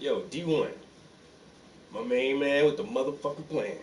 Yo, D1, my main man with the motherfucking plan.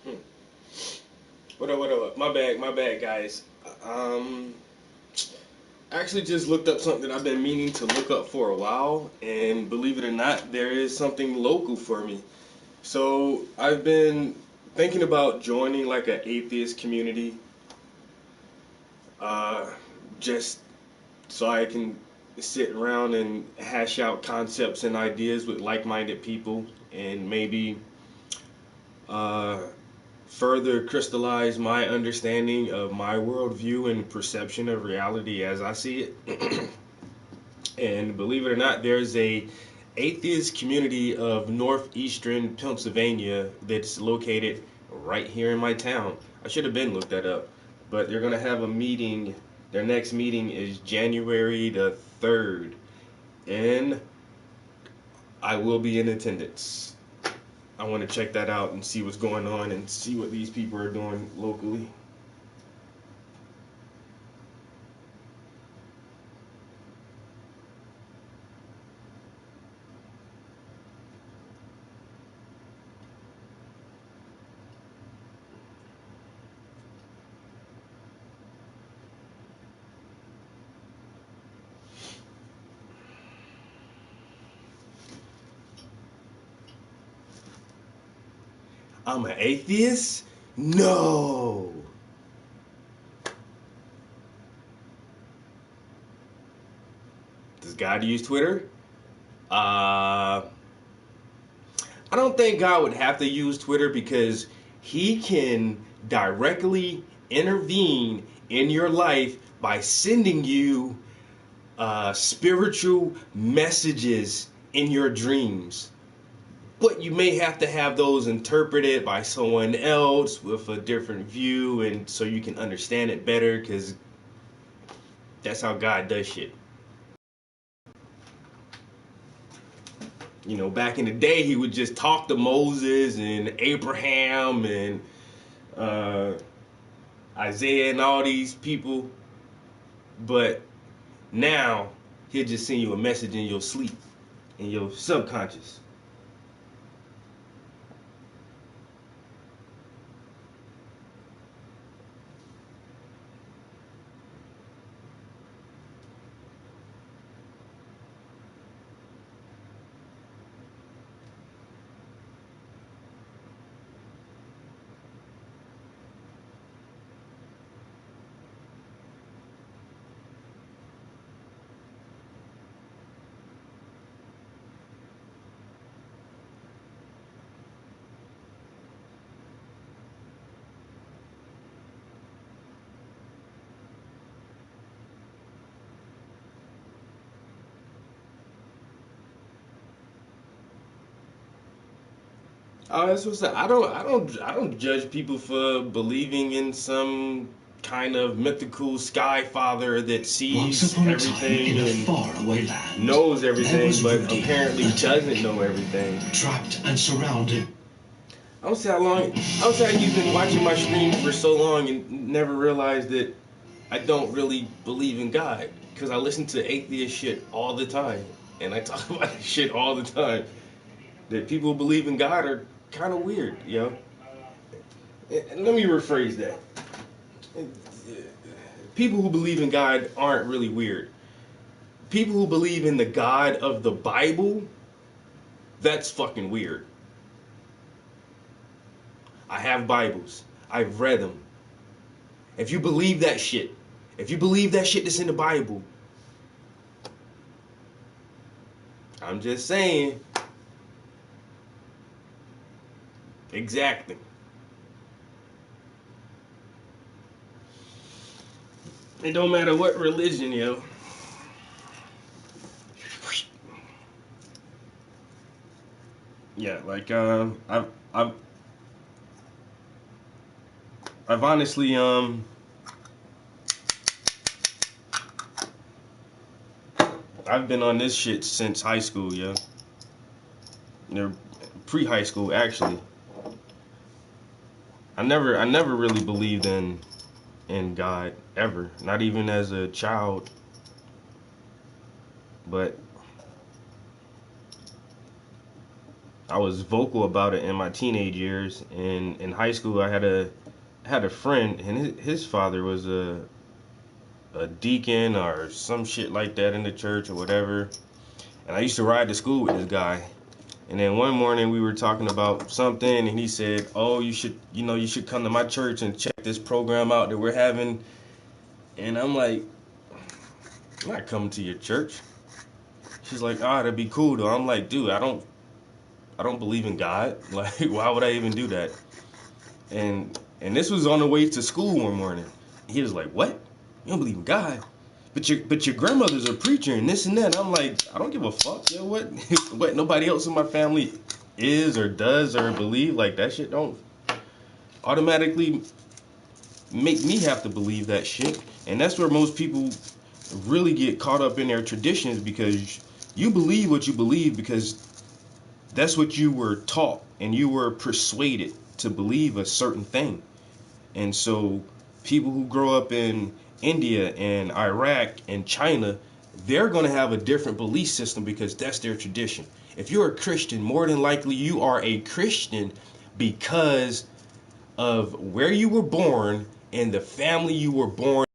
Hmm. What up? My bad, guys. Actually just looked up something that I've been meaning to look up for a while, and believe it or not, there is something local for me. So I've been thinking about joining like an atheist community, uh, just so I can sit around and hash out concepts and ideas with like-minded people, and maybe uh, further crystallize my understanding of my worldview and perception of reality as I see it. And believe it or not, there's a atheist community of northeastern Pennsylvania that's located right here in my town. I should have been looked that up, but they're gonna have a meeting. Their next meeting is January the 3rd, and I will be in attendance. I want to check that out and see what's going on and see what these people are doing locally. I'm an atheist? No. Does God use Twitter? Uh, I don't think God would have to use Twitter because he can directly intervene in your life by sending you spiritual messages in your dreams. But you may have to have those interpreted by someone else with a different view, and so you can understand it better because that's how God does shit. You know, back in the day, he would just talk to Moses and Abraham and uh, Isaiah and all these people, but now he'll just send you a message in your sleep, in your subconscious. That's what's that. I don't judge people for believing in some kind of mythical sky father that Once sees upon a time, everything in a and faraway land, knows there everything, was but Rudy, apparently the doesn't turtle, know everything. trapped and surrounded. I don't see how long. I don't see how you've been watching my streams for so long and never realized that I don't really believe in God because I listen to atheist shit all the time and I talk about this shit all the time. That people who believe in God are kind of weird, yo. And let me rephrase that. People who believe in God aren't really weird. People who believe in the God of the Bible, that's fucking weird. I have Bibles. I've read them. If you believe that shit, if you believe that shit that's in the Bible, I'm just saying. Exactly. It don't matter what religion, yo. Yeah, like I've I've honestly I've been on this shit since high school, yo. They're pre-high school actually. I never really believed in God ever, not even as a child, but I was vocal about it in my teenage years. And in high school, I had a friend, and his father was a deacon or some shit like that in the church or whatever. And I used to ride to school with this guy. And then one morning we were talking about something, and he said, "Oh, you should come to my church and check this program out that we're having." And I'm like, "I'm not coming to your church." She's like, "Ah, that'd be cool though." I'm like, "Dude, I don't believe in God. Like, why would I even do that?" And this was on the way to school one morning. He was like, "What? You don't believe in God? But your grandmother's a preacher and this and that." And I'm like, "I don't give a fuck. Yo, what what nobody else in my family is or does or believe like that shit don't automatically make me have to believe that shit." And that's where most people really get caught up in their traditions, because you believe what you believe because that's what you were taught and you were persuaded to believe a certain thing. And so people who grow up in India and Iraq and China, they're going to have a different belief system because that's their tradition. If you're a Christian, more than likely you are a Christian because of where you were born and the family you were born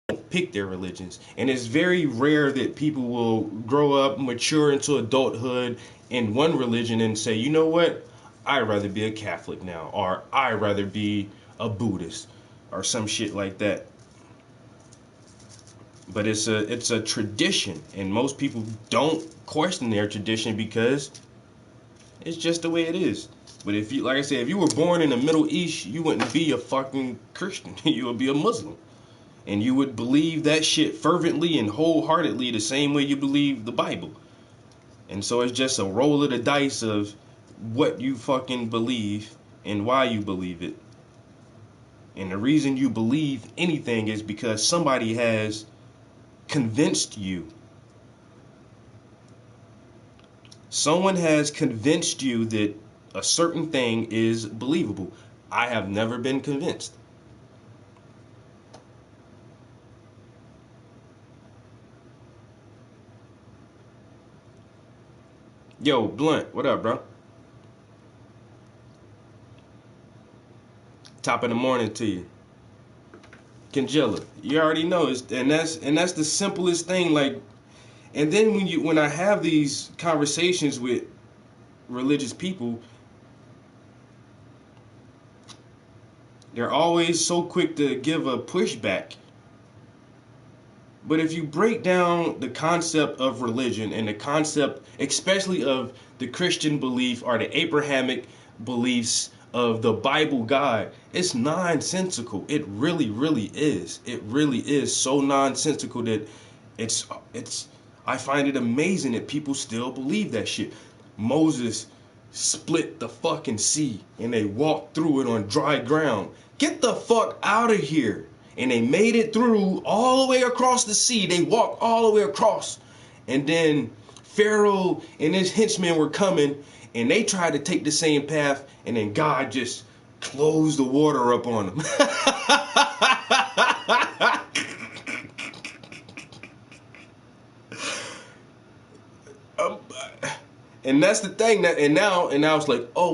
in. Pick their religions. And it's very rare that people will grow up, mature into adulthood in one religion and say, "You know what? I'd rather be a Catholic now," or "I'd rather be a Buddhist," or some shit like that. But it's a tradition, and most people don't question their tradition because it's just the way it is. But if you, like I said, if you were born in the Middle East, you wouldn't be a fucking Christian. You would be a Muslim. And you would believe that shit fervently and wholeheartedly the same way you believe the Bible. And so it's just a roll of the dice of what you fucking believe and why you believe it. And the reason you believe anything is because somebody has convinced you. Someone has convinced you that a certain thing is believable. I have never been convinced. Yo, Blunt, what up, bro? Top of the morning to you. Kangilla, you already know it's, and that's the simplest thing. Like, and then when I have these conversations with religious people, they're always so quick to give a pushback. But if you break down the concept of religion and the concept, especially of the Christian belief or the Abrahamic beliefs of the Bible God, it's nonsensical. It really, really is. It really is so nonsensical that it's I find it amazing that people still believe that shit. Moses split the fucking sea and they walked through it on dry ground. Get the fuck out of here. And they made it through all the way across the sea. They walked all the way across. And then Pharaoh and his henchmen were coming and they tried to take the same path, and then God just closed the water up on them. And that's the thing that, and now it's like, oh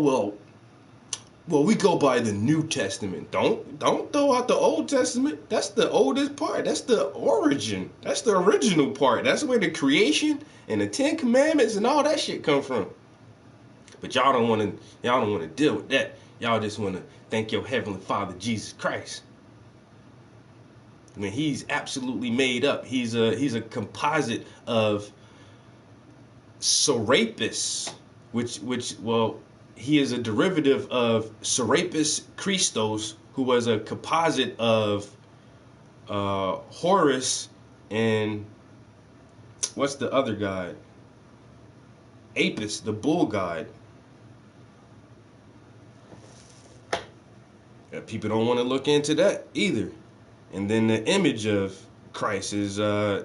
well, we go by the New Testament. Don't throw out the Old Testament. That's the oldest part. That's the origin. That's the original part. That's where the creation and the Ten Commandments and all that shit come from. But y'all don't want to deal with that. Y'all just want to thank your Heavenly Father, Jesus Christ. I mean, he's absolutely made up. He's a composite of Serapis, which he is a derivative of Serapis Christos, who was a composite of Horus and what's the other god? Apis, the bull god. People don't want to look into that either. And then the image of Christ is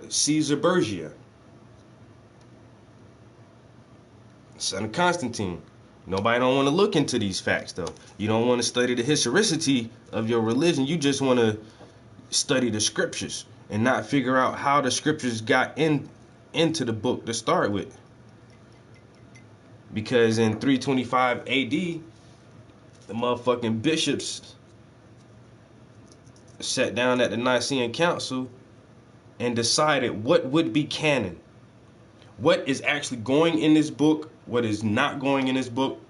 Caesar Borgia, son of Constantine. Nobody don't want to look into these facts, though. You don't want to study the historicity of your religion. You just want to study the scriptures and not figure out how the scriptures got into the book to start with. Because in 325 AD, the motherfucking bishops sat down at the Nicene Council and decided what would be canon. What is actually going in this book, what is not going in this book,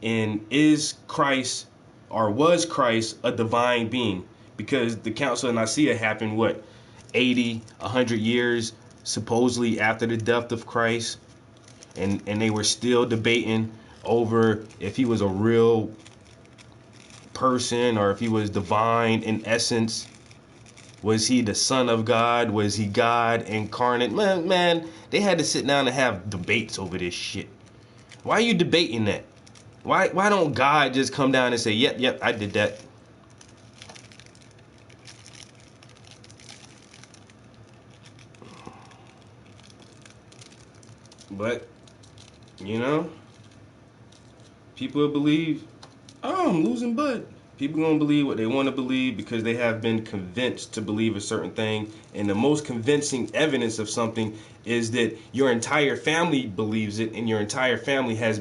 and is Christ or was Christ a divine being? Because the Council of Nicaea happened, 80, 100 years supposedly after the death of Christ, and they were still debating over if he was a real person or if he was divine in essence. Was he the Son of God? Was he God incarnate? Man, they had to sit down and have debates over this shit. Why are you debating that? Why don't God just come down and say, yep, I did that? But, people believe, oh, I'm losing blood. People gonna believe what they want to believe because they have been convinced to believe a certain thing. And the most convincing evidence of something is that your entire family believes it, and your entire family has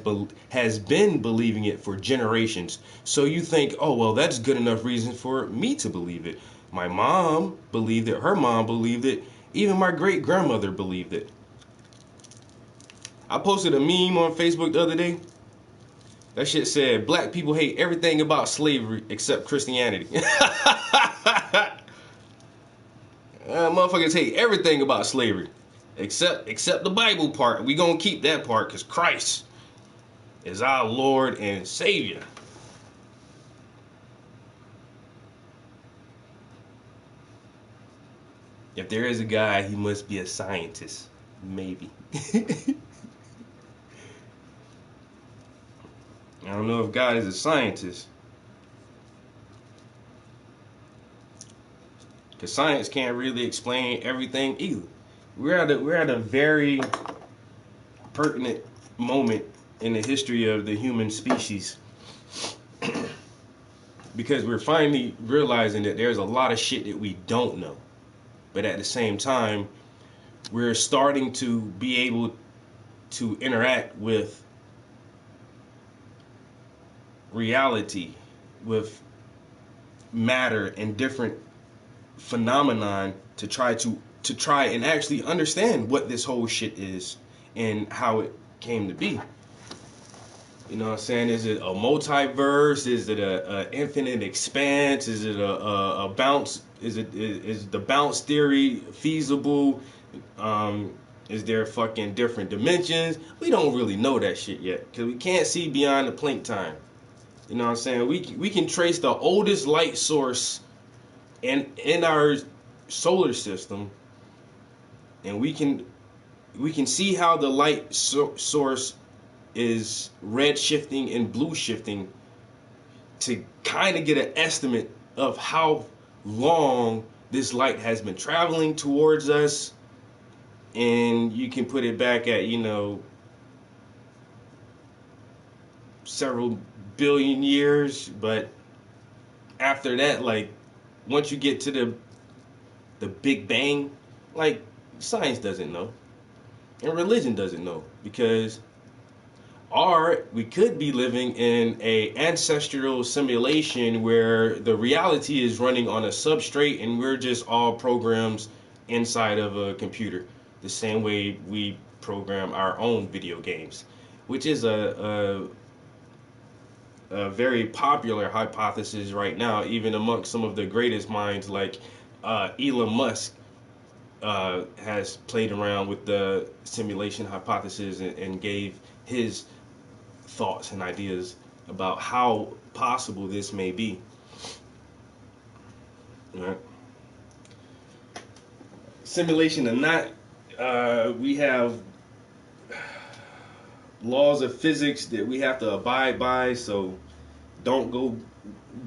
been believing it for generations. So you think, oh, well, that's good enough reason for me to believe it. My mom believed it. Her mom believed it. Even my great-grandmother believed it. I posted a meme on Facebook the other day. That shit said, black people hate everything about slavery except Christianity. Motherfuckers hate everything about slavery except the Bible part. We gonna keep that part because Christ is our Lord and Savior. If there is a God, he must be a scientist. Maybe. I don't know if God is a scientist. Because science can't really explain everything either. We're at a very pertinent moment in the history of the human species. Because we're finally realizing that there's a lot of shit that we don't know. But at the same time, we're starting to be able to interact with reality, with matter and different phenomenon to try and actually understand what this whole shit is and how it came to be. You know what I'm saying? Is it a multiverse? Is it a infinite expanse? Is it a bounce? Is the bounce theory feasible? Is there fucking different dimensions? We don't really know that shit yet because we can't see beyond the Planck time. You know what I'm saying? We can trace the oldest light source in our solar system, and we can see how the light source is red shifting and blue shifting to kind of get an estimate of how long this light has been traveling towards us. And you can put it back at, several billion years. But after that, like, once you get to the Big Bang, like, science doesn't know. And religion doesn't know. Because we could be living in a ancestral simulation where the reality is running on a substrate and we're just all programs inside of a computer, the same way we program our own video games, which is a very popular hypothesis right now, even amongst some of the greatest minds like Elon Musk. Has played around with the simulation hypothesis and gave his thoughts and ideas about how possible this may be. All right. Simulation or not, we have laws of physics that we have to abide by, so don't go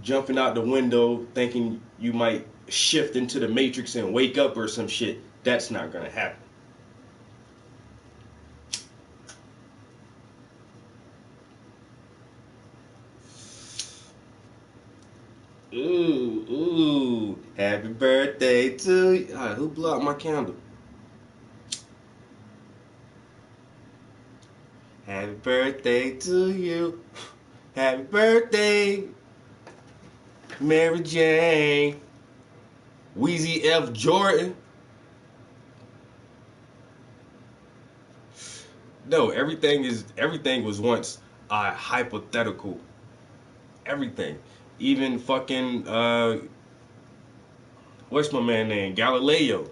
jumping out the window thinking you might shift into the matrix and wake up or some shit. That's not gonna happen. Ooh, happy birthday to you. All right, who blew out my candle? Happy birthday to you. Happy birthday, Mary Jane. Wheezy F. Jordan. No, everything was once hypothetical. Everything. Even fucking what's my man name? Galileo.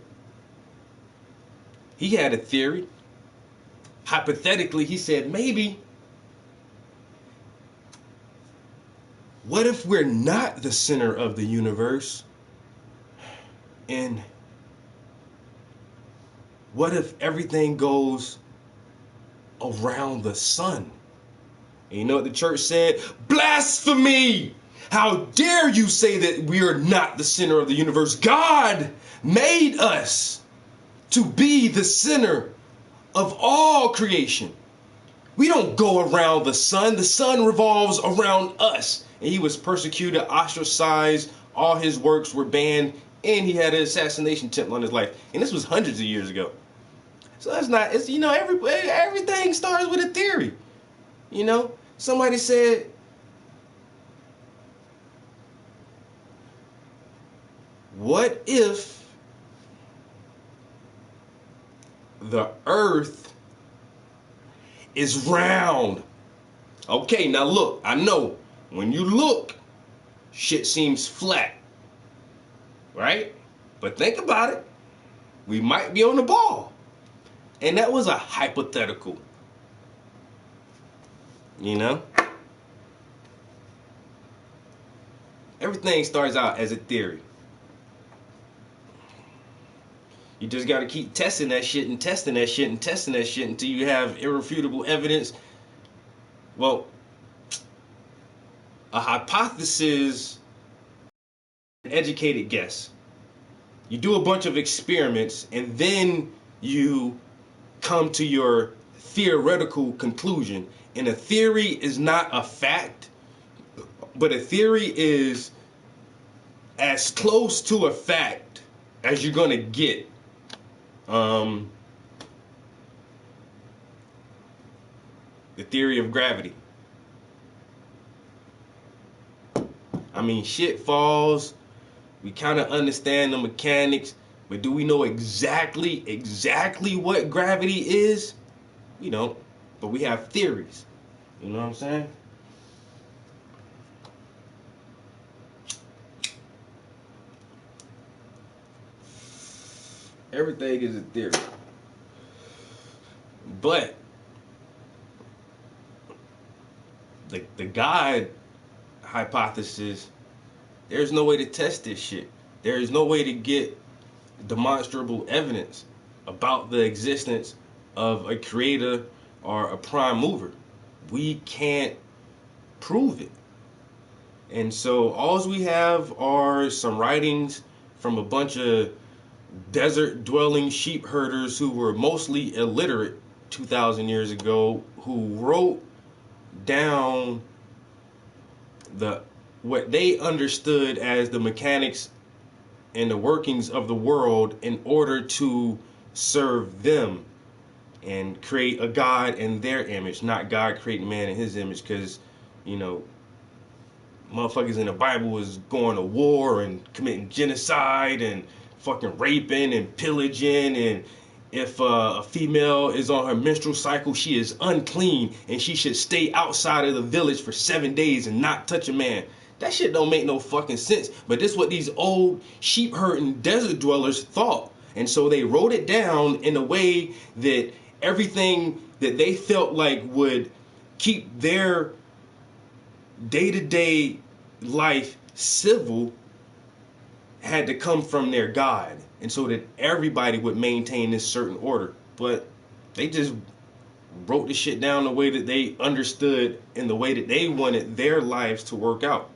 He had a theory. Hypothetically, he said, maybe, what if we're not the center of the universe? And what if everything goes around the sun? And you know what the church said? Blasphemy! How dare you say that we are not the center of the universe? God made us to be the center of all creation. We don't go around the sun. The sun revolves around us. And he was persecuted, ostracized. All his works were banned. And he had an assassination attempt on his life. And this was hundreds of years ago. So that's not, it's, everything starts with a theory. Somebody said, what if the earth is round? Okay, now look, I know when you look, shit seems flat, right? But think about it. We might be on the ball. And that was a hypothetical. Everything starts out as a theory. You just got to keep testing that shit and testing that shit and testing that shit until you have irrefutable evidence. Well, a hypothesis, an educated guess. You do a bunch of experiments and then you come to your theoretical conclusion. And a theory is not a fact, but a theory is as close to a fact as you're going to get. The theory of gravity. I mean, shit falls. We kind of understand the mechanics, but do we know exactly what gravity is? We don't, but we have theories. You know what I'm saying? Everything is a theory. But the God hypothesis, there's no way to test this shit. There is no way to get demonstrable evidence about the existence of a creator or a prime mover. we can't prove it. And so all we have are some writings from a bunch of desert dwelling sheep herders who were mostly illiterate 2,000 years ago, who wrote down the what they understood as the mechanics and the workings of the world in order to serve them and create a God in their image, not God creating man in his image. Because, you know, motherfuckers in the Bible was going to war and committing genocide and fucking raping and pillaging, and if a female is on her menstrual cycle, she is unclean and she should stay outside of the village for 7 days and not touch a man. That shit don't make no fucking sense. But this is what these old sheep herding desert dwellers thought. And so they wrote it down in a way that everything that they felt like would keep their day-to-day life civil had to come from their God, and so that everybody would maintain this certain order. But they just wrote the shit down the way that they understood and the way that they wanted their lives to work out.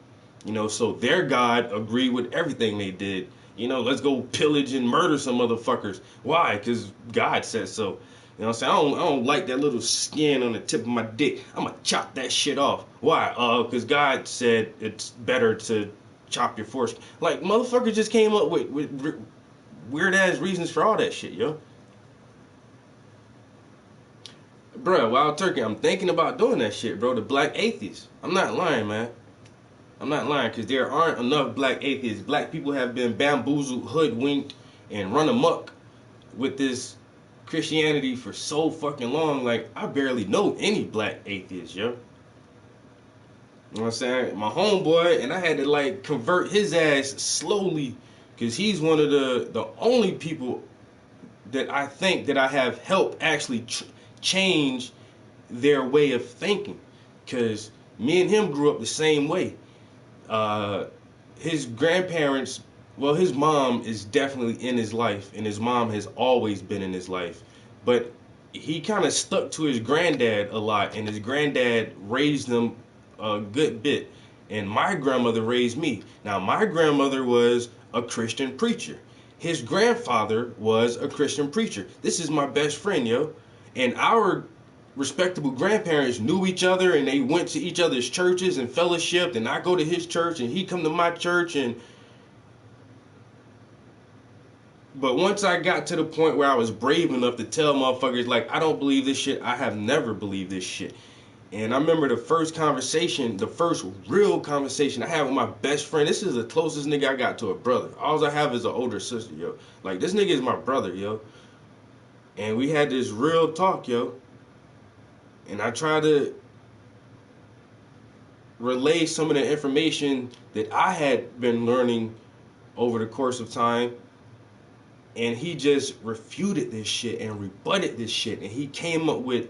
You know, so their God agreed with everything they did. You know, let's go pillage and murder some motherfuckers. Why? Because God said so. You know what I'm saying? I don't like that little skin on the tip of my dick. I'm going to chop that shit off. Why? Because God said it's better to chop your foreskin. Like, motherfuckers just came up with weird-ass reasons for all that shit, yo. Bruh, Wild Turkey, I'm thinking about doing that shit, bro. The black atheists. I'm not lying, man. I'm not lying, because there aren't enough black atheists. Black people have been bamboozled, hoodwinked, and run amok with this Christianity for so fucking long. Like, I barely know any black atheists, yo. You know what I'm saying? My homeboy, and I had to like convert his ass slowly, because he's one of the only people that I think that I have helped actually change their way of thinking. Because me and him grew up the same way. His grandparents, well, his mom is definitely in his life, and his mom has always been in his life. But he kind of stuck to his granddad a lot, and his granddad raised them a good bit. And my grandmother raised me. Now, my grandmother was a Christian preacher. His grandfather was a Christian preacher. This is my best friend, yo. And our respectable grandparents knew each other, and they went to each other's churches and fellowshiped, and I go to his church and he come to my church. And but once I got to the point where I was brave enough to tell motherfuckers, like, I don't believe this shit, I have never believed this shit. And I remember the first conversation, the first real conversation I had with my best friend. This is the closest nigga I got to a brother. All I have is an older sister, yo. Like, this nigga is my brother, yo. And we had this real talk, yo. And I tried to relay some of the information that I had been learning over the course of time. And he just refuted this shit and rebutted this shit. And he came up with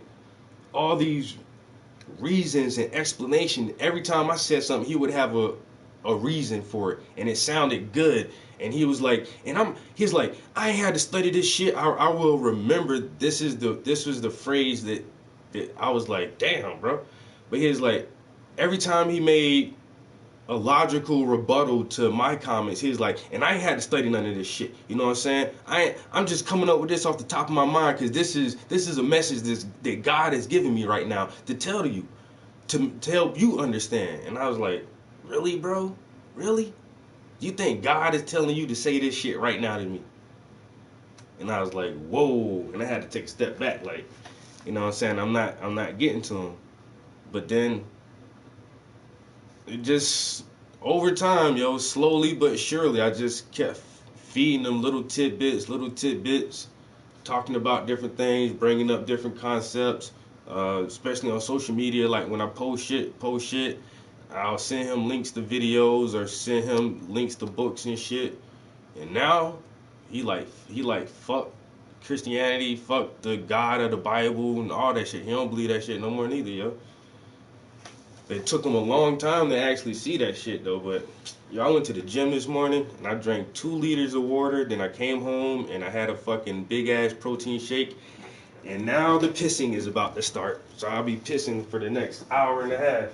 all these reasons and explanation. Every time I said something, he would have a reason for it, and it sounded good. And he was like, he's like, I ain't had to study this shit. I will remember. This was the phrase that I was like, damn, bro. But he was like, every time he made a logical rebuttal to my comments, he's like, and I ain't had to study none of this shit. You know what I'm saying? I'm just coming up with this off the top of my mind, because this is a message that God is giving me right now to tell you, to help you understand. And I was like, really, bro? Really? You think God is telling you to say this shit right now to me? And I was like, whoa. And I had to take a step back, like, you know what I'm saying? I'm not getting to him. But then it just, over time, yo, slowly but surely, I just kept feeding them little tidbits, talking about different things, bringing up different concepts, especially on social media. Like, when I post shit, I'll send him links to videos or send him links to books and shit. And now he like fuck Christianity, fuck the God of the Bible and all that shit. He don't believe that shit no more neither, yo. It took him a long time to actually see that shit, though. But yo, I went to the gym this morning and I drank 2 liters of water. Then I came home and I had a fucking big ass protein shake. And now the pissing is about to start. So I'll be pissing for the next hour and a half.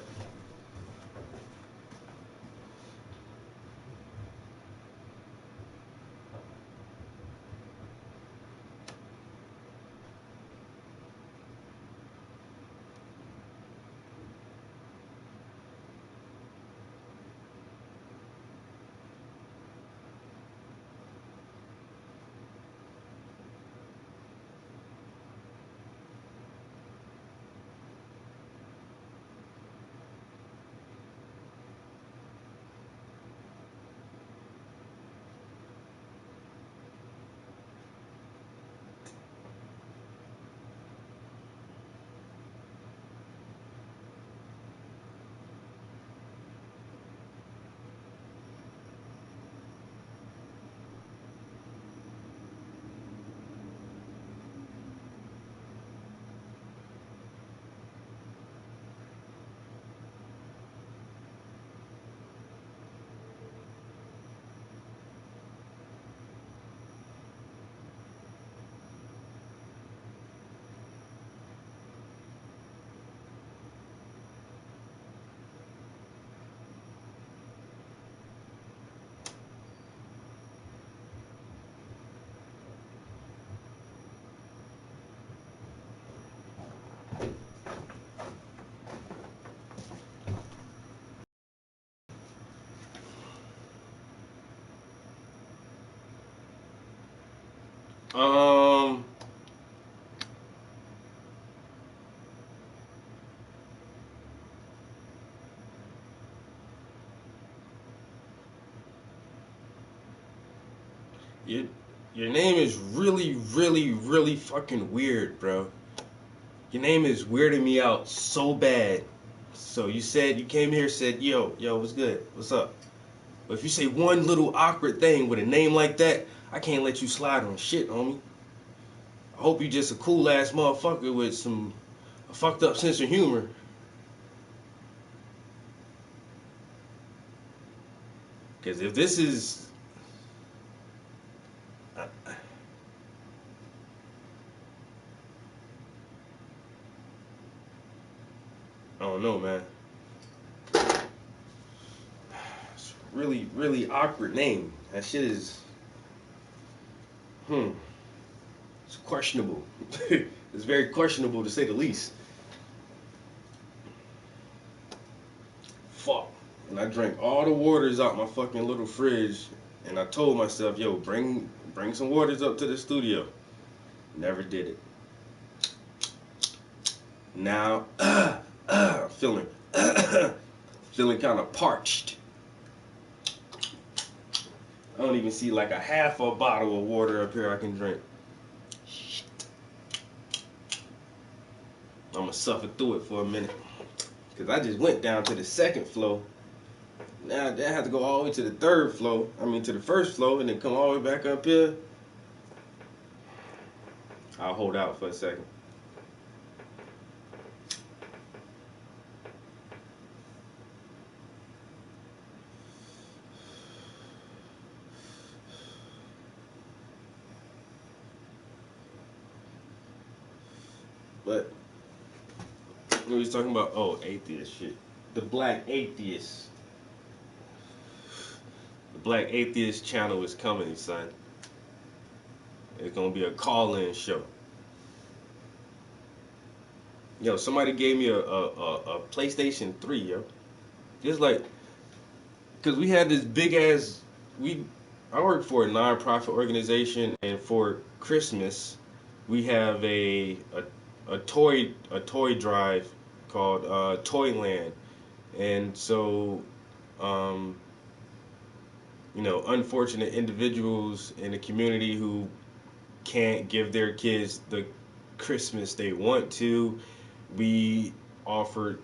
Um, your your name is really, really, really fucking weird, bro. Your name is weirding me out so bad. So you said you came here, said, yo, what's good? What's up? But if you say one little awkward thing with a name like that, I can't let you slide on shit, homie. I hope you just a cool ass motherfucker with some a fucked up sense of humor. Cause if this is, I don't know, man. It's a really, really awkward name. That shit is, hmm, it's questionable. It's very questionable to say the least. Fuck. And I drank all the waters out my fucking little fridge, and I told myself, yo, bring some waters up to the studio. Never did it. Now, feeling feeling kind of parched. I don't even see like a half a bottle of water up here I can drink. I'm gonna suffer through it for a minute. Cause I just went down to the second floor. Now I have to go all the way to the third floor. I mean to the first floor and then come all the way back up here. I'll hold out for a second. But we was talking about atheist shit. The Black Atheist. The Black Atheist channel is coming, son. It's gonna be a call-in show. Yo, somebody gave me a PlayStation 3, yo. Just like, cause we had this big ass. I work for a non-profit organization, and for Christmas, we have a toy drive called Toyland, and so um, unfortunate individuals in the community who can't give their kids the Christmas they want to, we offered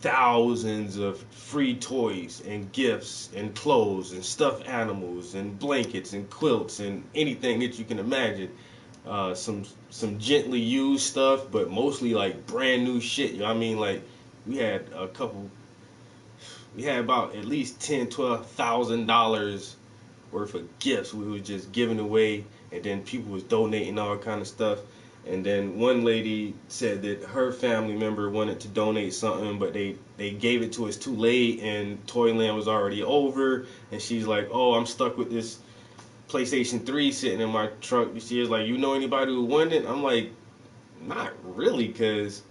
thousands of free toys and gifts and clothes and stuffed animals and blankets and quilts and anything that you can imagine. Some gently used stuff, but mostly like brand new shit. You know what I mean? Like we had a couple. We had about at least $10,000-$12,000 worth of gifts we were just giving away, and then people was donating all kind of stuff. And then one lady said that her family member wanted to donate something, but they gave it to us too late, and Toyland was already over. And she's like, "Oh, I'm stuck with this PlayStation 3 sitting in my truck." She was like, "You know anybody who won it?" I'm like, "Not really, cause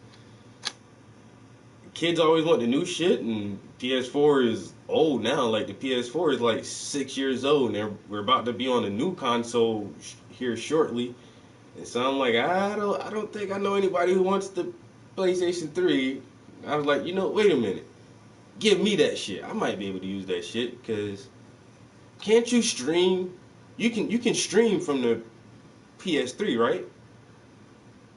kids always want the new shit, and PS4 is old now. Like the PS4 is like 6 years old, and we're about to be on a new console here shortly." And so I'm like, I don't think I know anybody who wants the PlayStation 3. I was like, wait a minute, give me that shit. I might be able to use that shit because can't you stream? You can stream from the PS3, right?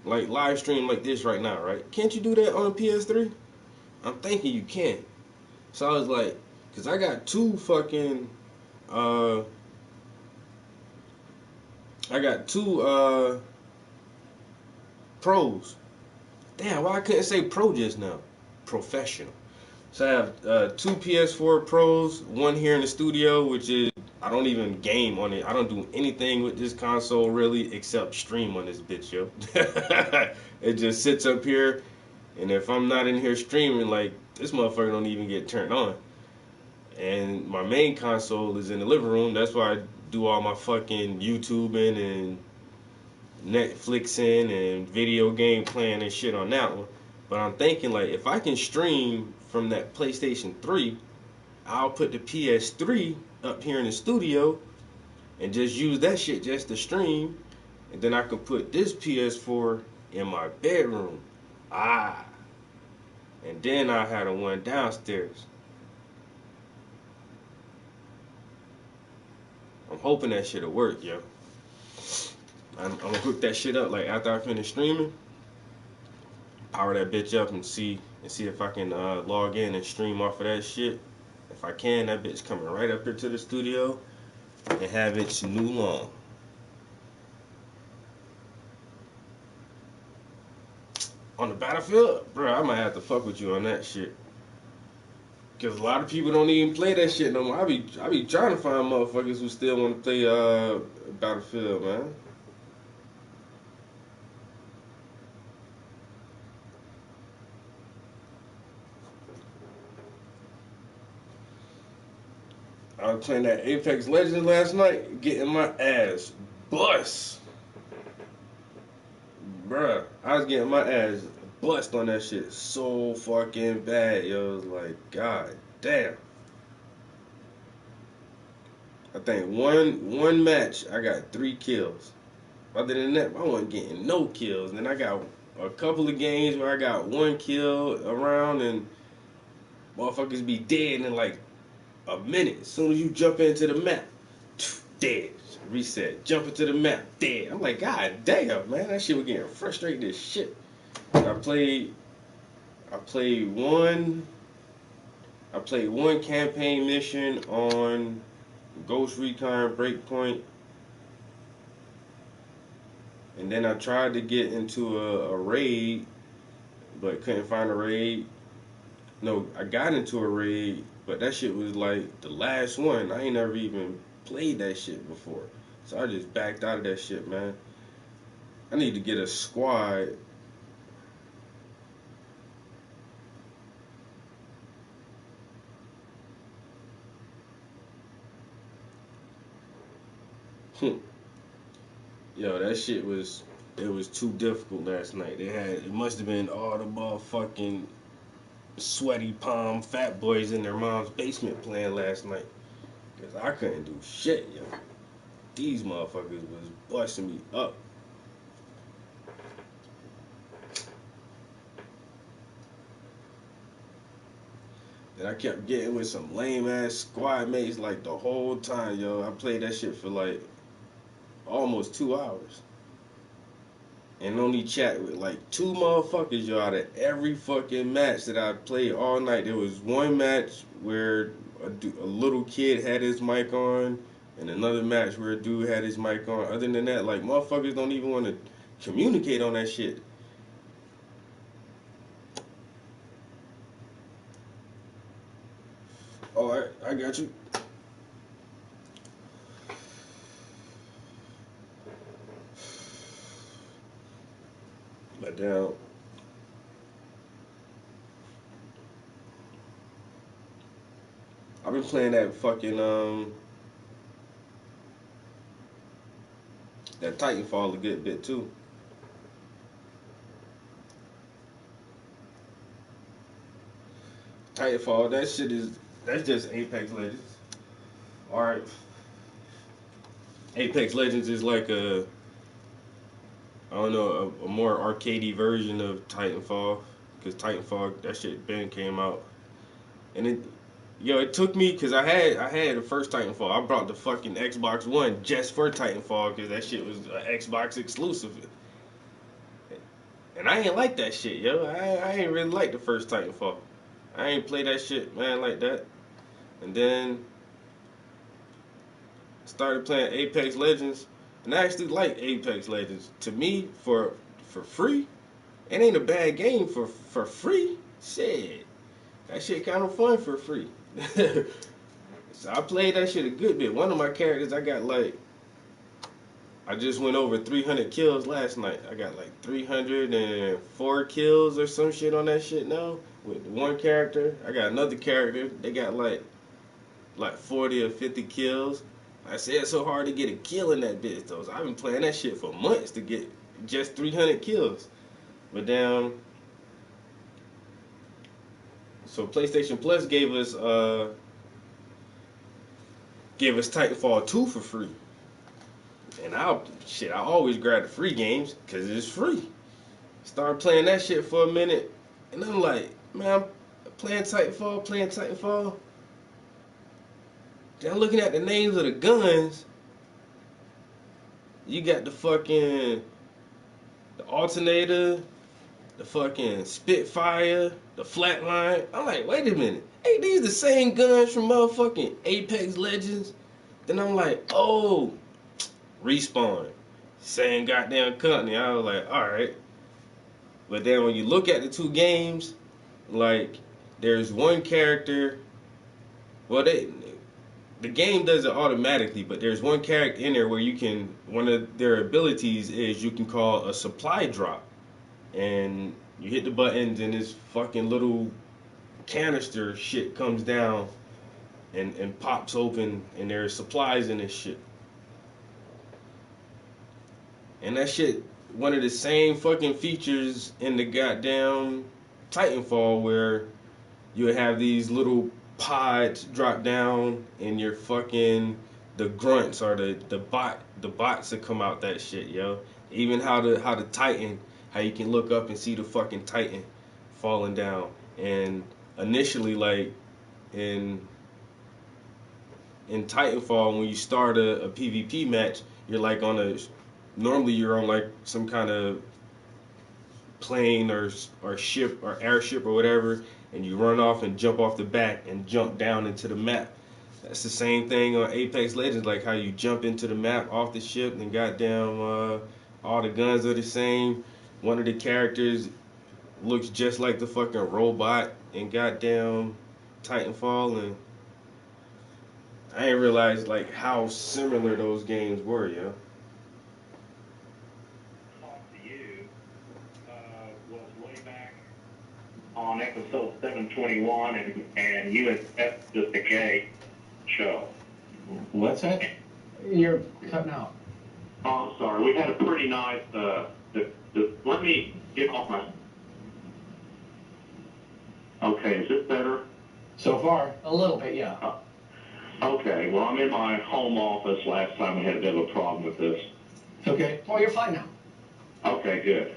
Like live stream like this right now, right? Can't you do that on a PS3? I'm thinking you can. So I was like, cause I got uh, two pros. Damn, why I couldn't say pro just now? Professional. So I have two PS4 Pros, one here in the studio, which is I don't even game on it. I don't do anything with this console really except stream on this bitch, yo. It just sits up here, and if I'm not in here streaming, like this motherfucker don't even get turned on. And my main console is in the living room. That's why I do all my fucking YouTubing and Netflixing and video game playing and shit on that one. But I'm thinking like if I can stream from that PlayStation 3, I'll put the PS3 up here in the studio and just use that shit just to stream, and then I can put this PS4 in my bedroom. Ah, and then I had a one downstairs. I'm hoping that shit'll work, yo. I'm gonna hook that shit up like after I finish streaming, power that bitch up and see if I can log in and stream off of that shit. If I can, that bitch coming right up here to the studio and have its new lawn. On the Battlefield, bro, I might have to fuck with you on that shit. Cause a lot of people don't even play that shit no more. I be trying to find motherfuckers who still want to play Battlefield, man. I was playing that Apex Legends last night, getting my ass bust, bruh. I was getting my ass bust on that shit so fucking bad, yo. It was like, god damn. I think one match I got 3 kills. Other than that, I wasn't getting no kills. And then I got a couple of games where I got 1 kill around and motherfuckers be dead in like a minute. As soon as you jump into the map, dead. Reset. Jump into the map, dead. I'm like, god damn, man, that shit was getting frustrated as shit. I played I played one I played one campaign mission on Ghost Recon Breakpoint, and then I tried to get into a raid, but couldn't find a raid. No, I got into a raid, but that shit was like the last one. I ain't never even played that shit before. So I just backed out of that shit, man. I need to get a squad. Yo, that shit was too difficult last night. It must have been all the motherfucking sweaty palm fat boys in their mom's basement playing last night. Cause I couldn't do shit, yo. These motherfuckers was busting me up. And I kept getting with some lame ass squad mates like the whole time, yo. I played that shit for like almost 2 hours. And only chat with like two motherfuckers, yo, out of every fucking match that I played all night. There was one match where a little kid had his mic on, and another match where a dude had his mic on. Other than that, like, motherfuckers don't even want to communicate on that shit. Alright, I got you. I've been playing that fucking that Titanfall a good bit too. Titanfall, that's just Apex Legends. Alright. Apex Legends is like I don't know, a more arcadey version of Titanfall. Cause Titanfall, that shit been came out. And it took me, cause I had the first Titanfall. I brought the fucking Xbox One just for Titanfall, cause that shit was an Xbox exclusive. And I ain't like that shit, yo. I ain't really like the first Titanfall. I ain't play that shit, man, like that. And then started playing Apex Legends, and I actually like Apex Legends. To me, for free, it ain't a bad game for free. Shit, that shit kind of fun for free. So I played that shit a good bit. One of my characters, I just went over 300 kills last night. I got like 304 kills or some shit on that shit now with one character. I got another character. They got like 40 or 50 kills. I said it's so hard to get a kill in that bitch though. So I've been playing that shit for months to get just 300 kills. But so PlayStation Plus gave us Titanfall 2 for free. And I always grab the free games because it's free. Started playing that shit for a minute, and I'm like, man, I'm playing Titanfall. Then I'm looking at the names of the guns. You got the alternator, the fucking Spitfire, the Flatline. I'm like, wait a minute, ain't these the same guns from motherfucking Apex Legends? Then I'm like, oh, Respawn, same goddamn company. I was like, all right. But then when you look at the two games, like there's one character. Well, the game does it automatically, but there's one character in there where one of their abilities is you can call a supply drop, and you hit the buttons and this fucking little canister shit comes down and pops open, and there's supplies in this shit. And that shit, one of the same fucking features in the goddamn Titanfall, where you have these little pods drop down and your fucking the grunts or the bots that come out that shit, yo. Even how the Titan, how you can look up and see the fucking Titan falling down. And initially, like in Titanfall, when you start a PvP match, you're like normally you're on like some kind of plane or ship or airship or whatever, and you run off and jump off the back and jump down into the map. That's the same thing on Apex Legends, like how you jump into the map off the ship, and goddamn all the guns are the same. One of the characters looks just like the fucking robot in goddamn Titanfall, and I didn't realize like how similar those games were, yo. On episode 721 and USS Just a K show. What's that? You're cutting out. Oh, I'm sorry. We had a pretty nice. Let me get off my. Okay, is this better? So far, a little bit, yeah. Okay, well, I'm in my home office. Last time we had a bit of a problem with this. Okay. Well, you're fine now. Okay, good.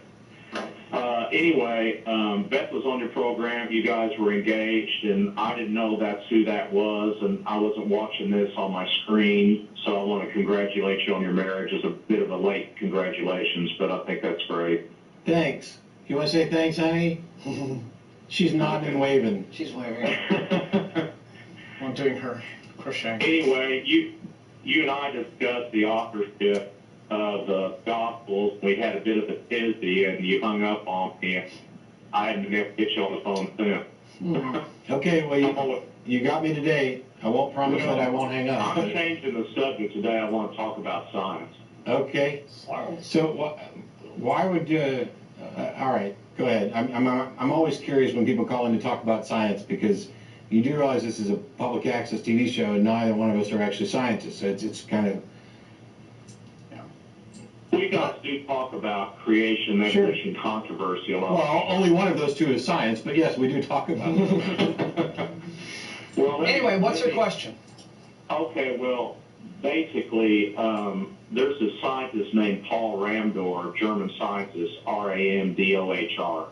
Anyway, Beth was on your program. You guys were engaged, and I didn't know that's who that was, and I wasn't watching this on my screen, so I want to congratulate you on your marriage. It's a bit of a late congratulations, but I think that's great. Thanks. You want to say thanks, honey? She's nodding and waving. She's waving. I'm doing her crocheting. Anyway, you and I discussed the authorship of the Gospels. We had a bit of a tizzy, and you hung up on me. I hadn't been able to get you on the phone since. Okay, well, you got me today. I won't promise that I won't hang up. I'm changing the subject today. I want to talk about science. Okay. So why would all right, go ahead. I'm always curious when people call in to talk about science, because you do realize this is a public access TV show, and neither one of us are actually scientists, so it's kind of... We guys do talk about creation, evolution, controversy a lot. Well, only one of those two is science, but yes, we do talk about it. Well, Anyway, what's your question? Okay, well, basically, there's a scientist named Paul Ramdohr, German scientist, Ramdohr,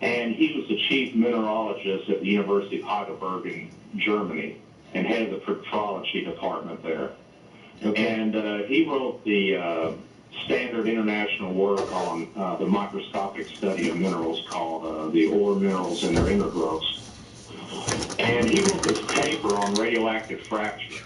and he was the chief mineralogist at the University of Heidelberg in Germany and head of the petrology department there. Okay. And he wrote the standard international work on the microscopic study of minerals called the ore minerals and their intergrowths. And he wrote this paper on radioactive fracture.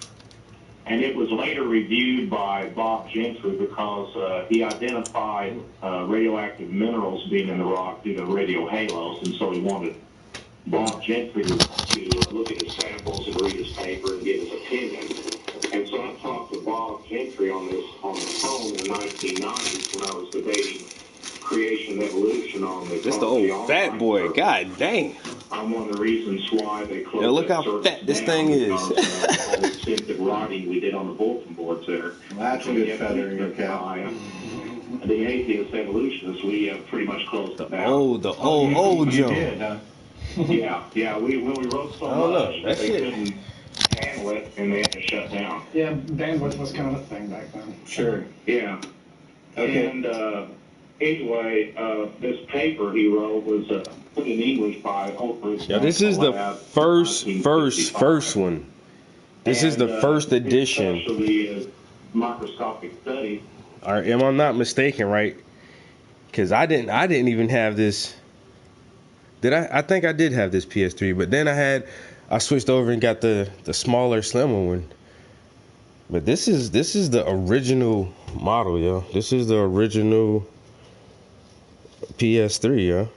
And it was later reviewed by Bob Gentry because he identified radioactive minerals being in the rock due to radio halos, and so he wanted Bob Gentry to look at his samples and read his paper and give his opinion. And so I talked to Bob Gentry on the phone in the 1990s when I was debating creation and evolution on the... This the old fat boy. God dang. I'm one of the reasons why they closed... Yo, look how fat this thing is. All the extensive writing we did on the bulletin boards there. Well, that's a good feather in your cap. The atheist evolutionists, we pretty much closed it down. The old You Joe. did, huh? Yeah. When we wrote so I don't know. much, That's they it. couldn't handle it, and they had to shut down. Yeah, bandwidth was kind of a thing back then. Sure. Yeah. Okay. And anyway, this paper he wrote was put in English by Oprah. Yeah, this is the first one. This is the first edition. Especially microscopic studies. Or am I not mistaken, right? Because I didn't even have this. Did I? I think I did have this PS3, but then I switched over and got the smaller, slimmer one. But this is the original model, yo. This is the original PS3, yo.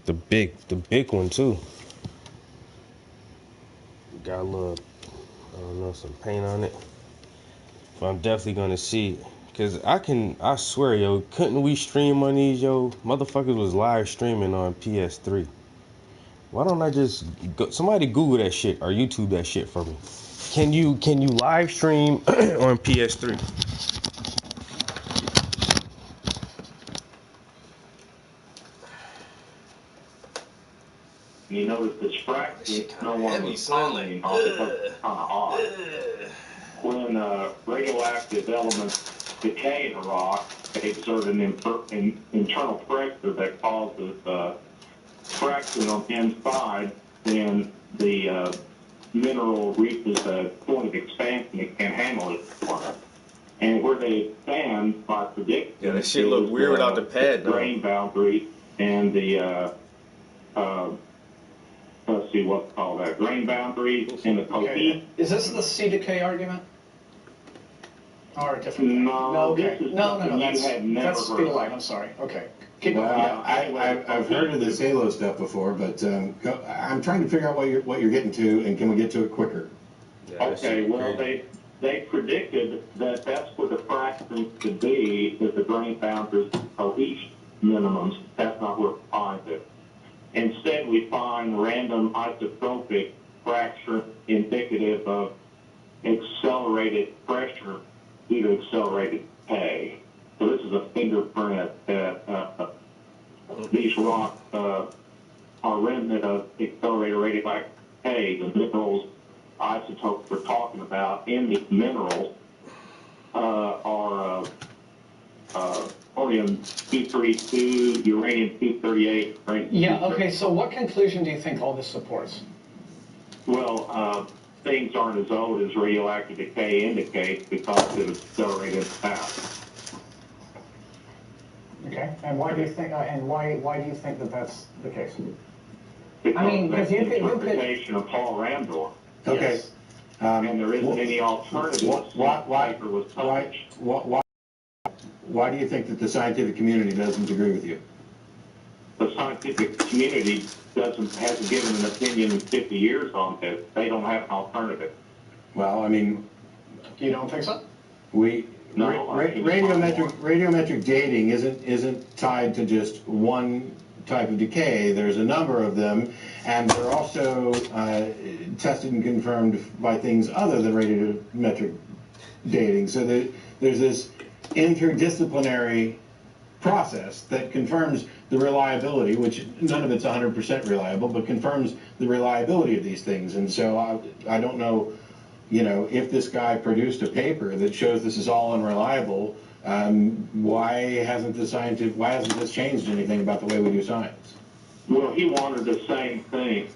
The big one too. Got a little, I don't know, some paint on it. But I'm definitely gonna see it. Cause I swear, yo, couldn't we stream on these, yo? Motherfuckers was live streaming on PS3. Why don't I just go, somebody Google that shit or YouTube that shit for me? Can you live stream on PS3? You notice this fracture, no one was commenting on it because it's kind of odd. When radioactive elements decay in a rock, they exert an internal pressure that causes fracturing on the inside. Then the mineral reaches a point of expansion it can't handle it anymore. And where they expand by predicting... Yeah, that shit look weird without the pad, though. Grain boundary and the... let's see what's called that. Grain boundary and the cohesion. Okay. Is this the C decay argument? Or a different thing? No, Okay. this is No, something you that's had never speed heard of of. light. I'm sorry. Okay. Keep Well, going. I've heard of this Halo stuff before, but I'm trying to figure out what you're getting to, and can we get to it quicker? Okay, well, they predicted that that's what the fraction could be if the grain boundaries cohesion minimums. That's not where we find it. Instead, we find random isotropic fracture indicative of accelerated pressure due to accelerated decay. So this is a fingerprint that these rocks are remnant of accelerated radioactive decay. The minerals isotopes we're talking about in the minerals are thorium-232, uranium-238. Yeah, okay, so what conclusion do you think all this supports? Well, things aren't as old as radioactive decay indicates because of accelerated path. Okay, and why do you think, why do you think that that's the case? Because I mean, that's because the you could- interpretation of Paul Ramdohr. Okay. Yes. And there isn't any alternative. Why do you think that the scientific community doesn't agree with you? The scientific community hasn't given an opinion in 50 years on this. They don't have an alternative. Well, I mean, You don't think so? No, radiometric dating isn't tied to just one type of decay. There's a number of them, and they're also tested and confirmed by things other than radiometric dating. So there's this interdisciplinary process that confirms the reliability, which none of it's 100% reliable, but confirms the reliability of these things. And so I don't know, if this guy produced a paper that shows this is all unreliable, why hasn't this changed anything about the way we do science? Well, he wanted the same thing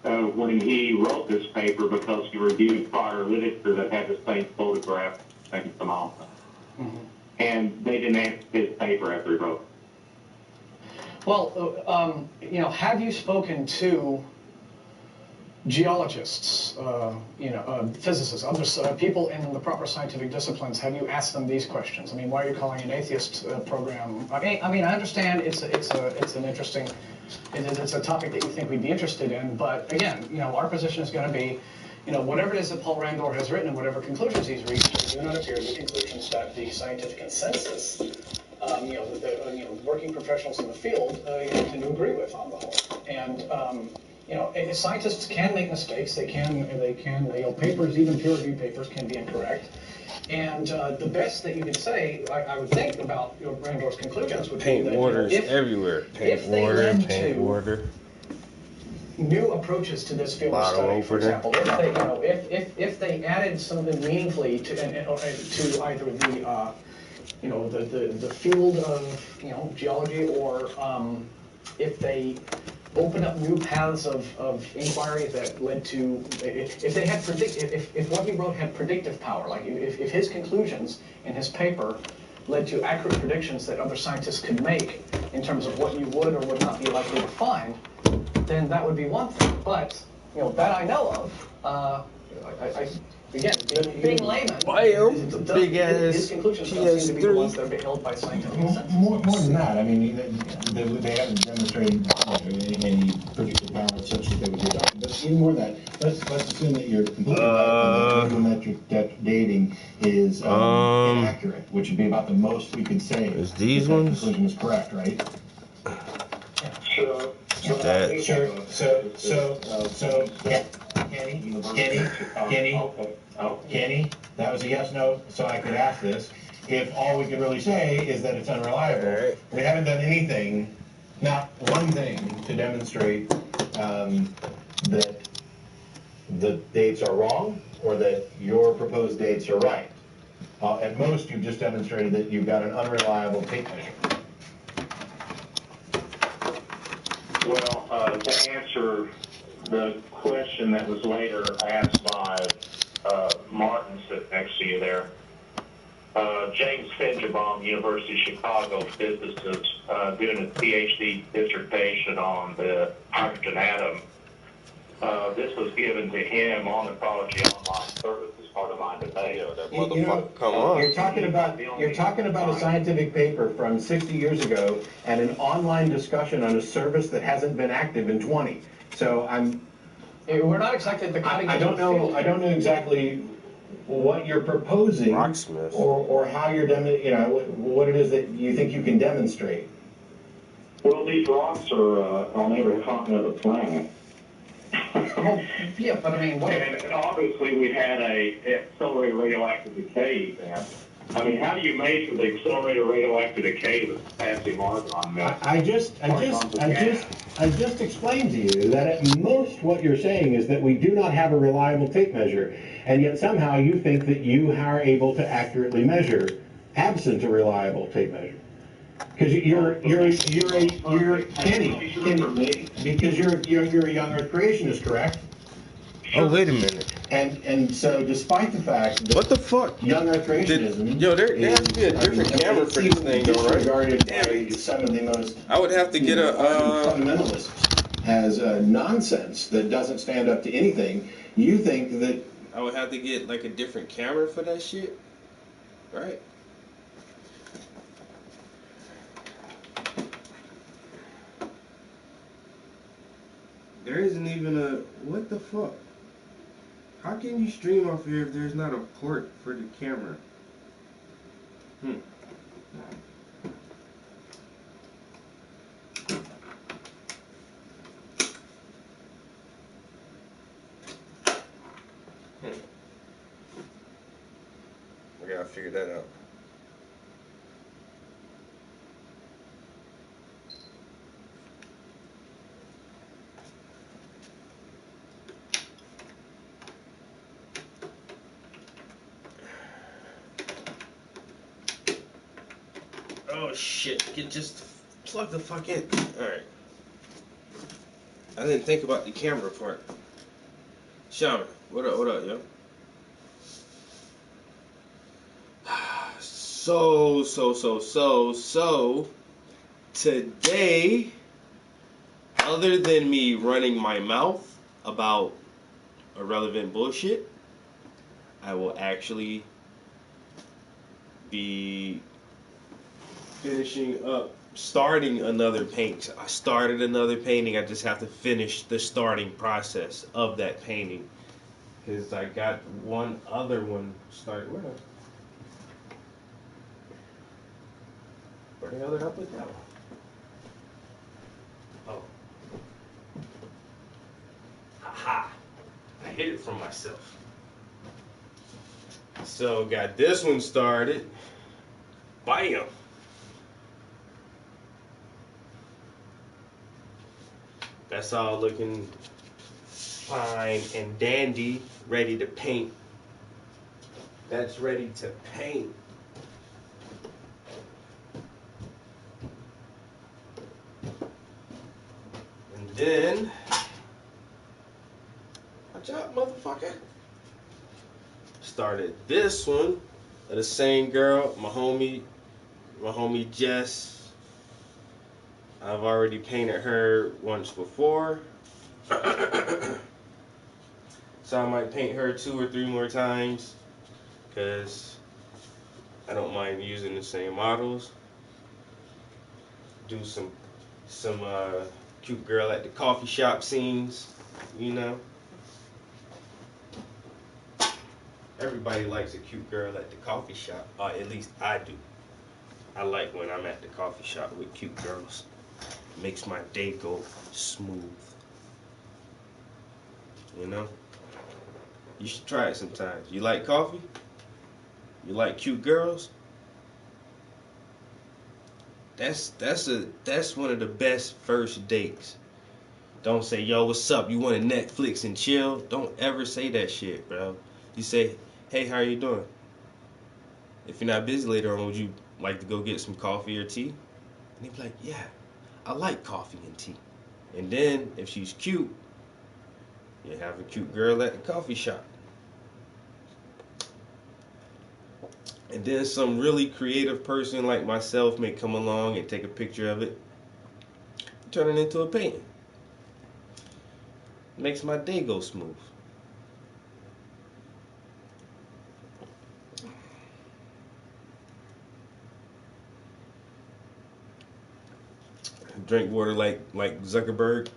when he wrote this paper because he reviewed prior literature that had the same photograph, same phenomena. Mm-hmm. And they didn't answer his paper after he wrote it. Well, have you spoken to geologists, physicists, other people in the proper scientific disciplines? Have you asked them these questions? I mean, why are you calling an atheist program? I mean, I understand it's an interesting, it's a topic that you think we'd be interested in, but again, our position is going to be, whatever it is that Paul Randor has written and whatever conclusions he's reached do not appear to be conclusions that the scientific consensus, the working professionals in the field tend to agree with on the whole. And scientists can make mistakes. They can. Papers, even peer-reviewed papers, can be incorrect. And the best that you could say, I would think, about Randor's conclusions would be that Waters everywhere. Paint water. New approaches to this field of study, for example, if they added something meaningfully to either the field of geology, or if they opened up new paths of inquiry that led to, if they had if what he wrote had predictive power, like if his conclusions in his paper led to accurate predictions that other scientists could make in terms of what you would or would not be likely to find, then that would be one thing. But that I know of, again, being layman, his conclusions don't seem to be the ones that are held by scientific consensus. More than that, I mean, they haven't demonstrated any predictive power such that they would do that. But even more than that, let's assume that you're completely right, and that radiometric dating is inaccurate, which would be about the most we could say. Is these that ones? conclusion is correct, right? Sure. That. So, Kenny, that was a yes/no, so I could ask this. If all we could really say is that it's unreliable, Right. We haven't done anything, not one thing, to demonstrate that the dates are wrong or that your proposed dates are right. At most, you've just demonstrated that you've got an unreliable tape measure. Well, to answer the question that was later asked by Martin sitting next to you there, James Fenderbaum, University of Chicago physicist, doing a PhD dissertation on the hydrogen atom. This was given to him on the Prodigy Online service as part of my debate. You're talking about a scientific paper from 60 years ago and an online discussion on a service that hasn't been active in 20. So We're not exactly at the cutting edge. I don't know exactly what you're proposing, Rocksmith. or how you're what it is that you think you can demonstrate. Well, these rocks are on every continent of the planet. Yeah, but I mean, And obviously we had a accelerated radioactive decay event. I mean, how do you measure the accelerated radioactive decay with potassium argon? I just explained to you that at most what you're saying is that we do not have a reliable tape measure, and yet somehow you think that you are able to accurately measure absent a reliable tape measure. Because you're Kenny, because you're a young Earth creationist, correct? Oh, wait a minute. And so, despite the fact that What the fuck? young Earth creationism, there has to be a different camera for this thing, though, right? Regarded Damn by it. some of the most I would have to get a. fundamentalists as nonsense that doesn't stand up to anything. You think that I would have to get like a different camera for that shit, right? There isn't even a. What the fuck? How can you stream off here if there's not a port for the camera? I gotta figure that out. Oh shit! Just plug the fuck in. All right. I didn't think about the camera part. Shaman, what up? What up, yo? So. Today, other than me running my mouth about irrelevant bullshit, I will actually be starting another paint. I started another painting. I just have to finish the starting process of that painting. Because I got one other one started. Where the hell did I put that one? Oh. Aha! I hid it from myself. So got this one started. Bam! That's all looking fine and dandy, ready to paint. That's ready to paint. And then, watch out, motherfucker. Started this one, the same girl, my homie Jess. I've already painted her once before. So I might paint her 2 or 3 more times, because I don't mind using the same models. Do some cute girl at the coffee shop scenes, you know. Everybody likes a cute girl at the coffee shop, or at least I do. I like when I'm at the coffee shop with cute girls. It makes my day go smooth. You know? You should try it sometimes. You like coffee? You like cute girls? That's one of the best first dates. Don't say, yo, what's up? You want to Netflix and chill? Don't ever say that shit, bro. You say, hey, how you doing? If you're not busy later on, would you like to go get some coffee or tea? And they'd be like, yeah, I like coffee and tea. And then, if she's cute, you have a cute girl at the coffee shop. And then some really creative person like myself may come along and take a picture of it, turn it into a painting. Makes my day go smooth. Drink water like Zuckerberg.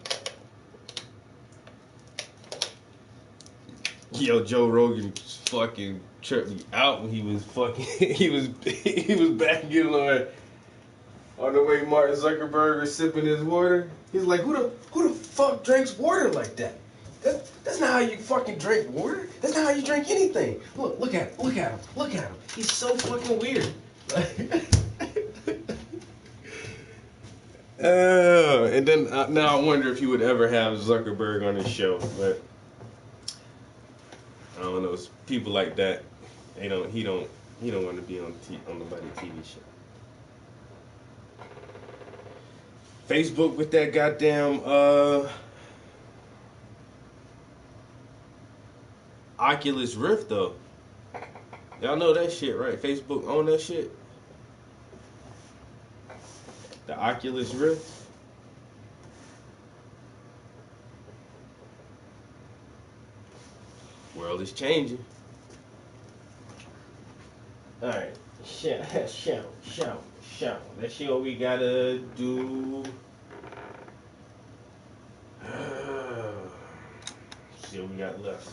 Yo, Joe Rogan fucking tripped me out when he was fucking he was backing on the way Mark Zuckerberg was sipping his water. He's like, who the fuck drinks water like that? That's not how you fucking drink water. That's not how you drink anything. Look at him. He's so fucking weird. And then now I wonder if he would ever have Zuckerberg on his show, but I don't know. It's people like that. He don't want to be on nobody's TV show. Facebook with that goddamn Oculus Rift though. Y'all know that shit, right? Facebook own that shit. The Oculus Rift. World is changing. Alright. Shout. Let's see what we gotta do. See what we got left.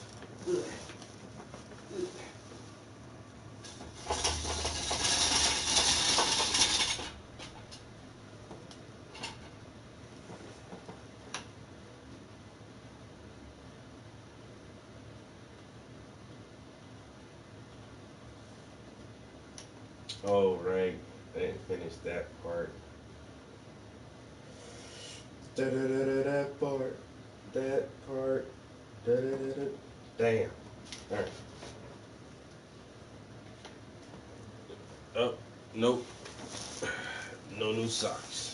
Oh, right. I didn't finish that part. That part. That part. Da-da-da-da. Damn. Alright. Oh, nope. No new socks.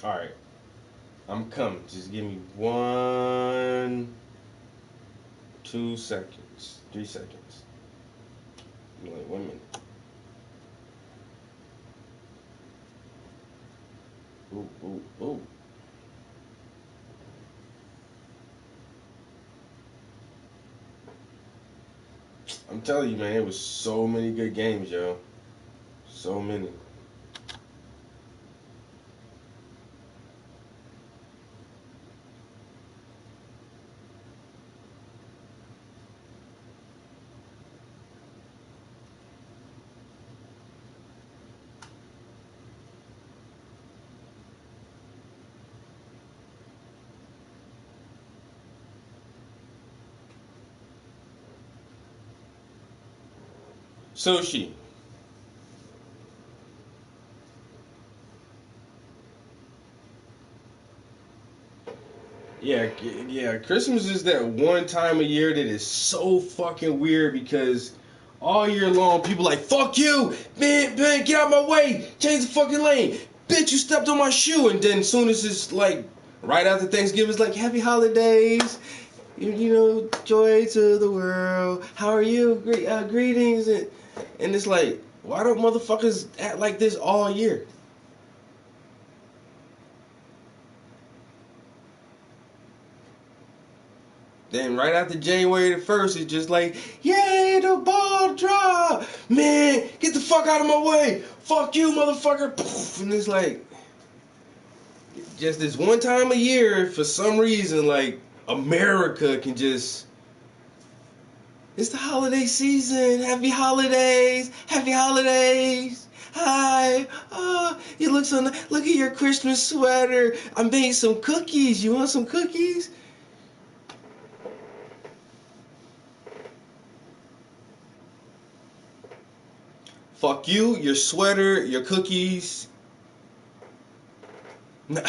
Alright. I'm coming. Just give me 1, 2 seconds. 3 seconds. Like 1 minute. Ooh, ooh, ooh. I'm telling you, man, it was so many good games, yo. So many. Sushi. Yeah. Christmas is that one time a year that is so fucking weird because all year long people like, fuck you, man, get out my way, change the fucking lane, bitch, you stepped on my shoe, and then as soon as it's like right after Thanksgiving, it's like happy holidays, you know, joy to the world. How are you? Greetings, and it's like, why don't motherfuckers act like this all year? Then right after January the 1st, it's just like, yay, the ball drop. Man, get the fuck out of my way. Fuck you, motherfucker. Poof. And it's like, just this one time a year, for some reason, like, America can just, it's the holiday season. Happy holidays. Happy holidays. Hi. Oh, you look so nice. Look at your Christmas sweater. I made some cookies. You want some cookies? Fuck you, your sweater, your cookies.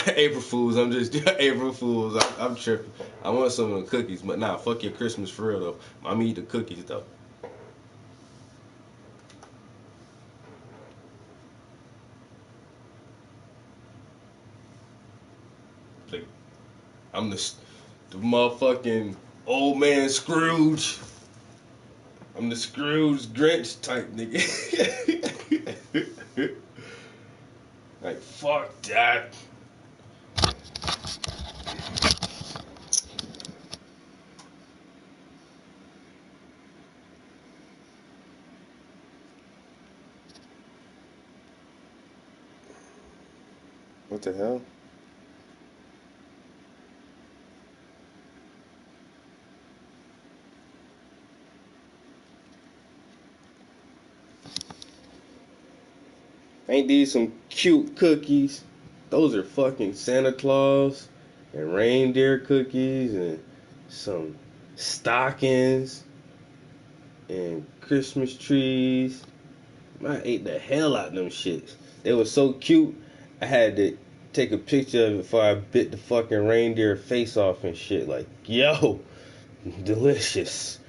April Fools, I'm just April Fools. I'm tripping. I want some of the cookies, but nah, fuck your Christmas for real though. I'm eat the cookies though. Like, I'm the motherfucking old man Scrooge. I'm the Scrooge Grinch type nigga. Like, fuck that. What the hell? Ain't these some cute cookies? Those are fucking Santa Claus and reindeer cookies and some stockings and Christmas trees. I ate the hell out of them shits. They were so cute, I had to take a picture of it before I bit the fucking reindeer face off and shit. Like, yo, delicious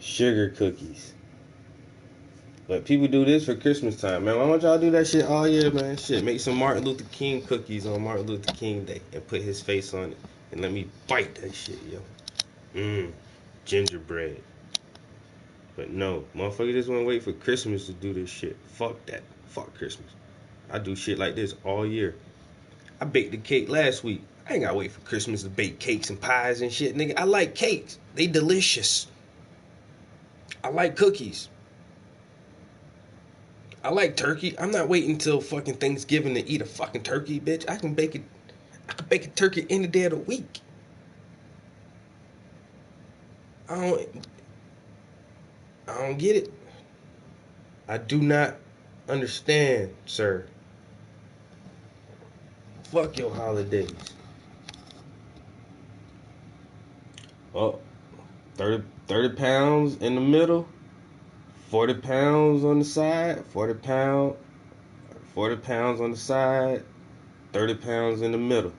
sugar cookies. But people do this for Christmas time, man. Why don't y'all do that shit all year, man? Shit, make some Martin Luther King cookies on Martin Luther King Day and put his face on it. And let me bite that shit, yo. Gingerbread. But no, motherfucker just wanna wait for Christmas to do this shit. Fuck that. Fuck Christmas. I do shit like this all year. I baked the cake last week. I ain't gotta wait for Christmas to bake cakes and pies and shit, nigga. I like cakes. They delicious. I like cookies. I like turkey. I'm not waiting until fucking Thanksgiving to eat a fucking turkey, bitch. I can bake a turkey any day of the week. I don't get it. I do not understand, sir. Fuck your holidays. Oh, 30 pounds in the middle, 40 pounds on the side, 40 pounds on the side, 30 pounds in the middle.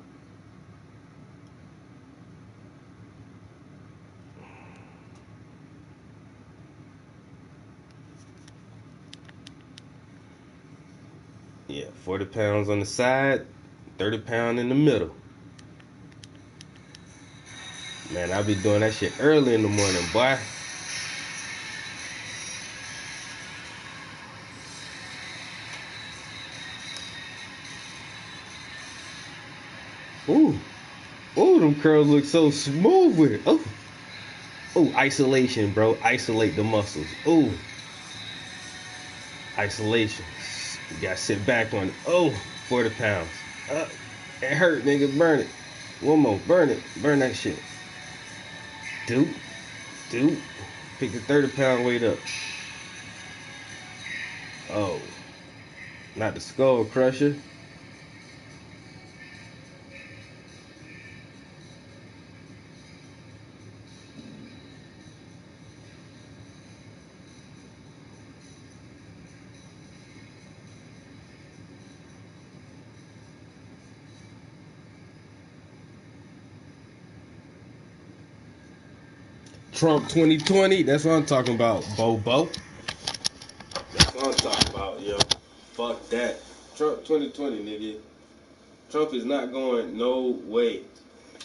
Yeah, 40 pounds on the side, 30 pounds in the middle. Man, I be doing that shit early in the morning, boy. Ooh, them curls look so smooth with it. Oh, isolation, bro. Isolate the muscles. Ooh, isolation. You gotta sit back on it. 40 pounds. It hurt, nigga. Burn it. One more. Burn it. Burn that shit. Dude. Pick the 30-pound weight up. Oh. Not the skull crusher. Trump 2020, that's what I'm talking about, Bobo. That's what I'm talking about, yo. Fuck that. Trump 2020, nigga. Trump is not going no way.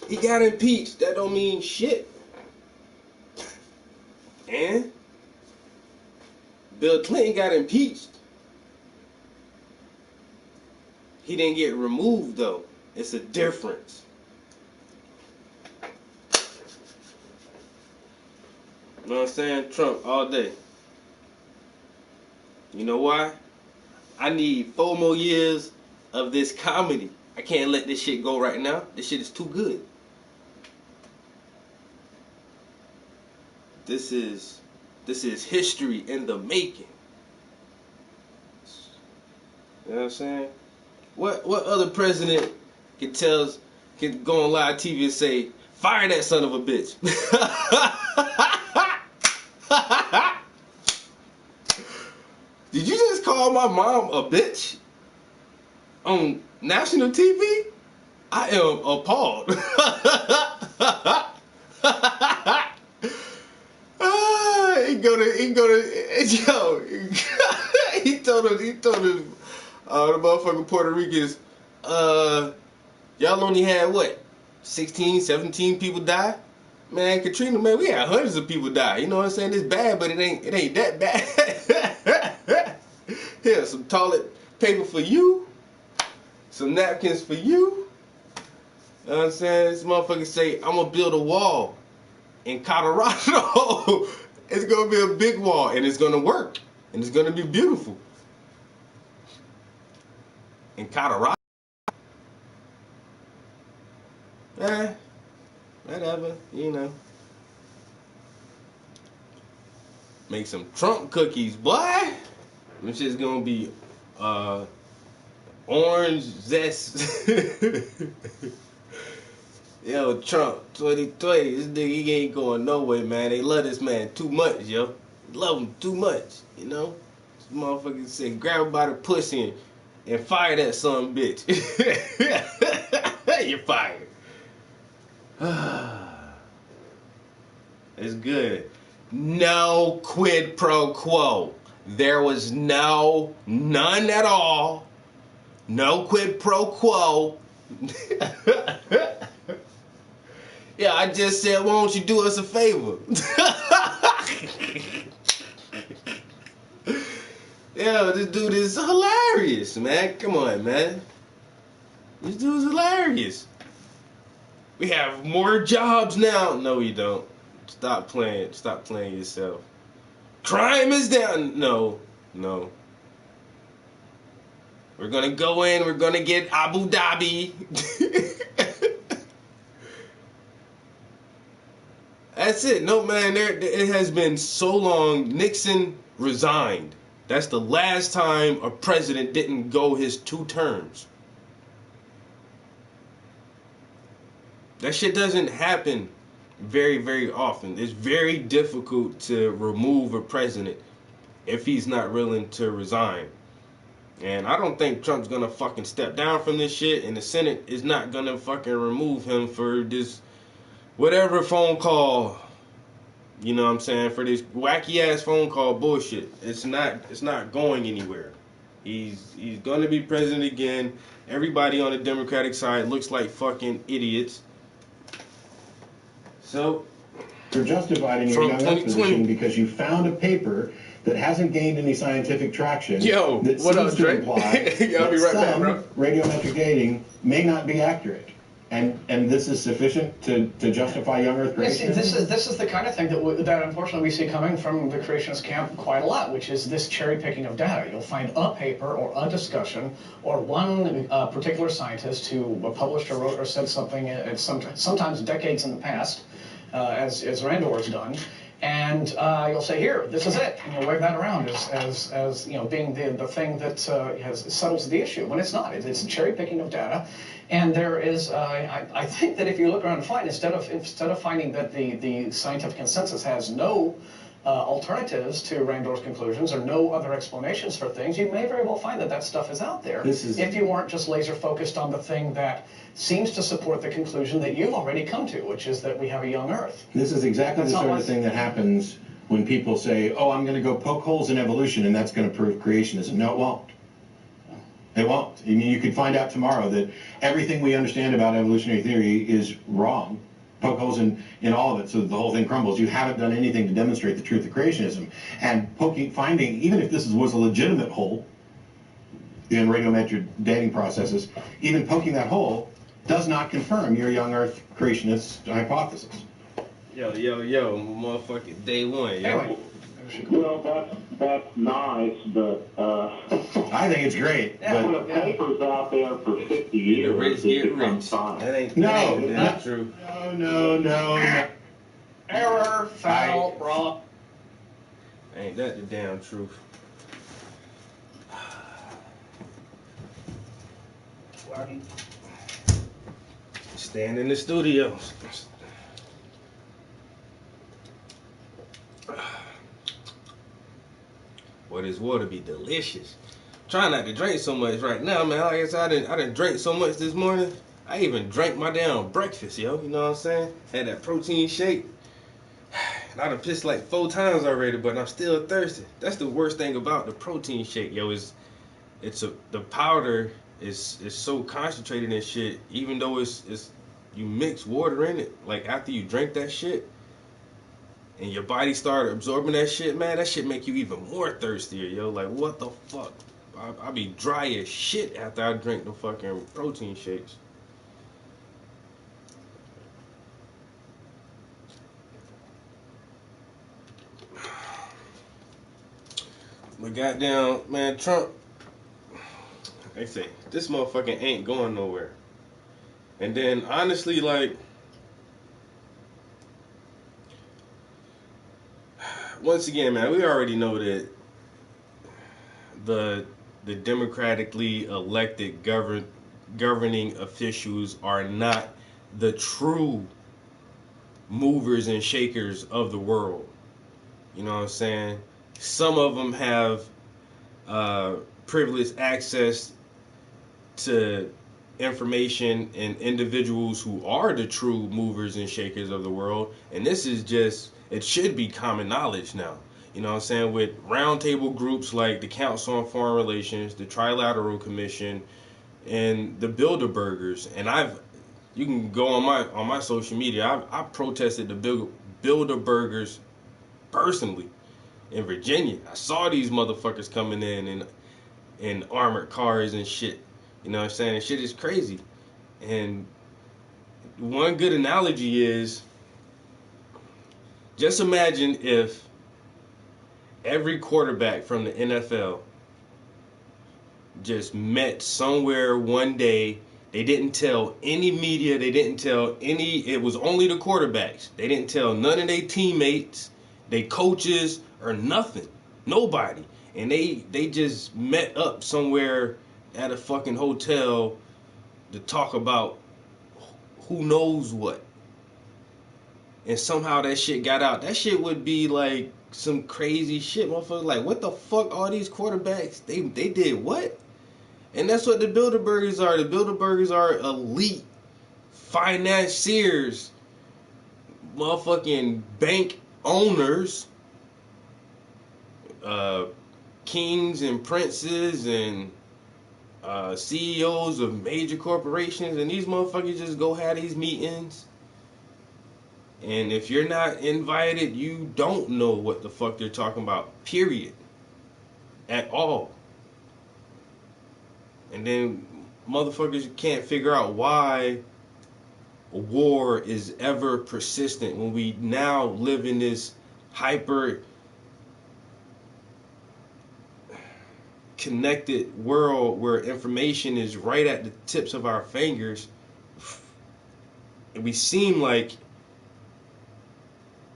He got impeached. That don't mean shit. And Bill Clinton got impeached. He didn't get removed, though. It's a difference. You know what I'm saying? Trump all day. You know why? I need 4 more years of this comedy. I can't let this shit go right now. This shit is too good. This is history in the making. You know what I'm saying? What other president can go on live TV and say, fire that son of a bitch? Did you just call my mom a bitch on national TV? I am appalled. He told him, the motherfucking Puerto Ricans, y'all only had what, 16, 17 people die? Man, Katrina, man, we had hundreds of people die. You know what I'm saying? It's bad, but it ain't that bad. Here, some toilet paper for you, some napkins for you. You know what I'm saying? This motherfucker say, I'm gonna build a wall in Colorado. It's gonna be a big wall, and it's gonna work, and it's gonna be beautiful. In Colorado? Whatever, you know. Make some Trump cookies, boy. Them shit's gonna be orange zest. Yo, Trump 2020, this nigga, he ain't going nowhere, man. They love this man too much, yo. They love him too much, you know. This motherfucker said, grab him by the pussy and fire that son bitch. You're fired. It's good. No quid pro quo. There was none at all. No quid pro quo. Yeah, I just said, why don't you do us a favor? Yeah, this dude is hilarious, man. Come on, man. This dude's hilarious. We have more jobs now. No, we don't. Stop playing. Stop playing yourself. Crime is down. No. We're gonna go in. We're gonna get Abu Dhabi. That's it. No, man. It has been so long. Nixon resigned. That's the last time a president didn't go his 2 terms. That shit doesn't happen very, very often. It's very difficult to remove a president if he's not willing to resign. And I don't think Trump's gonna fucking step down from this shit, and the Senate is not gonna fucking remove him for this whatever phone call. You know what I'm saying? For this wacky ass phone call bullshit. It's not going anywhere. He's gonna be president again. Everybody on the Democratic side looks like fucking idiots. So you're justified in your young earth position because you found a paper that hasn't gained any scientific traction. Yo, that what seems up, to Drake? imply I'll be right back, some bro. radiometric dating may not be accurate, and this is sufficient to justify young Earth Yes, creation. this is the kind of thing that unfortunately we see coming from the creationist camp quite a lot, which is this cherry picking of data. You'll find a paper or a discussion or one particular scientist who published or wrote or said something at sometimes decades in the past, as Randor's done. And you'll say, here, this is it, and you'll wave that around as being the thing that settles the issue, when it's not. It's cherry picking of data, and there is. I think that if you look around and find, instead of finding that the scientific consensus has no alternatives to Randor's conclusions or no other explanations for things, you may very well find that stuff is out there. If you weren't just laser focused on the thing that seems to support the conclusion that you've already come to, which is that we have a young Earth. This is exactly the sort of thing that happens when people say, oh, I'm going to go poke holes in evolution and that's going to prove creationism. No, it won't. It won't. I mean, you could find out tomorrow that everything we understand about evolutionary theory is wrong. Poke holes in all of it so that the whole thing crumbles. You haven't done anything to demonstrate the truth of creationism. And finding, even if this was a legitimate hole in radiometric dating processes, even poking that hole does not confirm your young Earth creationist hypothesis. Yo, motherfucking day one, yo. Anyway. Well, that's nice, but I think it's great. when But a paper's out there for 50 years, The rich it get becomes rich. science. That ain't No. true. no. Error, foul, wrong. Ain't that the damn truth. Stand in the studio. Boy, this water be delicious. Trying not to drink so much right now, man. Like I said, I didn't drink so much this morning. I even drank my damn breakfast, yo. You know what I'm saying? Had that protein shake. And I done pissed like 4 times already, but I'm still thirsty. That's the worst thing about the protein shake, yo. The powder is so concentrated and shit. Even though it's you mix water in it, like after you drink that shit, and your body start absorbing that shit, man, that shit make you even more thirstier, yo. Like, what the fuck? I be dry as shit after I drink the fucking protein shakes. But goddamn, man, Trump, they say, this motherfucking ain't going nowhere. And then, honestly, like, once again, man, we already know that the democratically elected governing officials are not the true movers and shakers of the world. You know what I'm saying? Some of them have privileged access to information and individuals who are the true movers and shakers of the world. And this is just, it should be common knowledge now. You know what I'm saying? With roundtable groups like the Council on Foreign Relations, the Trilateral Commission, and the Bilderbergers. And you can go on my social media. I protested the Bilderbergers personally in Virginia. I saw these motherfuckers coming in armored cars and shit. You know what I'm saying? Shit is crazy. And one good analogy is, just imagine if every quarterback from the NFL just met somewhere one day. They didn't tell any media. They didn't tell any. It was only the quarterbacks. They didn't tell none of their teammates, they coaches, or nothing. Nobody. And they just met up somewhere at a fucking hotel to talk about who knows what. And somehow that shit got out. That shit would be like some crazy shit, motherfucker. Like, what the fuck are these quarterbacks? They did what? And that's what the Bilderbergers are. The Bilderbergers are elite financiers, motherfucking bank owners, kings and princes and CEOs of major corporations. And these motherfuckers just go have these meetings. And if you're not invited, you don't know what the fuck they're talking about, period. At all. And then motherfuckers can't figure out why war is ever persistent when we now live in this hyper connected world where information is right at the tips of our fingers. And we seem like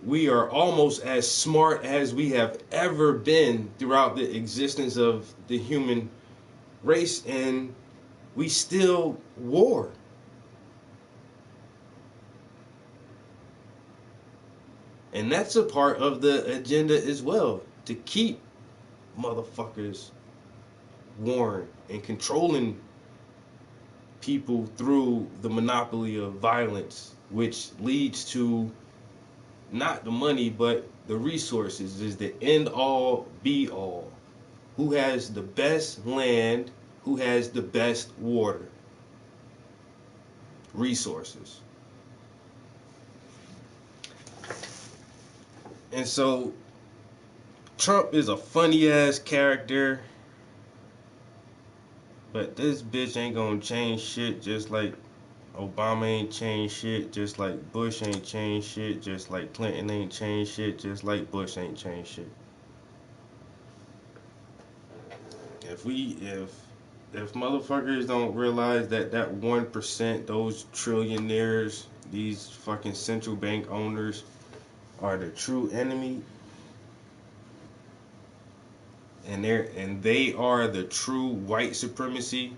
we are almost as smart as we have ever been throughout the existence of the human race, and we still war. And that's a part of the agenda as well, to keep motherfuckers warring and controlling people through the monopoly of violence, which leads to not the money but the resources, is the end all be all. Who has the best land? Who has the best water? Resources. And so Trump is a funny ass character, but this bitch ain't gonna change shit, just like Obama ain't changed shit, just like Bush ain't changed shit, just like Clinton ain't changed shit, just like Bush ain't changed shit. If motherfuckers don't realize that 1%, those trillionaires, these fucking central bank owners, are the true enemy, and they are the true white supremacy,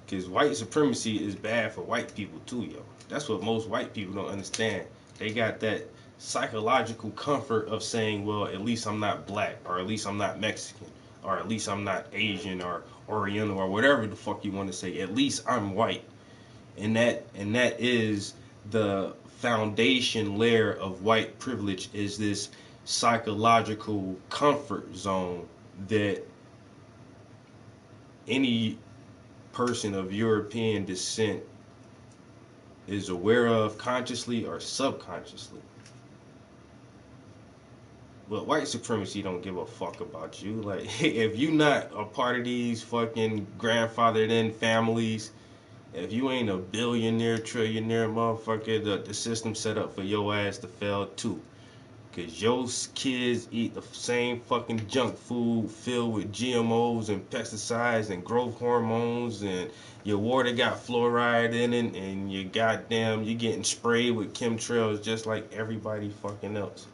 because white supremacy is bad for white people too, yo. That's what most white people don't understand. They got that psychological comfort of saying, well, at least I'm not black, or at least I'm not Mexican, or at least I'm not Asian or Oriental, or whatever the fuck you want to say. At least I'm white. And that is the foundation layer of white privilege, is this psychological comfort zone that any person of European descent is aware of, consciously or subconsciously. But white supremacy don't give a fuck about you. Like, if you not a part of these fucking grandfathered in families, if you ain't a billionaire, trillionaire motherfucker, the system set up for your ass to fail too. Cause your kids eat the same fucking junk food filled with GMOs and pesticides and growth hormones, and your water got fluoride in it, and you getting sprayed with chemtrails just like everybody fucking else.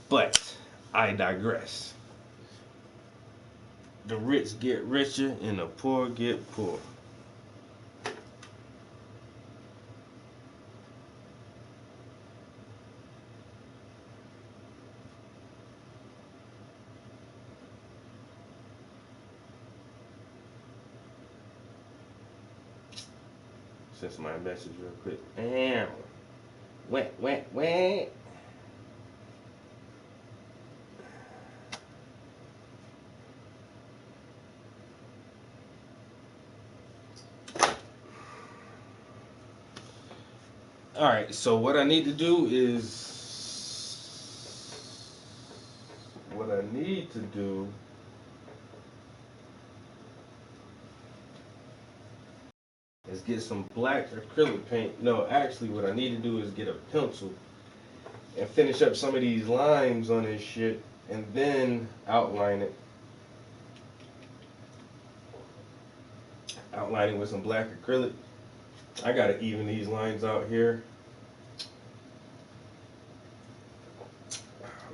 But I digress. The rich get richer and the poor get poor. Since my message real quick. Damn. Wait. Alright, so what I need to do is what I need to do is get some black acrylic paint. No, actually what I need to do is get a pencil and finish up some of these lines on this shit and then outline it. Outline it with some black acrylic. I gotta even these lines out here.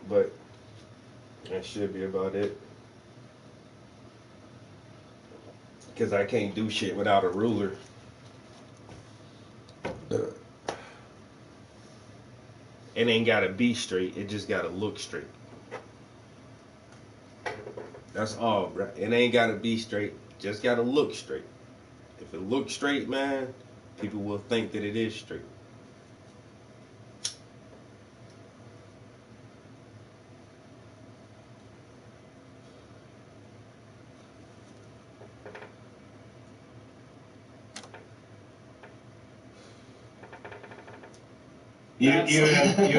But that should be about it. Because I can't do shit without a ruler. It ain't gotta be straight, it just gotta look straight. That's all, bro. It ain't gotta be straight, just gotta look straight. If it looks straight, man, people will think that it is straight. You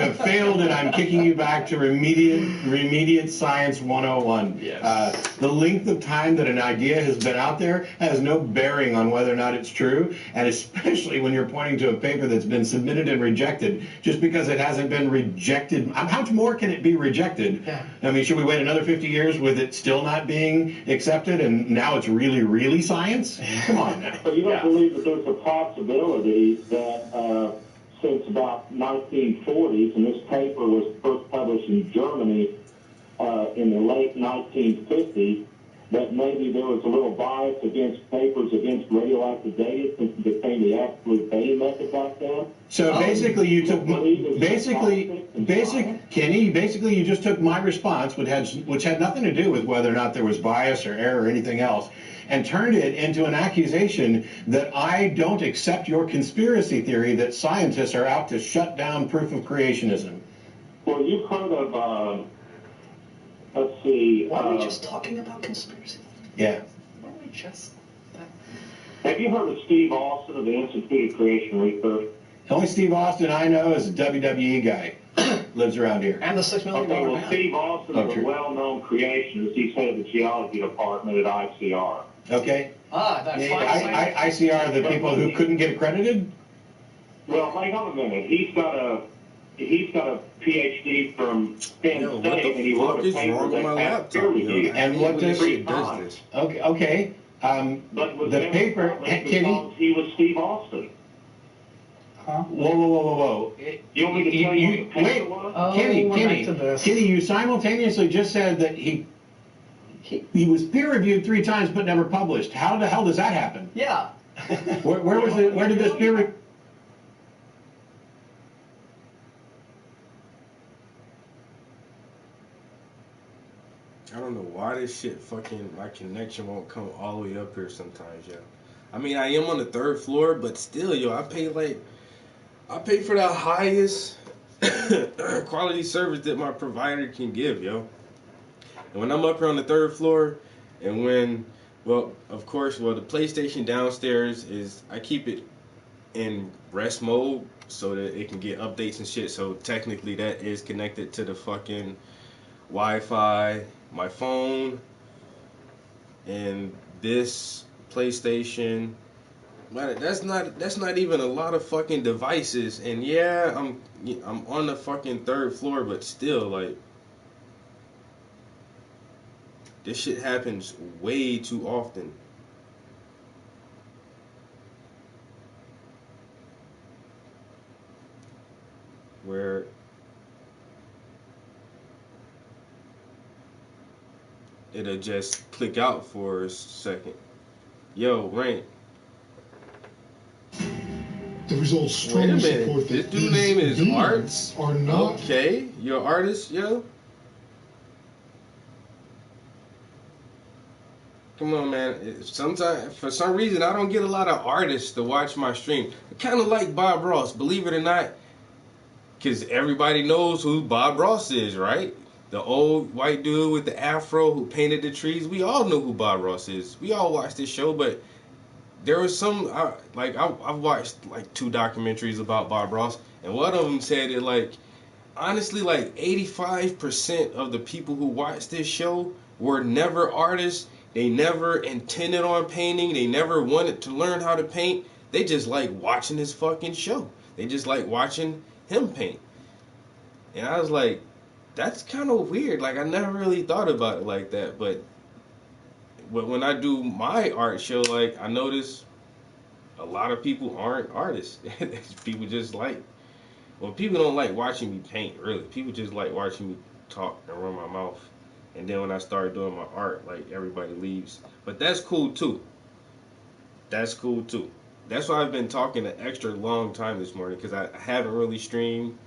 have failed, and I'm kicking you back to remediate science 101. Yes. The length of time that an idea has been out there has no bearing on whether or not it's true, and especially when you're pointing to a paper that's been submitted and rejected. Just because it hasn't been rejected, how much more can it be rejected? Yeah. I mean, should we wait another 50 years with it still not being accepted, and now it's really, really science? Come on now. So you don't believe that there's a possibility that since about 1940s, and this paper was first published in Germany in the late 1950s, that maybe there was a little bias against papers against radioactive dating since it became the absolute dating method back then? So basically, you took Kenny. Basically, you just took my response, which had nothing to do with whether or not there was bias or error or anything else, and turned it into an accusation that I don't accept your conspiracy theory that scientists are out to shut down proof of creationism. Well, you've heard of, let's see. Why are we just talking about conspiracy? Yeah. Why don't we just... Have you heard of Steve Austin of the Institute of Creation Research? The only Steve Austin I know is a WWE guy. Lives around here. And the $6 million Okay, well, man. Steve Austin is a well-known creationist. He's head of the geology department at ICR. Okay. That fine ICR, the people who couldn't get accredited? Well, hang on a minute. He's got a PhD from Penn Yo, what State, the and he fuck wrote a is paper wrong with my that had laptop, peer yo? review. And what does it does this? Okay. But with The him, paper, because Kenny. he was Steve Austin. Whoa. You want me to tell you what the paper Wait, was? Oh, Kenny, we're back to this. you simultaneously just said that he was peer reviewed 3 times but never published. How the hell does that happen? Yeah. Where did this peer review? I don't know why this shit fucking, my connection won't come all the way up here sometimes, yo. I mean, I am on the 3rd floor, but still, yo, I pay for the highest quality service that my provider can give, yo. And when I'm up here on the 3rd floor, and when, well, of course, the PlayStation downstairs is, I keep it in rest mode so that it can get updates and shit, so technically that is connected to the fucking Wi-Fi, my phone, and this PlayStation. Man, that's not even a lot of fucking devices. And yeah, I'm on the fucking 3rd floor, but still, like, this shit happens way too often. Where it'll just click out for a second. Yo, Rain. The results Wait a strongly minute. support This that dude these name is demons Arts? are not. Okay, you're an artist, yo? Come on, man. Sometimes, for some reason, I don't get a lot of artists to watch my stream. I kind of like Bob Ross, believe it or not, because everybody knows who Bob Ross is, right? The old white dude with the afro who painted the trees. We all know who Bob Ross is. We all watched this show, but there was some, I've watched like 2 documentaries about Bob Ross, and one of them said that, like, honestly, like 85% of the people who watch this show were never artists. They never intended on painting. They never wanted to learn how to paint. They just like watching this fucking show. They just like watching him paint. And I was like, that's kind of weird. Like, I never really thought about it like that. But when I do my art show, like, I notice a lot of people aren't artists. People just like, well, people don't like watching me paint, really. People just like watching me talk and run my mouth. And then when I start doing my art, like, everybody leaves. But that's cool, too. That's cool, too. That's why I've been talking an extra long time this morning, because I haven't really streamed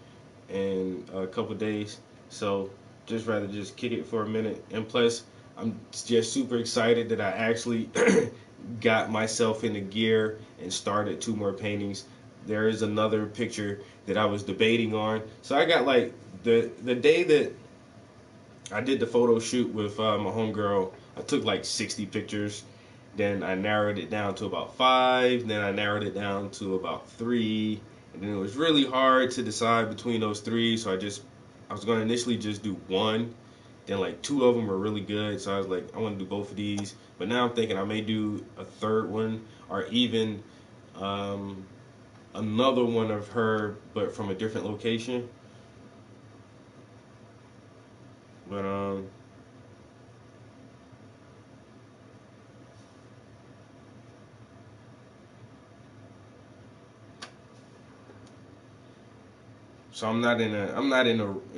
in a couple days. So just rather just kick it for a minute. And plus, I'm just super excited that I actually got myself into gear and started 2 more paintings. There is another picture that I was debating on. So I got like the day that I did the photo shoot with my homegirl, I took like 60 pictures. Then I narrowed it down to about 5. Then I narrowed it down to about 3. And then it was really hard to decide between those 3. So I was going to initially just do 1. Then like 2 of them were really good. So I was like, I want to do both of these. But now I'm thinking I may do a 3rd one, or even another one of her, but from a different location. But so I'm not in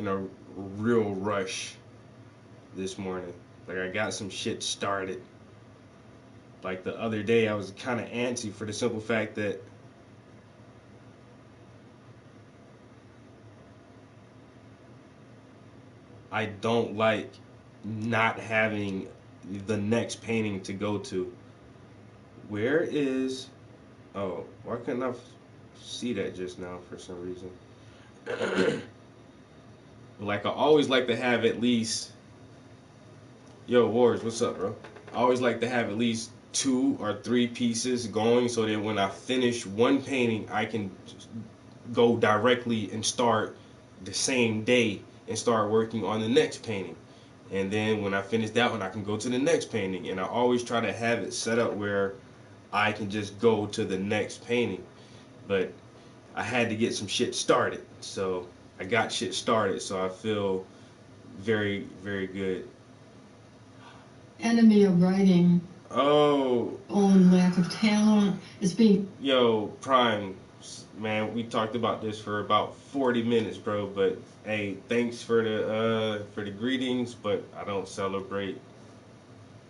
a real rush this morning. Like, I got some shit started. Like the other day, I was kind of antsy for the simple fact that I don't like not having the next painting to go to. Where is... Oh, why couldn't I see that just now for some reason? Like, I always like to have at least... Yo, Wars, what's up, bro? I always like to have at least 2 or 3 pieces going, so that when I finish one painting, I can go directly and start the same day and start working on the next painting. And then when I finish that one, I can go to the next painting. And I always try to have it set up where I can just go to the next painting. But I had to get some shit started. So I got shit started, so I feel very, very good. Enemy of writing, Oh, own lack of talent, is being... yo, Prime, man, we talked about this for about 40 minutes, bro. But hey, thanks for the greetings, but I don't celebrate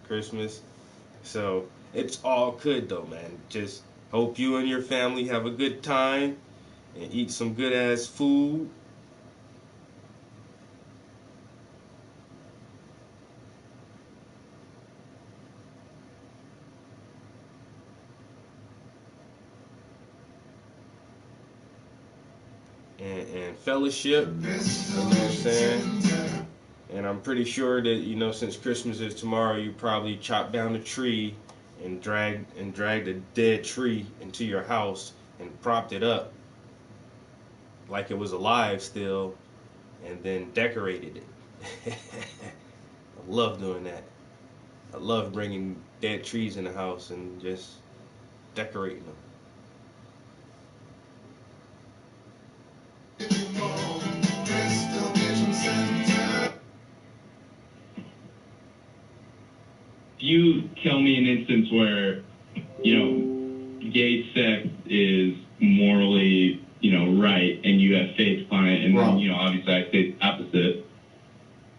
Christmas, so it's all good though, man. Just hope you and your family have a good time and eat some good ass food. And fellowship, you know what I'm saying? And I'm pretty sure that, you know, since Christmas is tomorrow, you probably chop down a tree and drag a dead tree into your house and propped it up like it was alive still, and then decorated it. I love doing that. I love bringing dead trees in the house and just decorating them. You tell me an instance where, you know, gay sex is morally, you know, right, and you have faith on it, and then, you know, obviously I say the opposite.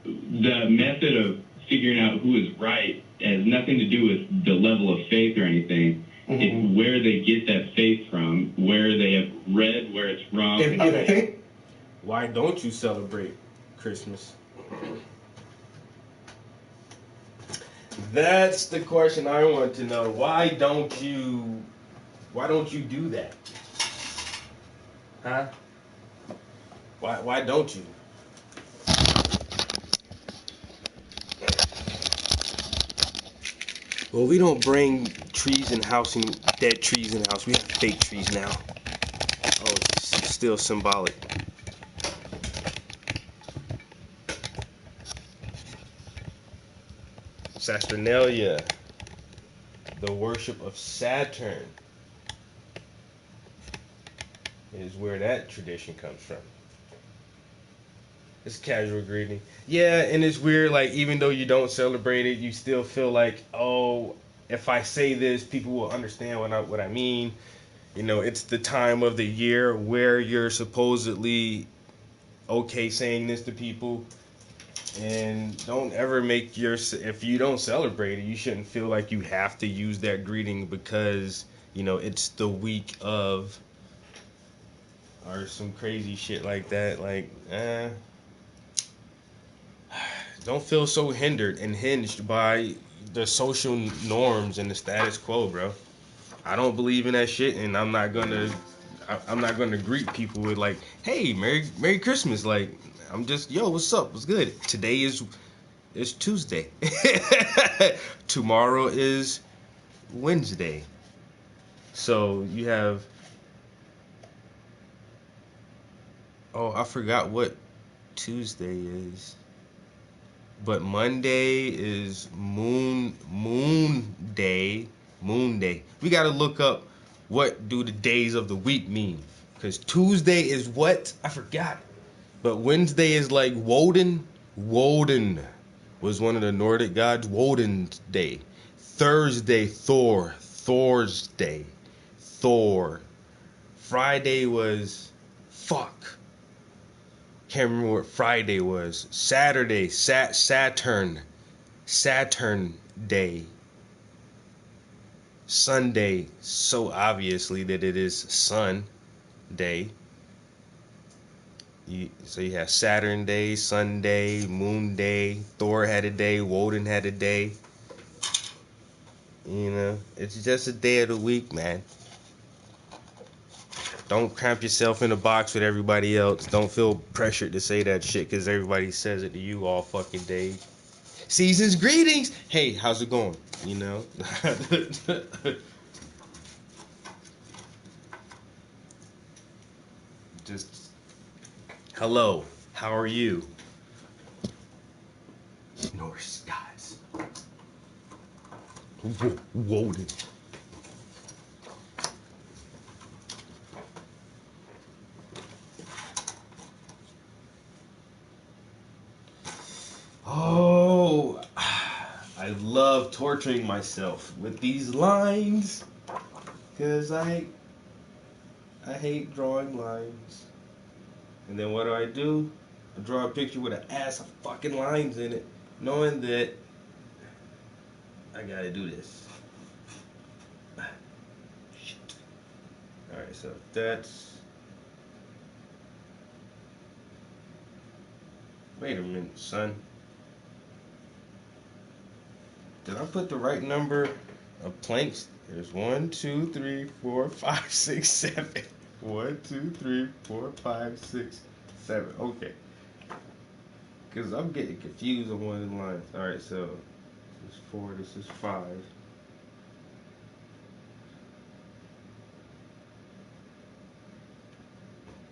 The method of figuring out who is right has nothing to do with the level of faith or anything. Mm-hmm. It's where they get that faith from, where they have read where it's wrong. Why don't you celebrate Christmas? That's the question I want to know. Why don't you do that? Huh? Why don't you? Well, we don't bring trees in the house and dead trees in the house. We have fake trees now. Oh, it's still symbolic. Saturnalia, the worship of Saturn, is where that tradition comes from. It's casual greeting. Yeah, and it's weird, like, even though you don't celebrate it, you still feel like, oh, if I say this, people will understand what I mean. You know, it's the time of the year where you're supposedly okay saying this to people. And don't ever make if you don't celebrate it, you shouldn't feel like you have to use that greeting because, you know, it's the week of, or some crazy shit like that. Like, don't feel so hindered and hinged by the social norms and the status quo, bro. I don't believe in that shit, and I'm not gonna greet people with like, "Hey, Merry Christmas." Like, I'm just, yo, what's up? What's good? Today is Tuesday. Tomorrow is Wednesday. So you have. Oh, I forgot what Tuesday is. But Monday is Moon Day. Moon Day. We gotta look up what do the days of the week mean. Cause Tuesday is what? I forgot. But Wednesday is like Woden. Woden was one of the Nordic gods. Woden's day. Thursday, Thor. Thor's day. Thor. Friday was fuck. Can't remember what Friday was. Saturday, Saturn. Saturn Day. Sunday, so obviously that it is Sun Day. So you have Saturn Day, Sunday, Moon Day, Thor had a day, Woden had a day. You know, it's just a day of the week, man. Don't cramp yourself in a box with everybody else. Don't feel pressured to say that shit because everybody says it to you all fucking day. Season's greetings. Hey, how's it going? You know? Just, hello. How are you? Norse gods. Woden. Oh, I love torturing myself with these lines because I hate drawing lines. And then what do? I draw a picture with an ass of fucking lines in it, knowing that I gotta do this. Shit. Alright, so that's... Wait a minute, son. Did I put the right number of planks? There's 1, 2, 3, 4, 5, 6, 7. 1, 2, 3, 4, 5, 6, 7. Okay. Because I'm getting confused on one of the lines. Alright, so this is 4, this is 5.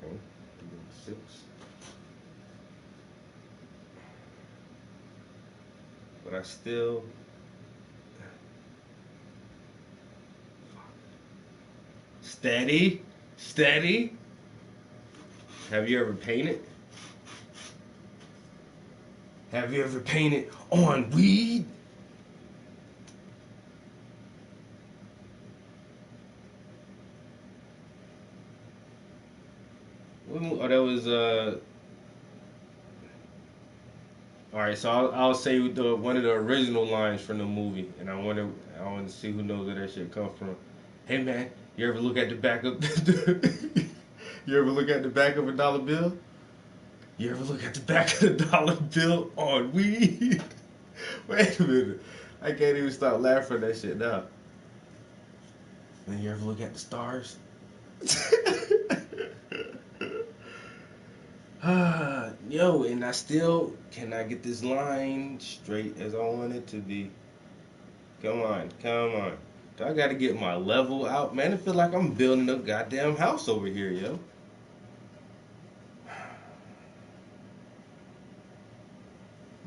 Okay, 6. But I still... Steady. Steady. Have you ever painted? Have you ever painted on weed? Oh, that was All right, so I'll say one of the original lines from the movie, and I want to see who knows where that shit come from. Hey man, you ever look at the back of you ever look at the back of a dollar bill? You ever look at the back of the dollar bill on weed? Wait a minute, I can't even stop laughing at that shit now. And you ever look at the stars? Yo, and I still cannot get this line straight as I want it to be. Come on. Do I gotta get my level out? Man, I feel like I'm building a goddamn house over here, yo.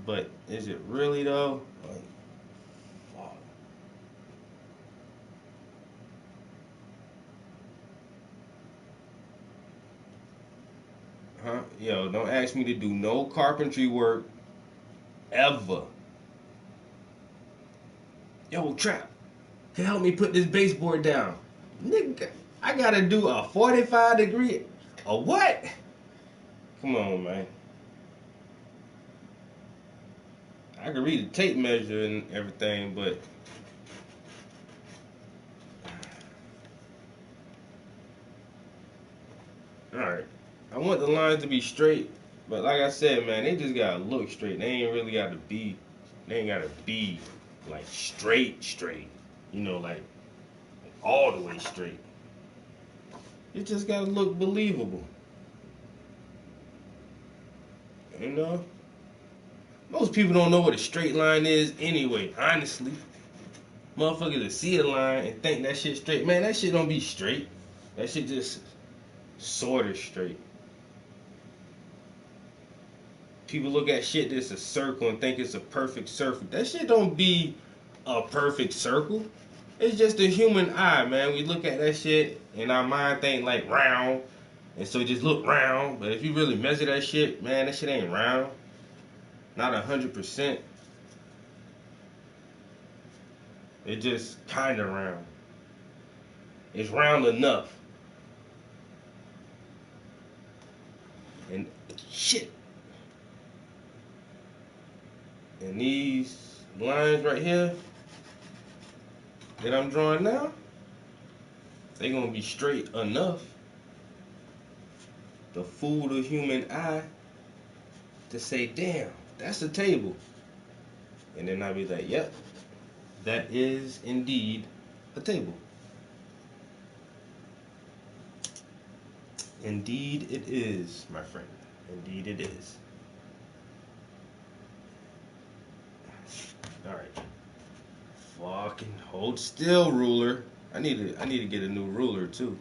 But is it really though? Like, Yo, don't ask me to do no carpentry work ever. Yo, Trap, can you help me put this baseboard down? Nigga, I gotta do a 45-degree. A what? Come on, man. I can read the tape measure and everything, but alright. I want the lines to be straight, but like I said, man, they just gotta look straight. They ain't really gotta be, they ain't gotta be like straight. You know, like all the way straight. It just gotta look believable. You know? Most people don't know what a straight line is anyway, honestly. Motherfuckers that see a line and think that shit straight. Man, that shit don't be straight. That shit just sorta straight. People look at shit that's a circle and think it's a perfect circle. That shit don't be a perfect circle. It's just the human eye, man. We look at that shit and our mind think like round. And so it just look round. But if you really measure that shit, man, that shit ain't round. Not 100%. It just kinda round. It's round enough. And shit. And these lines right here that I'm drawing now, they gonna be straight enough to fool the human eye to say, damn, that's a table. And then I'll be like, yep, that is indeed a table. Indeed it is, my friend. Indeed it is. Alright. Fucking hold still, ruler. I need to get a new ruler too.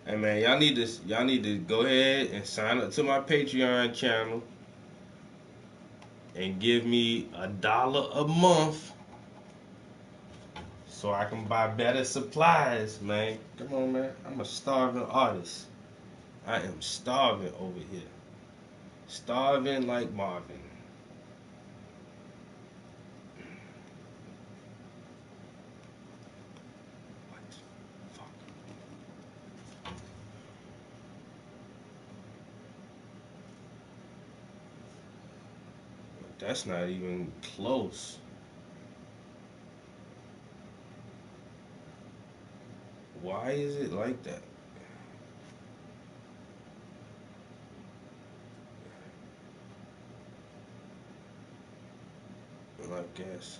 Hey man, y'all need to go ahead and sign up to my Patreon channel and give me $1 a month so I can buy better supplies, man. Come on, man. I'm a starving artist. I am starving over here. Starving like Marvin. What? Fuck. That's not even close. Why is it like that? I guess.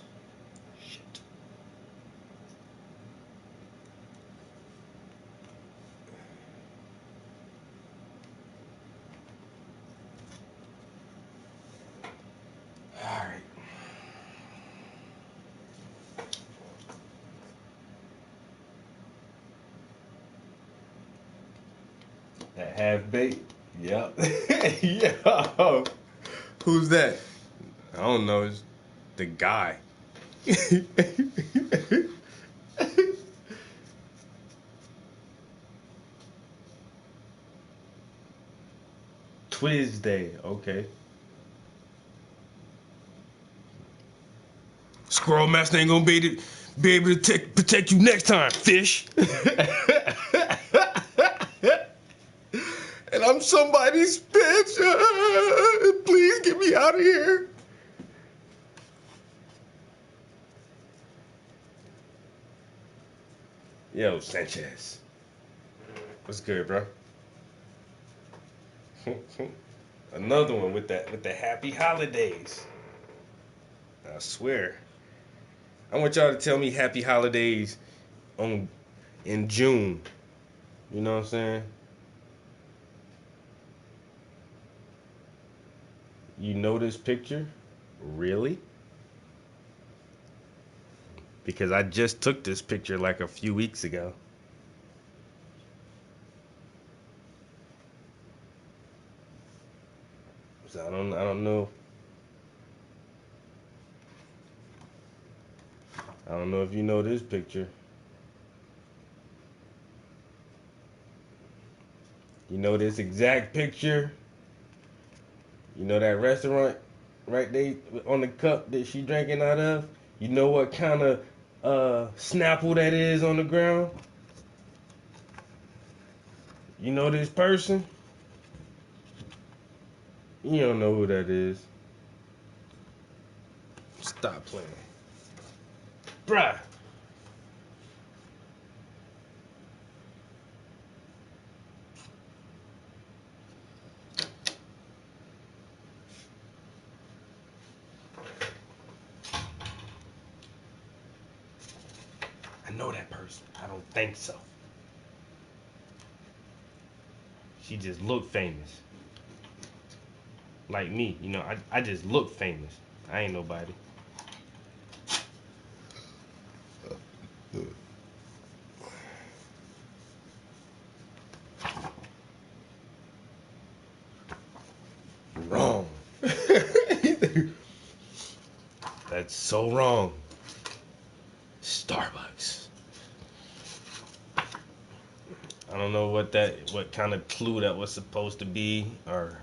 Shit. Alright. That half baked? Yep. Yo. Who's that? I don't know. It's the guy. Tuesday, okay. Squirrel Master ain't gonna be able to protect you next time, fish. And I'm somebody's bitch. Please get me out of here. Yo, Sanchez. What's good, bro? Another one with the happy holidays. I swear. I want y'all to tell me happy holidays in June. You know what I'm saying? You know this picture? Really? Because I just took this picture like a few weeks ago. So I don't know. I don't know if you know this picture. You know this exact picture? You know that restaurant right there on the cup that she drinking out of? You know what kind of Snapple that is on the ground? You know this person? You don't know who that is. Stop playing. Bruh. I know that person. I don't think so. She just look famous. Like me, you know, I just look famous. I ain't nobody. Wrong. That's so wrong. Starbucks. I don't know what kind of clue that was supposed to be, or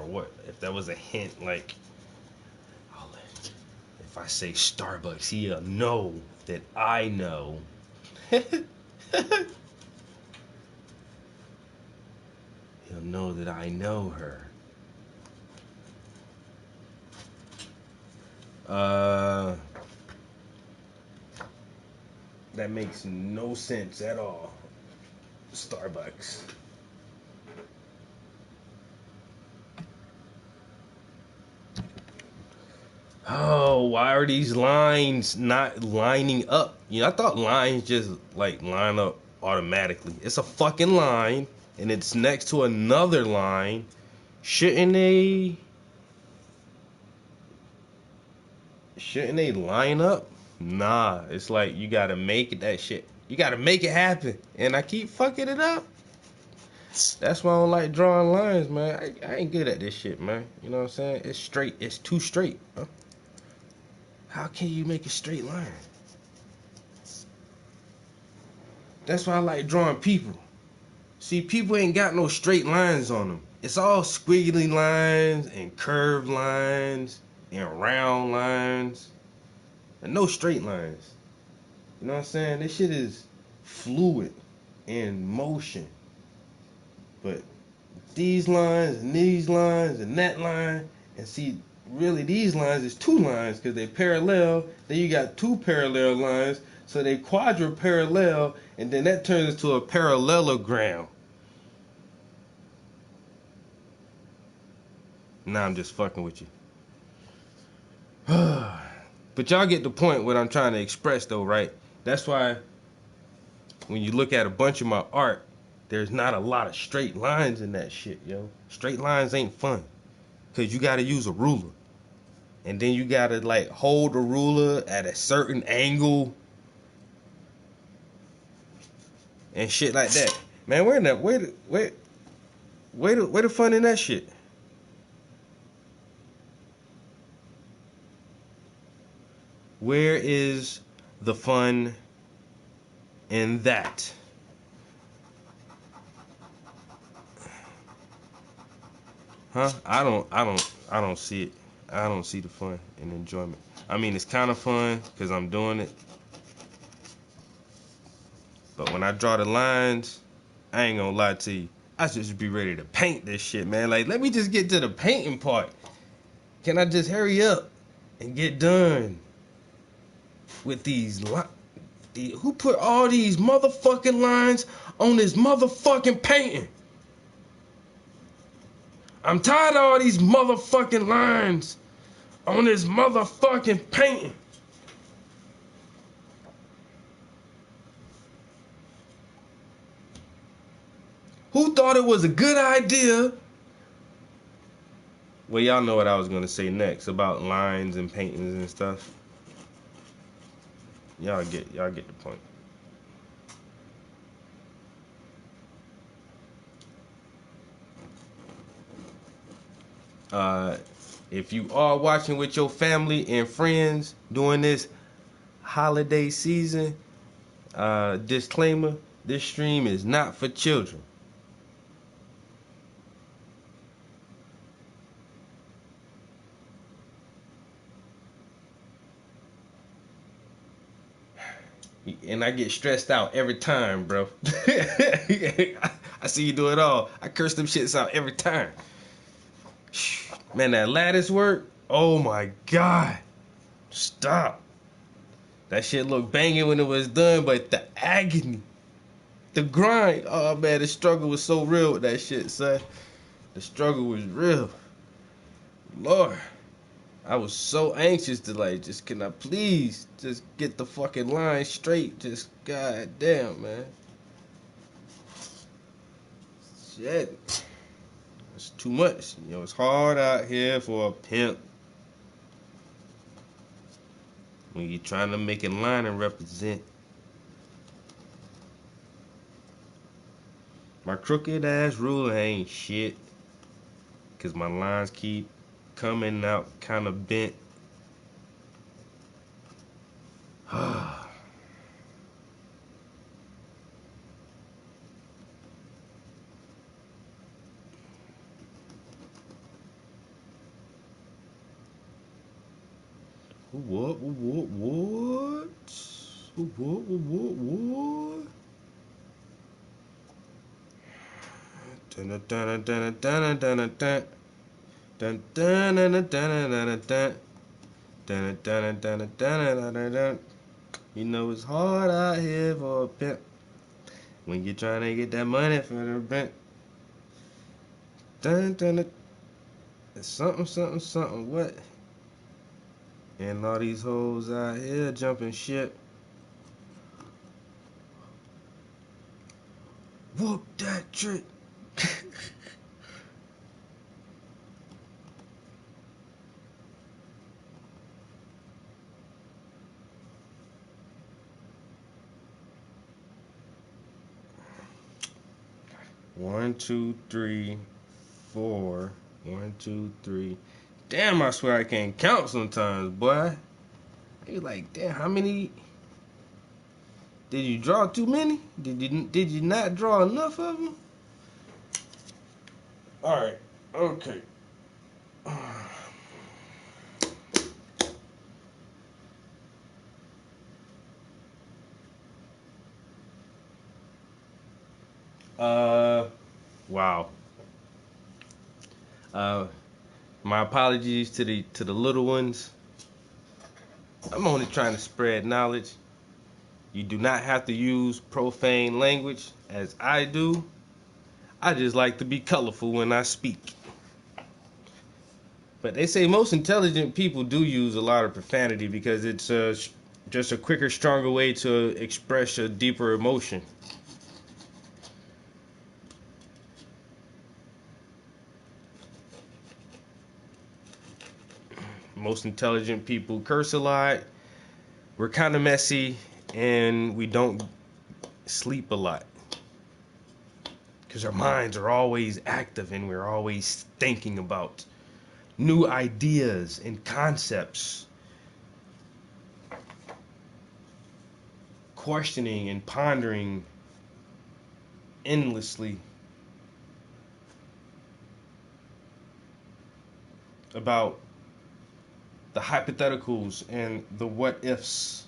what, if that was a hint, like, if I say Starbucks, he'll know that I know. He'll know that I know her. That makes no sense at all. Starbucks. Oh, why are these lines not lining up? You know, I thought lines just like line up automatically. It's a fucking line, and it's next to another line. Shouldn't they line up? Nah, it's like you gotta make it that shit. You gotta make it happen, and I keep fucking it up. That's why I don't like drawing lines, man. I ain't good at this shit, man. You know what I'm saying? It's straight. It's too straight. Huh? How can you make a straight line? That's why I like drawing people. See, people ain't got no straight lines on them. It's all squiggly lines and curved lines and round lines and no straight lines. You know what I'm saying? This shit is fluid in motion. But these lines and that line, and see, really these lines is two lines because they parallel. Then you got two parallel lines, so they quadriparallel, and then that turns into a parallelogram. Nah, I'm just fucking with you. But y'all get the point what I'm trying to express though, right? That's why when you look at a bunch of my art, there's not a lot of straight lines in that shit, yo. Straight lines ain't fun. Cause you gotta use a ruler. And then you gotta like hold the ruler at a certain angle. And shit like that. Man, where the fun in that shit? Where is the fun in that? Huh? I don't see it. I don't see the fun and enjoyment. I mean, it's kind of fun because I'm doing it. But when I draw the lines, I ain't gonna lie to you. I should just be ready to paint this shit, man. Like, let me just get to the painting part. Can I just hurry up and get done with these lines? Who put all these motherfucking lines on this motherfucking painting? I'm tired of all these motherfucking lines on this motherfucking painting. Who thought it was a good idea? Well, y'all know what I was gonna say next about lines and paintings and stuff. Y'all get the point. If you are watching with your family and friends during this holiday season, disclaimer, this stream is not for children. And I get stressed out every time, bro. I see you do it all. I curse them shits out every time. Man, that lattice work, oh my God. Stop. That shit looked banging when it was done, but the agony, the grind, oh man, the struggle was so real with that shit, son. The struggle was real. Lord, I was so anxious to like, just can I please just get the fucking line straight? Just goddamn, man. Shit. It's too much. You know, it's hard out here for a pimp when you're trying to make a line and represent. My crooked ass ruler ain't shit, 'cause my lines keep coming out kind of bent. What? Dun dun dun dun dun dun dun dun dun dun dun dun dun dun dun dun. You know it's hard out here for a pimp when you're trying to get that money for the rent. Dun dun dun. Something. What? And all these hoes out here jumping shit. Whoop that trick. One, two, three, four. 1, 2, 3. Damn, I swear I can't count sometimes, boy. You like, damn, how many? Did you draw too many? Did you not draw enough of them? All right, okay. Wow. My apologies to the little ones. I'm only trying to spread knowledge. You do not have to use profane language as I do. I just like to be colorful when I speak. But they say most intelligent people do use a lot of profanity because it's just a quicker, stronger way to express a deeper emotion. Most intelligent people curse a lot. We're kind of messy, and we don't sleep a lot. Because our minds are always active, and we're always thinking about new ideas and concepts. Questioning and pondering endlessly about the hypotheticals and the what ifs.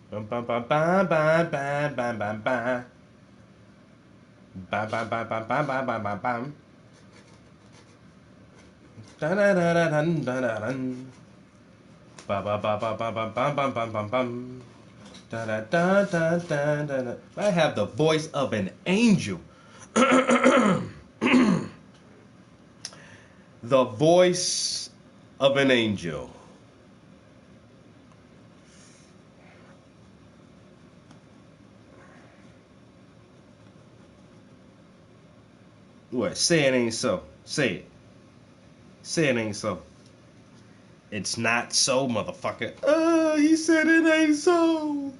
Bum bum bum bum bum bum bum bum bum. Bum bum bum bum bum bum bum bum bum. Da da da da dun da da dun. Ba ba ba ba ba ba bum bum bum bum bum. Da da da da da da da. I have the voice of an angel. The voice of an angel. What? Say it ain't so. Say it. Say it ain't so. It's not so, motherfucker. He said it ain't so.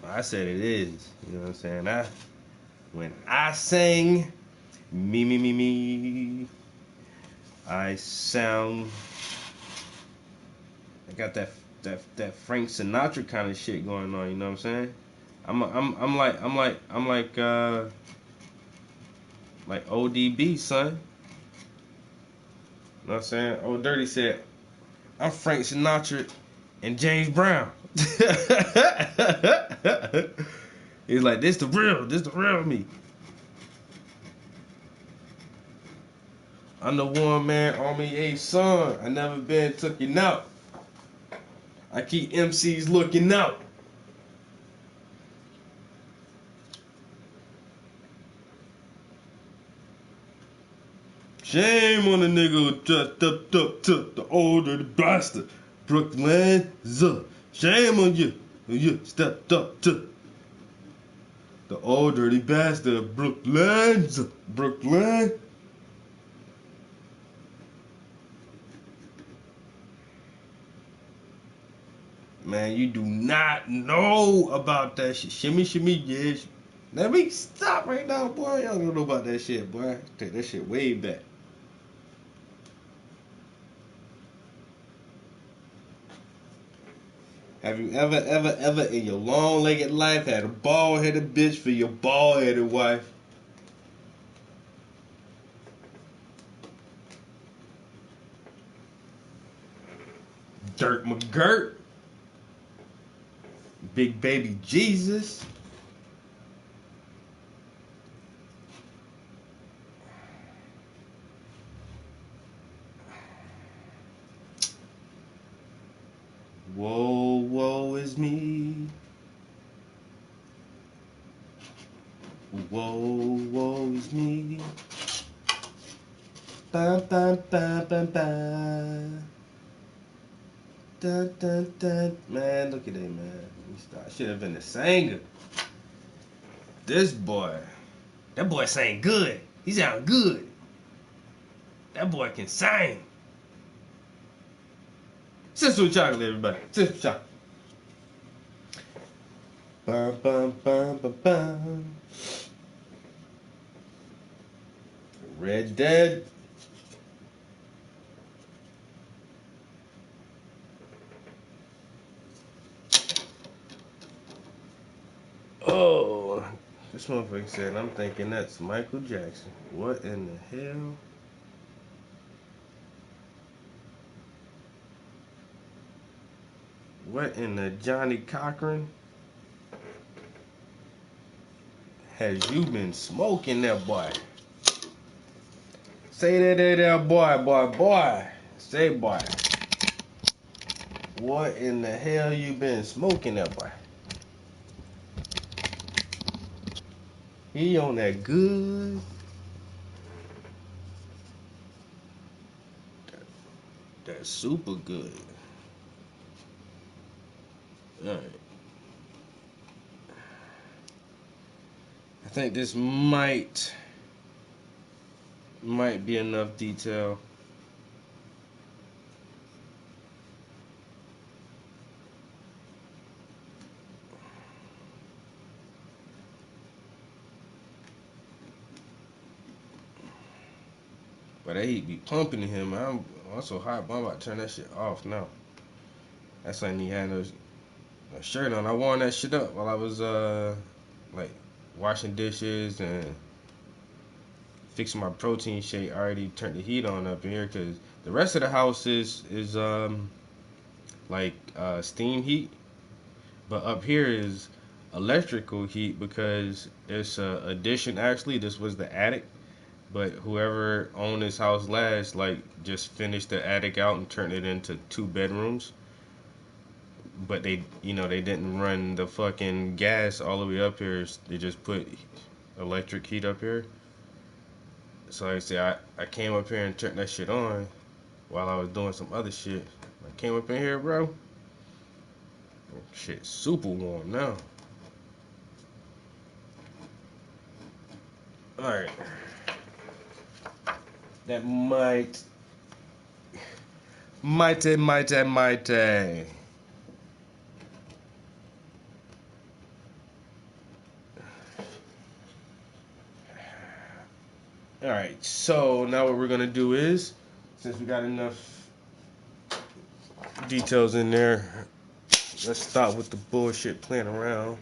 I said it is. You know what I'm saying? When I sang me, I sound. I got that Frank Sinatra kind of shit going on. You know what I'm saying? I'm like ODB, son. You know what I'm saying? Old Dirty said, I'm Frank Sinatra and James Brown. He's like, this the real me. I'm the one man, Army A son. I never been taken out. I keep MCs looking out. Shame on the nigga who just stepped up to the older the bastard. Brooklyn, shame on you who you stepped up to the old dirty bastard. Brooklyn, Brooklyn. Man, you do not know about that shit. Shimmy, shimmy, yes. Let me stop right now, boy. Y'all don't know about that shit, boy. Take that shit way back. Have you ever in your long-legged life had a bald-headed bitch for your bald-headed wife? Dirt McGirt. Big baby Jesus. Whoa, woe is me. Whoa, woe is me. Ba ba ba ba ba. Dun, dun, dun. Man, look at that, man. I should have been a singer. This boy. That boy sang good. He sound good. That boy can sing. Sister with chocolate, everybody. Sister with chocolate. Bum, bum, bum, bum, bum. Red Dead. Oh, this motherfucker said, I'm thinking that's Michael Jackson. What in the hell? What in the Johnny Cochran has you been smoking there, boy? Say that, boy. Say, boy. What in the hell you been smoking there, boy? He on that good. That's super good. All right. I think this might be enough detail. But that heat be pumping in him. I'm so hot, but I'm about to turn that shit off now. That's why he had no shirt on. I wore that shit up while I was like washing dishes and fixing my protein shake. I already turned the heat on up in here because the rest of the house is like steam heat, but up here is electrical heat because it's a addition. Actually, this was the attic, but whoever owned this house last like just finished the attic out and turned it into 2 bedrooms. But they didn't run the fucking gas all the way up here. They just put electric heat up here. So like I say, I came up here and turned that shit on while I was doing some other shit. I came up in here, bro. Shit, super warm now. All right. That mighty. Alright, so now what we're gonna do is, since we got enough details in there, let's stop with the bullshit playing around.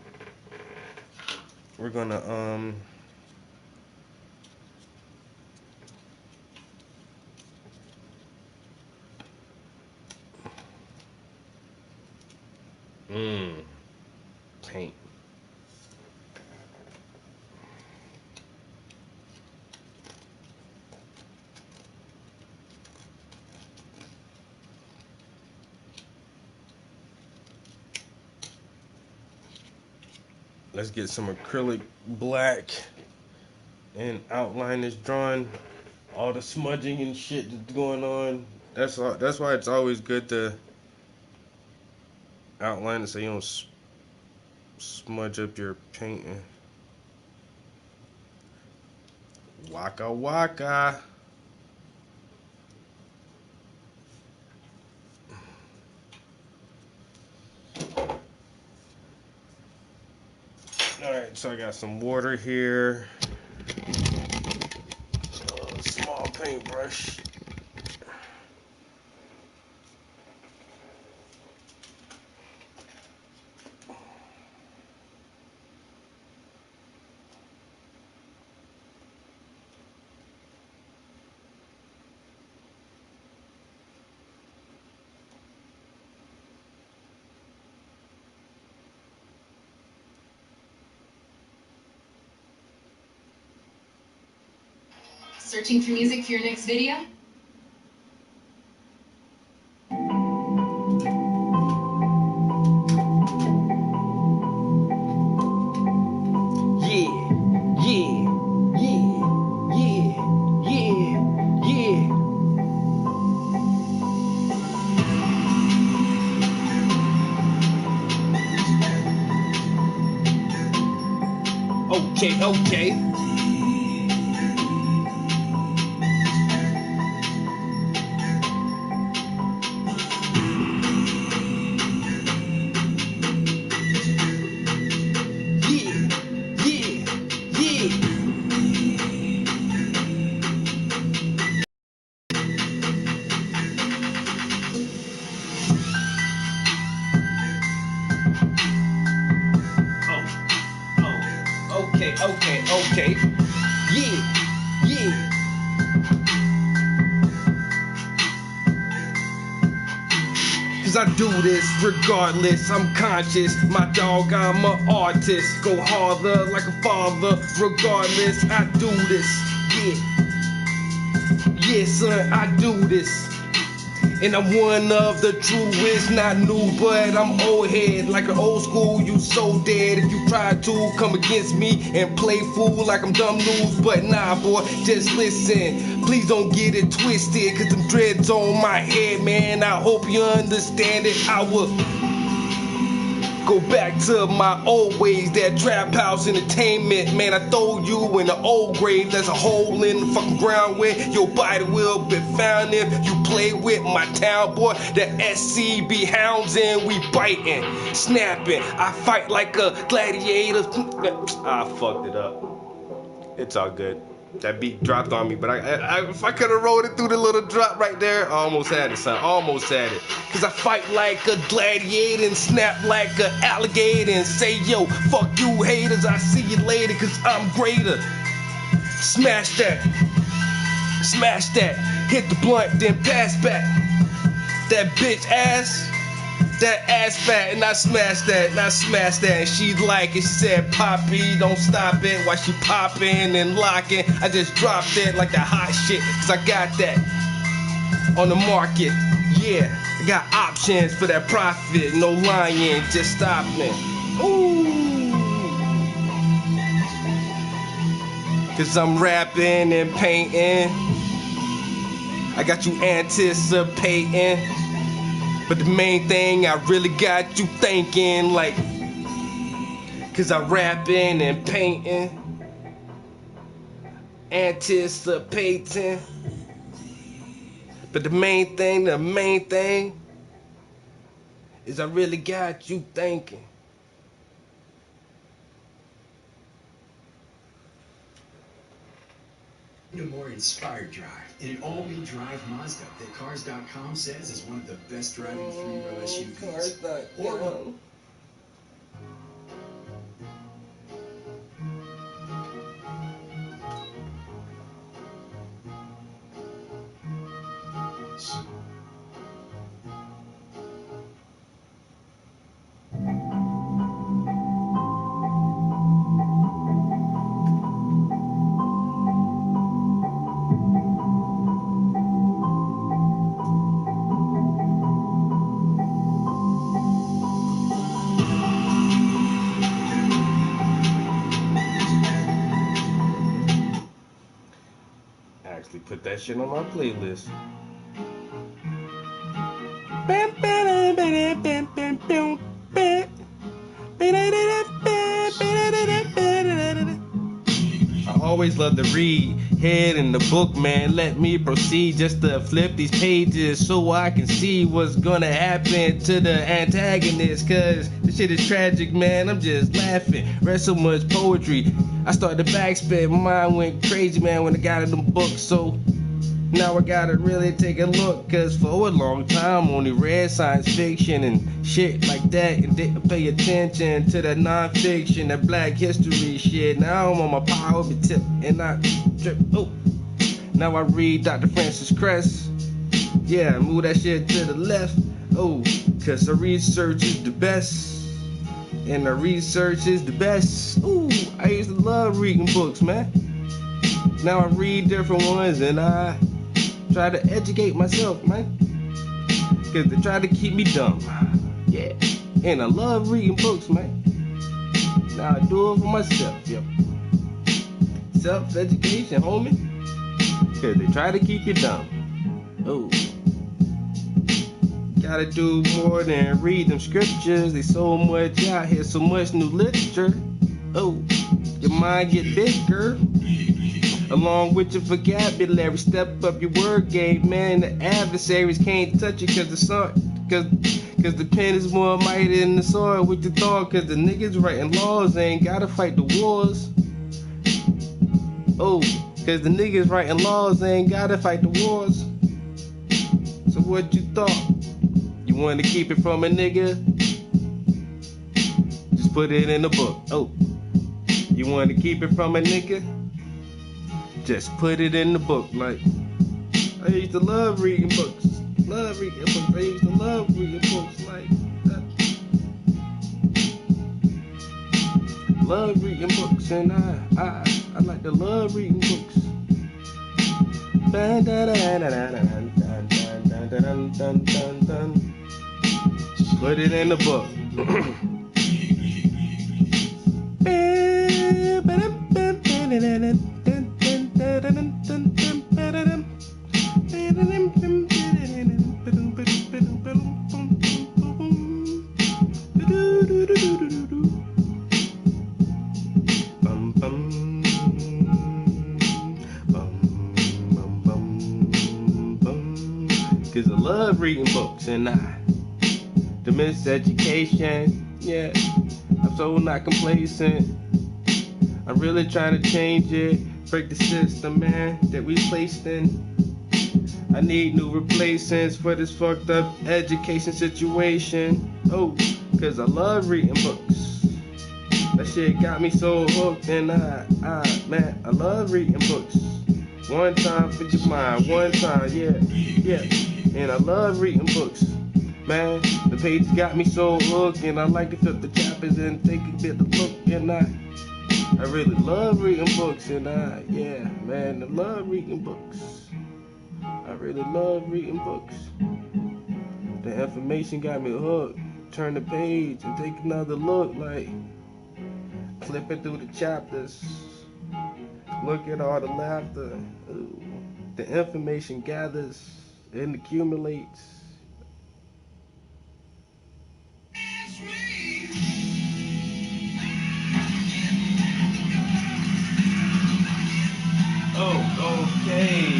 we're gonna paint. Let's get some acrylic black and outline this drawing. All the smudging and shit that's going on. That's why it's always good to outline it so you don't smudge up your painting. Waka waka. Alright, so I got some water here. Small paintbrush. Searching for music for your next video? Okay. Okay. Yeah. Cause I do this regardless, I'm conscious. My dog, I'm an artist. Go harder like a father, regardless. I do this, yeah, son, I do this. And I'm one of the truest, not new, but I'm old head. Like an old school, you so dead. If you try to come against me and play fool like I'm dumb news, but nah, boy, just listen. Please don't get it twisted, cause them dreads on my head, man. I hope you understand it. I will go back to my old ways, that trap house entertainment. Man, I throw you in the old grave. There's a hole in the fucking ground where your body will be found if you play with my town, boy. The SCB hounds and we biting, snapping. I fight like a gladiator. I fucked it up. It's all good. That beat dropped on me, but if I could have rolled it through the little drop right there, I almost had it, son. Almost had it. Cause I fight like a gladiator and snap like an alligator and say, yo, fuck you haters, I see you later, cause I'm greater. Smash that. Smash that. Hit the blunt, then pass back. That bitch ass. That ass fat, and I smashed that, and she like it. She said, Poppy, don't stop it. While she popping and locking, I just dropped it like that hot shit, cause I got that on the market. Yeah, I got options for that profit. No lying, just stop me. Ooh. Cause I'm rapping and painting. I got you anticipating. But the main thing, I really got you thinking, like, cause I rapping and painting, anticipating. But the main thing is I really got you thinking. A more inspired drive in an all-wheel drive Mazda that Cars.com says is one of the best driving three-row SUVs. Plus. I actually put that shit on my playlist. I always love to read head in the book, man. Let me proceed just to flip these pages so I can see what's gonna happen to the antagonist. Cause this shit is tragic, man. I'm just laughing. Read so much poetry. I started to backspin. My mind went crazy, man, when I got in them books. So now I gotta really take a look, cause for a long time only read science fiction and shit like that, and didn't pay attention to that non-fiction, that black history shit. Now I'm on my power tip and I trip. Oh, now I read Dr. Francis Cress. Yeah, move that shit to the left. Oh, cause the research is the best, and the research is the best. Ooh, I used to love reading books, man. Now I read different ones and I try to educate myself, man. Cause they try to keep me dumb. Yeah. And I love reading books, man. Now I do it for myself, yep. Self-education, homie. Cause they try to keep you dumb. Oh. Gotta do more than read them scriptures. There's so much out here, so much new literature. Oh. Your mind get bigger. Along with your vocabulary, step up your word game, man. The adversaries can't touch it cause the pen is more mighty than the sword with your thought. Cause the niggas writing laws ain't gotta fight the wars. Oh, cause the niggas writing laws ain't gotta fight the wars. So what you thought? You wanna keep it from a nigga? Just put it in the book. Oh, you wanna keep it from a nigga? Just put it in the book. Like, I used to love reading books. Love reading books. I used to love reading books like that. Love reading books, and I like to love reading books. Put it in the book. Cause I love reading books and the miseducation, yeah, I'm so not complacent. I'm really trying to change it, break the system, man, that we placed in. I need new replacements for this fucked up education situation. Oh, cause I love reading books. That shit got me so hooked, and man, I love reading books. One time for your mind, one time, yeah. And I love reading books. Man, the pages got me so hooked, and I like to flip the chapters and take a bit of look, and I really love reading books, and yeah, man, I love reading books. I really love reading books. The information got me hooked. Turn the page and take another look, like flipping through the chapters. Look at all the laughter. Ooh. The information gathers and accumulates. Oh, okay.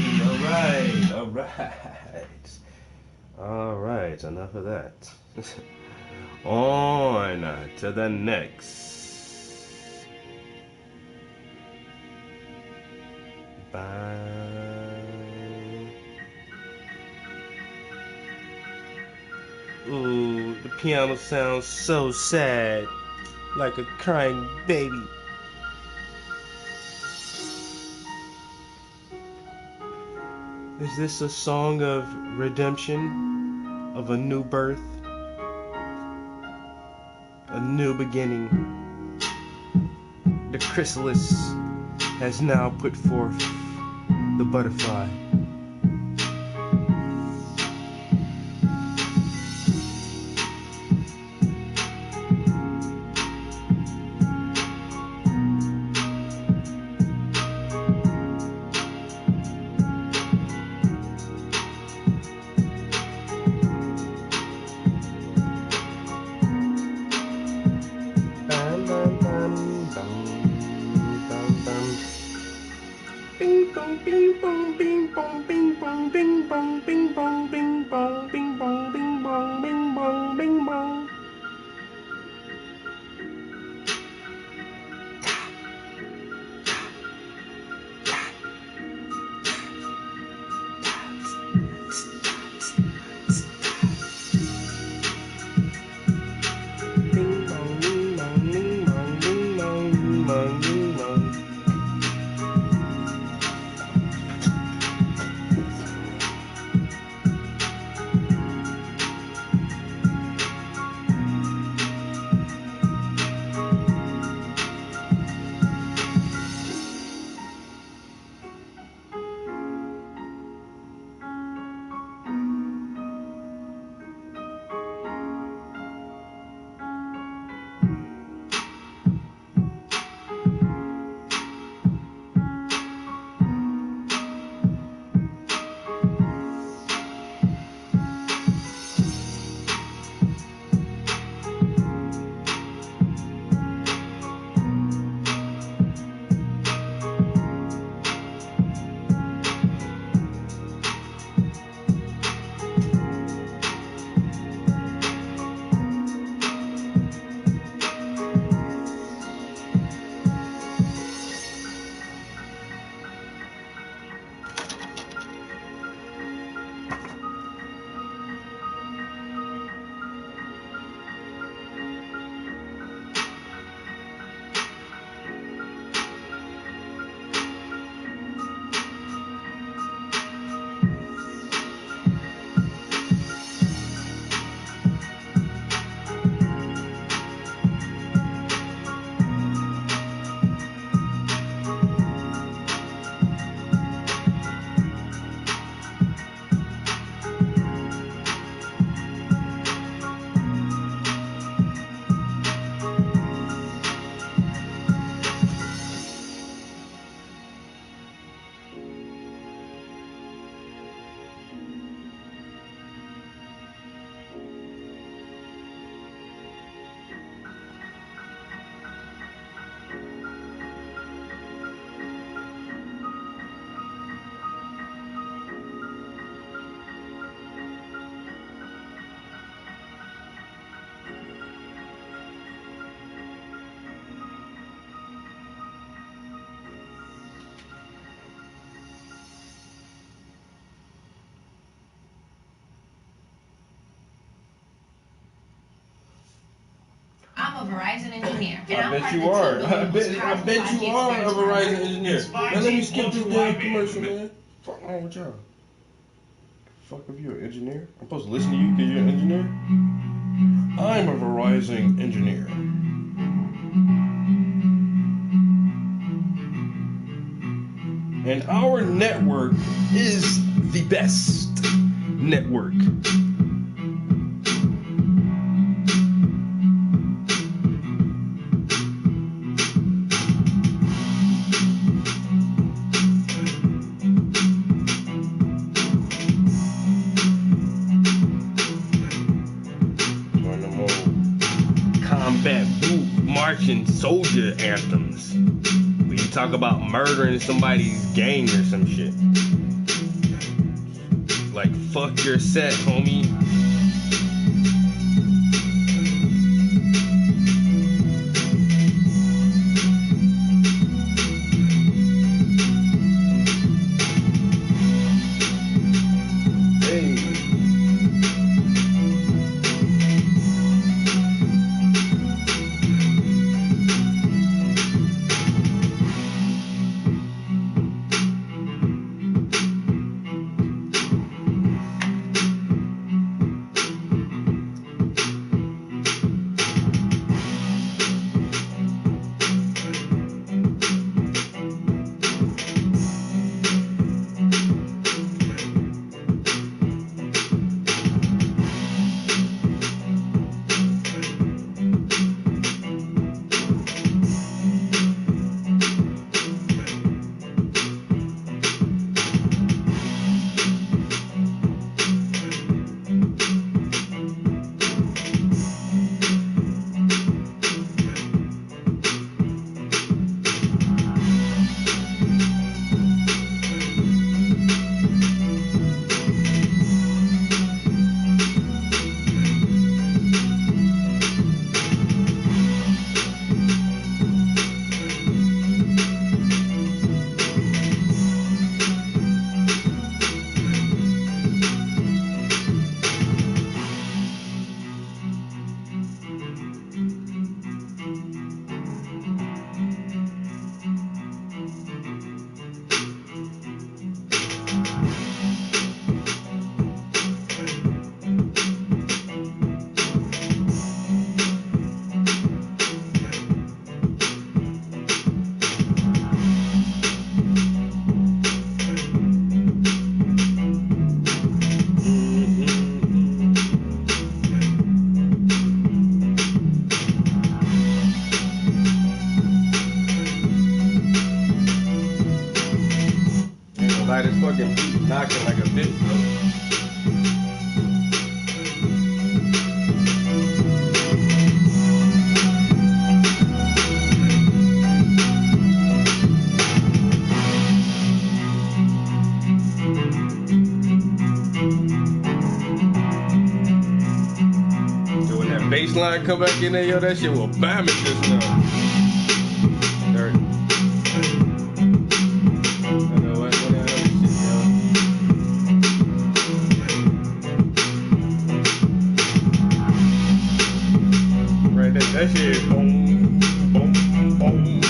All right, enough of that. On to the next. Bye. Ooh, the piano sounds so sad, like a crying baby. Is this a song of redemption, of a new birth, a new beginning? The chrysalis has now put forth the butterfly. Bing bong bing bong bing bong bing bong bing bong bing bong bing bong bing bong bing bong bing bong bing bong. Bing bong bing bong bing bong bing bong bing bong bing bong. I'm a Verizon engineer. I bet you are. I bet you are a Verizon engineer. Now let me skip this damn commercial, man. Fuck wrong with y'all? Fuck if you're an engineer? I'm supposed to listen to you because you're an engineer? I'm a Verizon engineer. And our network is the best network. Combat boot marching soldier anthems. We can talk about murdering somebody's gang or some shit. Like fuck your set, homie. knocking like a bitch, bro. So when that bass line come back in there, yo, that shit will bam it just now. Dirty. I know what the hell this shit, yo. Right there, that shit is boom, boom, boom, boom, boom.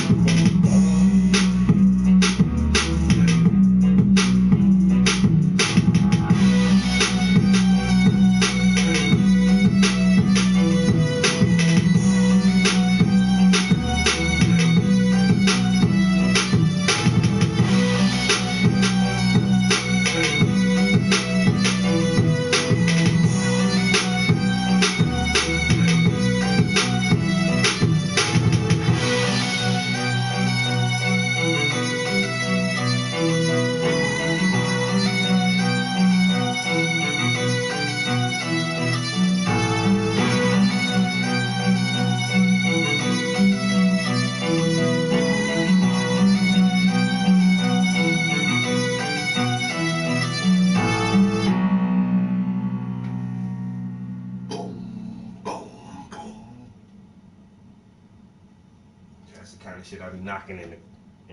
That's the kind of shit I be knocking in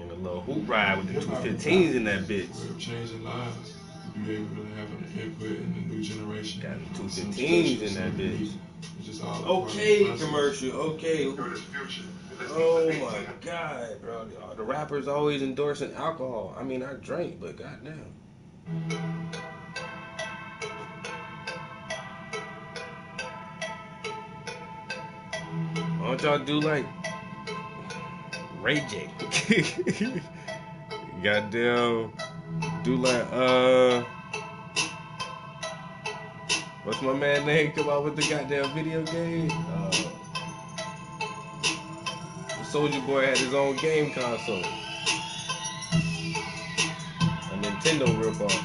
the little hoop ride with the 215s in that bitch. Changing lives. You ain't really having an input in the new generation. Got the 215s in that bitch. It's just all Okay, commercial. Okay. Oh my god, bro. The rappers always endorsing alcohol. I mean, I drink, but goddamn. Why don't y'all do like Ray J? Goddamn. Do like what's my man name? Come out with the goddamn video game. Soulja Boy had his own game console. A Nintendo ripoff.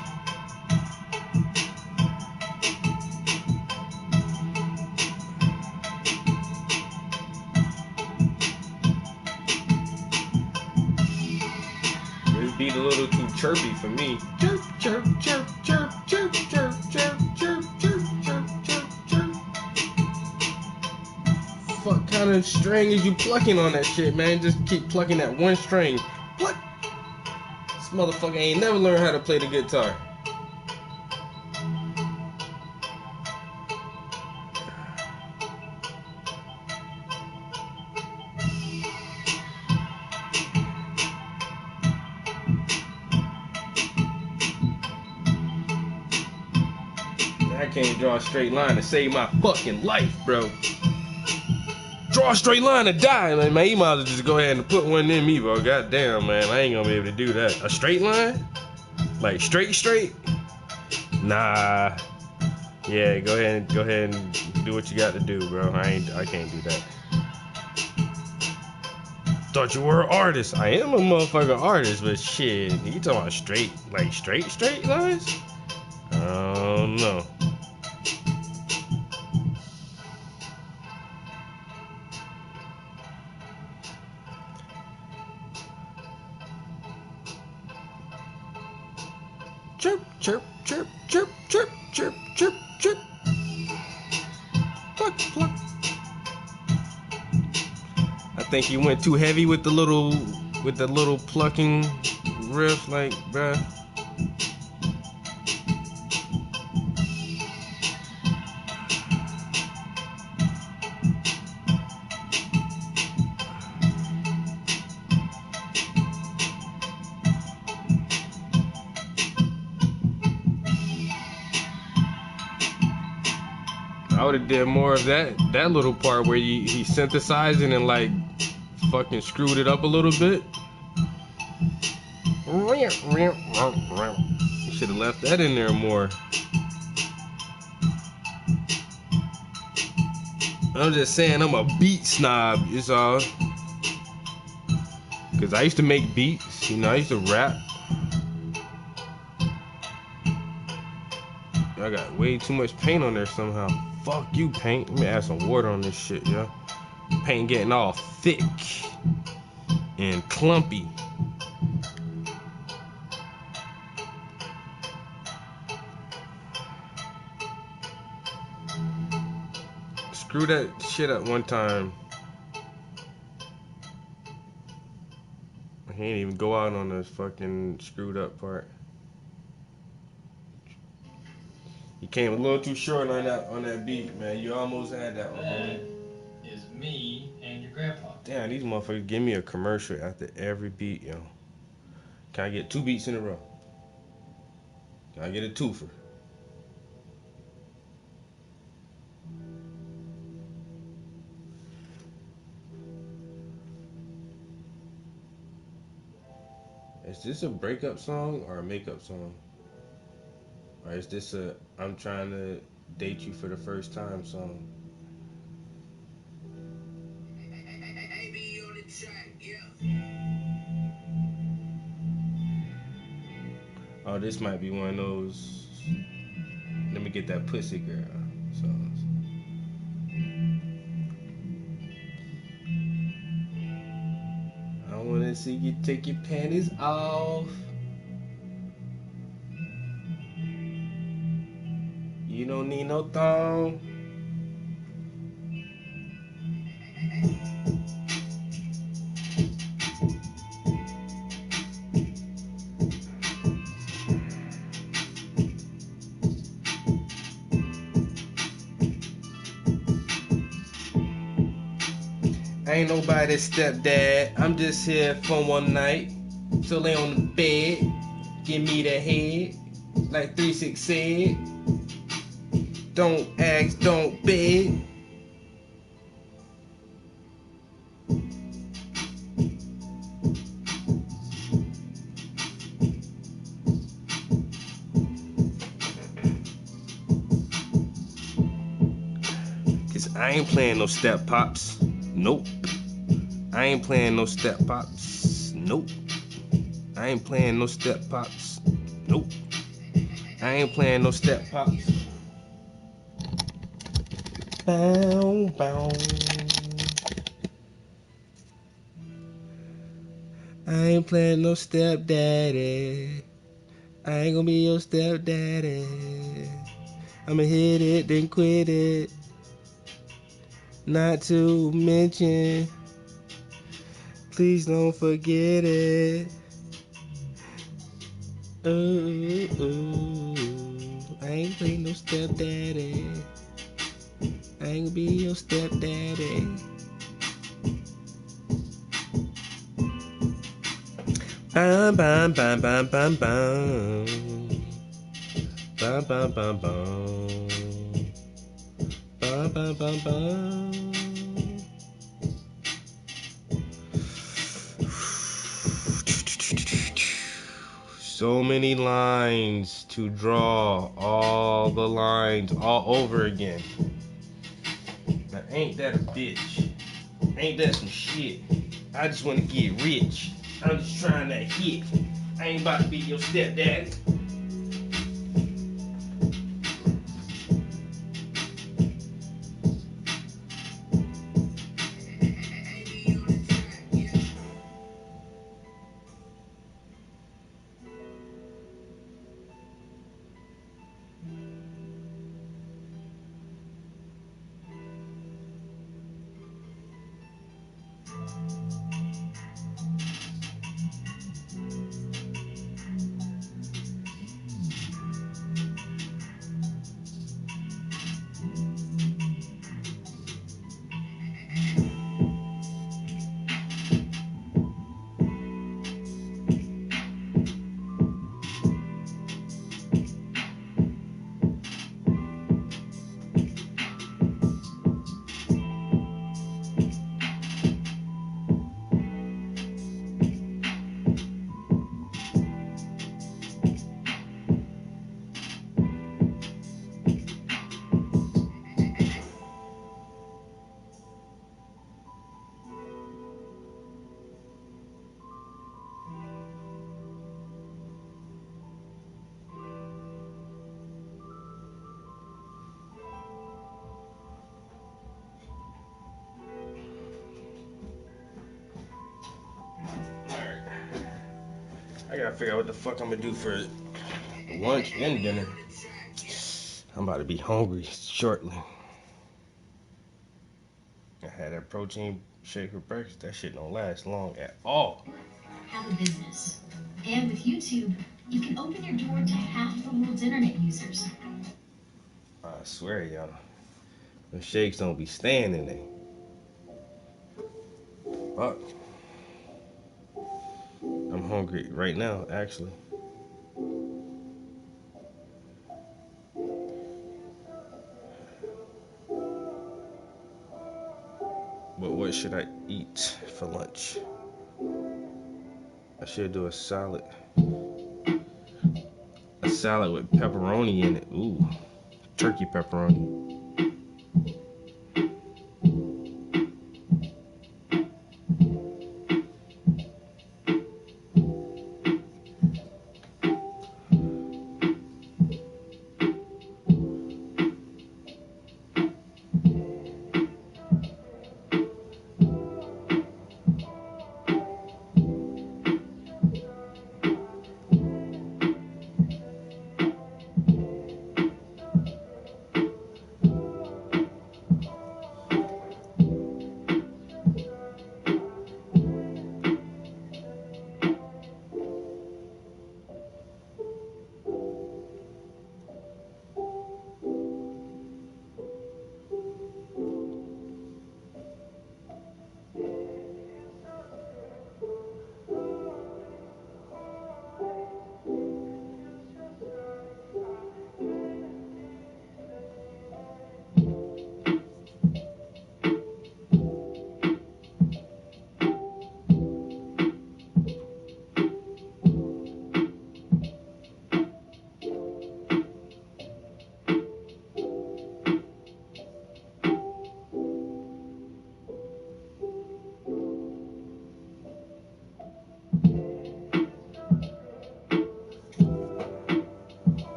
This beat a little too chirpy for me. Chirp, chirp, chirp, chirp, chirp, chirp, chirp, chirp, chirp, chirp, chirp, chirp. Fuck kind of string is you plucking on that shit, man? Just keep plucking that one string. What? This motherfucker ain't never learned how to play the guitar. I can't draw a straight line to save my fucking life, bro. Draw a straight line to die, man. You might as well just go ahead and put one in me, bro. Goddamn, man. I ain't gonna be able to do that. A straight line? Like straight? Nah. Yeah, go ahead and do what you got to do, bro. I can't do that. Thought you were an artist. I am a motherfucking artist, but shit, you talking about straight lines? Oh no. Chirp, chirp, chirp, chirp, chirp, chirp, chirp, chirp. Pluck, pluck. I think he went too heavy with the little plucking riff, like, bruh. I would have did more of that little part where he synthesized it and like fucking screwed it up a little bit. You should have left that in there more. I'm just saying I'm a beat snob, is all. Cause I used to make beats, I used to rap. I got way too much paint on there somehow. Fuck you, paint. Let me add some water on this shit, yeah. Paint getting all thick and clumpy. Screw that shit up one time. I can't even go out on this fucking screwed up part. You came a little too short on that beat, man. You almost had that one, man. Is me and your grandpa. Damn, these motherfuckers give me a commercial after every beat, yo. Can I get 2 beats in a row? Can I get a twofer? Is this a breakup song or a makeup song? Or is this a I'm trying to date you for the first time song? Oh, this might be one of those let me get that pussy girl songs. I wanna see you take your panties off. You don't need no thong. I ain't nobody's stepdad. I'm just here for one night. So lay on the bed, give me the head, like 3 6 said. Don't ask, don't beg. Cause I ain't playing no step pops. Nope. I ain't playing no step pops. Nope. I ain't playing no step pops. Nope. I ain't playing no step pops. Bow, bow. I ain't playing no stepdaddy. I ain't gonna be your stepdaddy. I'ma hit it, then quit it. Not to mention, please don't forget it. Ooh, ooh. I ain't playing no stepdaddy. I ain't gonna be your stepdaddy. Bam, bam, bam, bam, bam, bam. Bam, bam, bam, bam. Bam, bam, bam, bam. So many lines to draw, all the lines all over again. Now, ain't that a bitch? Ain't that some shit? I just want to get rich. I'm just trying to hit. I ain't about to be your stepdaddy. gotta figure out what the fuck I'm gonna do for lunch and dinner. I'm about to be hungry shortly. I had that protein shake for breakfast. That shit don't last long at all. Have a business. And with YouTube, you can open your door to half the world's internet users. I swear, y'all, them shakes don't be staying in there. Fuck. I'm hungry right now, actually. But what should I eat for lunch? I should do a salad. A salad with pepperoni in it. Ooh, turkey pepperoni.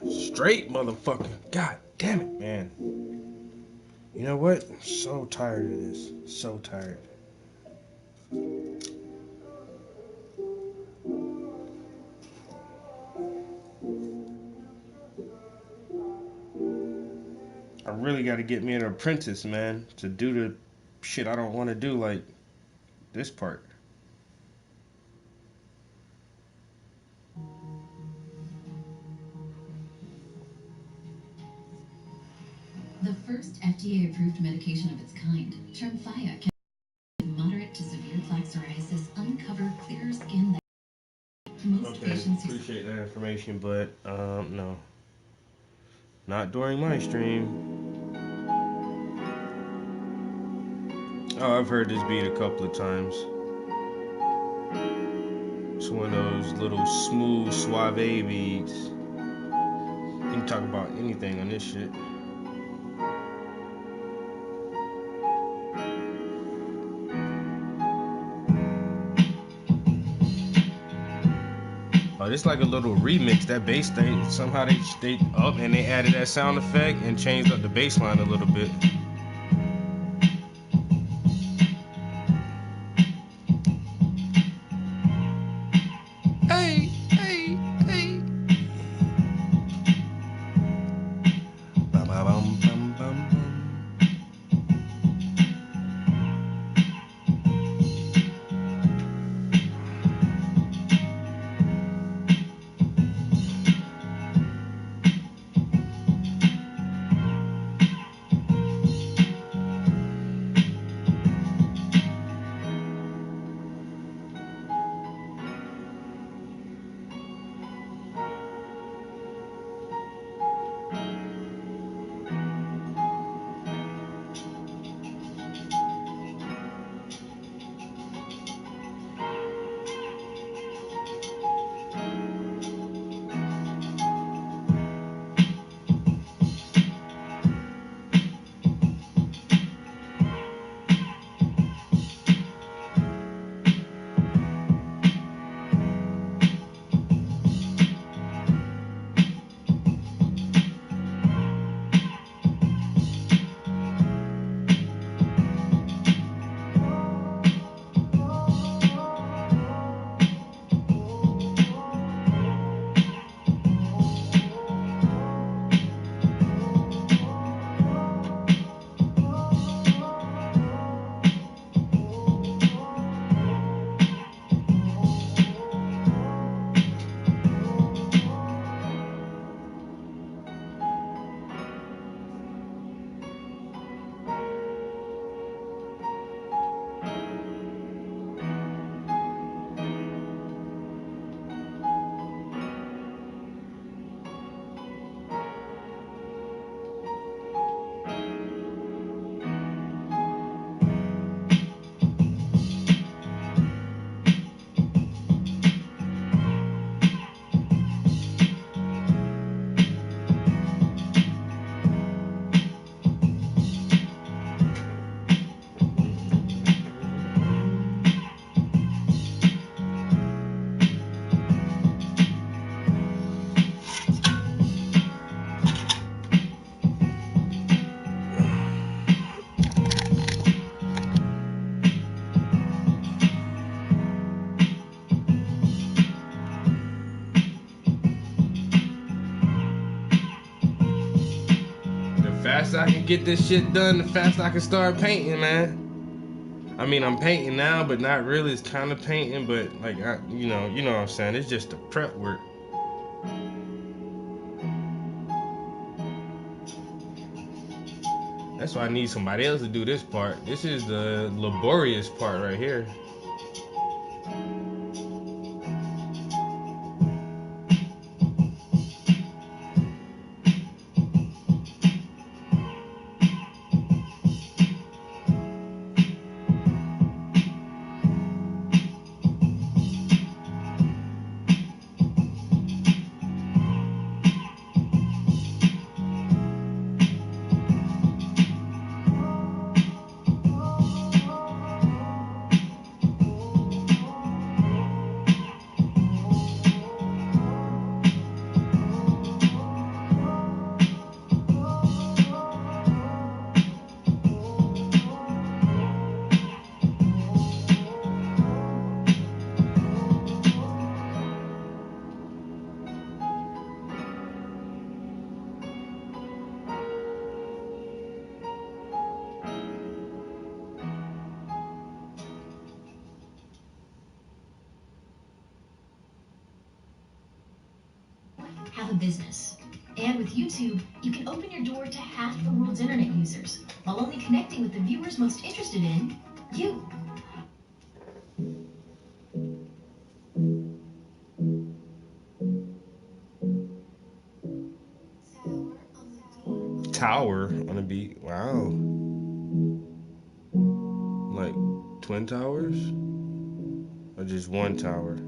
Straight motherfucker. God damn it, man. You know what? I'm so tired of this. So tired. I really got to get me an apprentice, man, to do the shit I don't want to do, like this part. The first FDA-approved medication of its kind, Tremfya, can moderate to severe plaque psoriasis uncover clearer skin that most Okay, patients appreciate that information, but no. Not during my stream. Oh, I've heard this beat a couple of times. It's one of those little smooth, suave beats. You can talk about anything on this shit. Oh, this like a little remix. That bass thing, somehow they up and they added that sound effect and changed up the bass line a little bit. Hey, hey, hey. Bum, bum, bum, bum, bum. The faster I can get this shit done, the faster I can start painting, man. I mean, I'm painting now, but not really. It's kind of painting, but like, you know what I'm saying. It's just the prep work. That's why I need somebody else to do this part. This is the laborious part right here. Have a business. And with YouTube, you can open your door to half the world's internet users, while only connecting with the viewers most interested in you. Tower on a beat. Wow. Like twin towers? Or just one tower?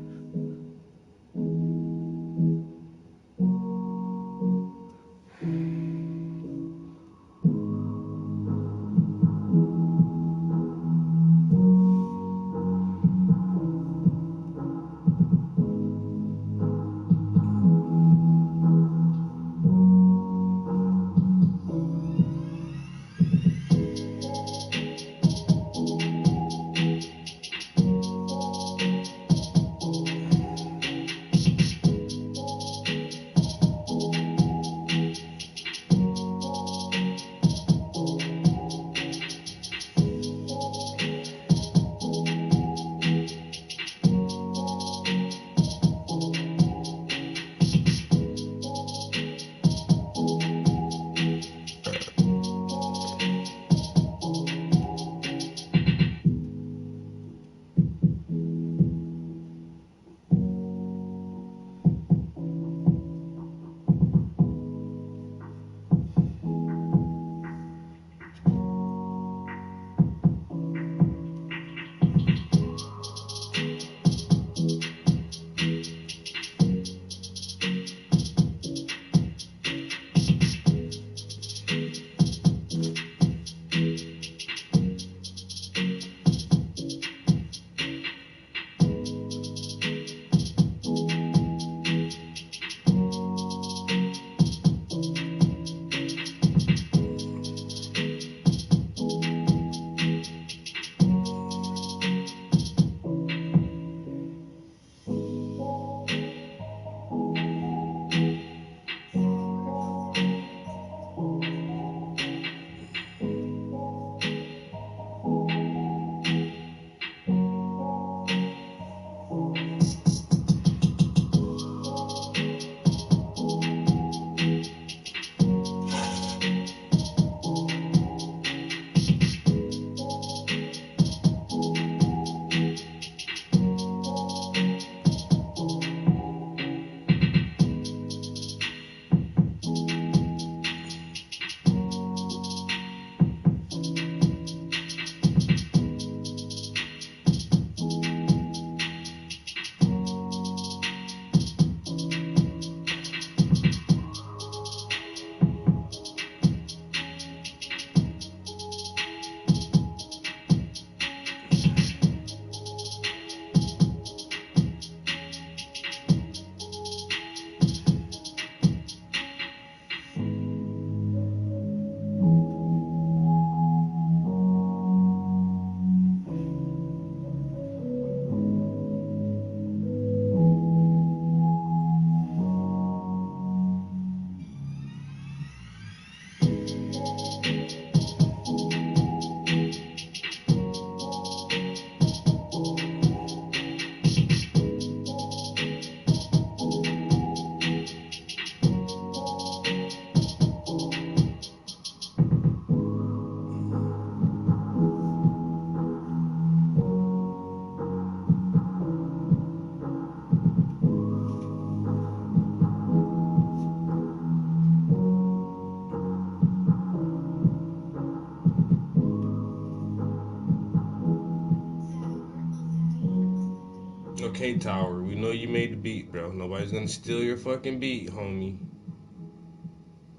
Okay, Tower, we know you made the beat, bro. Nobody's gonna steal your fucking beat, homie.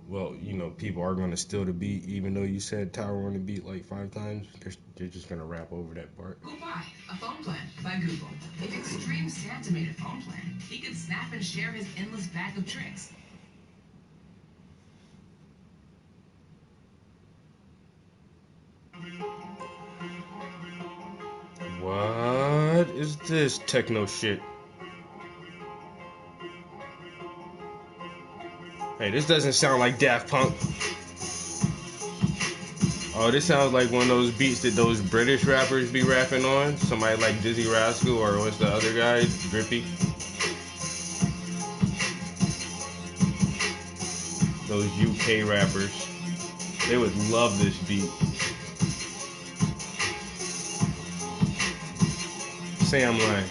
Well, you know, people are gonna steal the beat, even though you said Tower on the beat like 5 times. They're just gonna rap over that part. Who buy a phone plan by Google? If Extreme Santa made a phone plan, he could snap and share his endless bag of tricks. What is this techno shit? Hey, this doesn't sound like Daft Punk. Oh, this sounds like one of those beats that those British rappers be rapping on. Somebody like Dizzy Rascal or what's the other guy? Drippy. Those UK rappers. They would love this beat. Say I'm lying.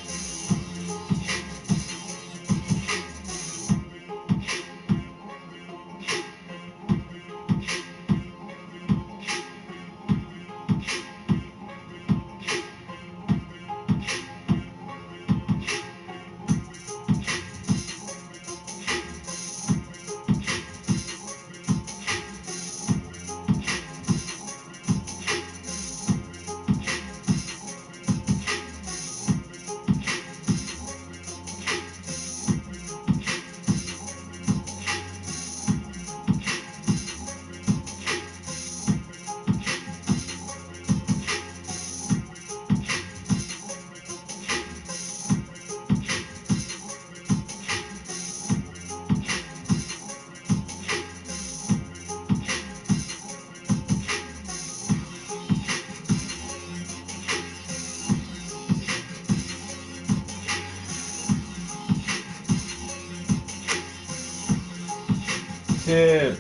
Tip.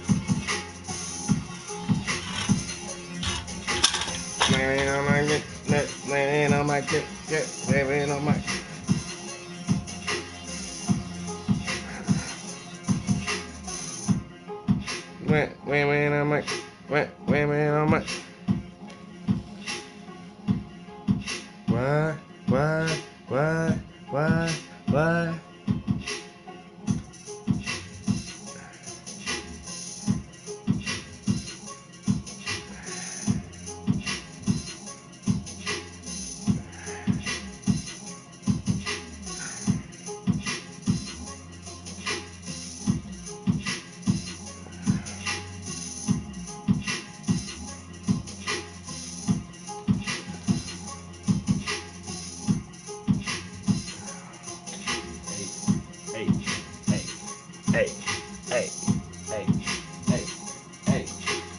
Man, I might get, man, I might get, man, I might. Man, I might, man, I might. Why?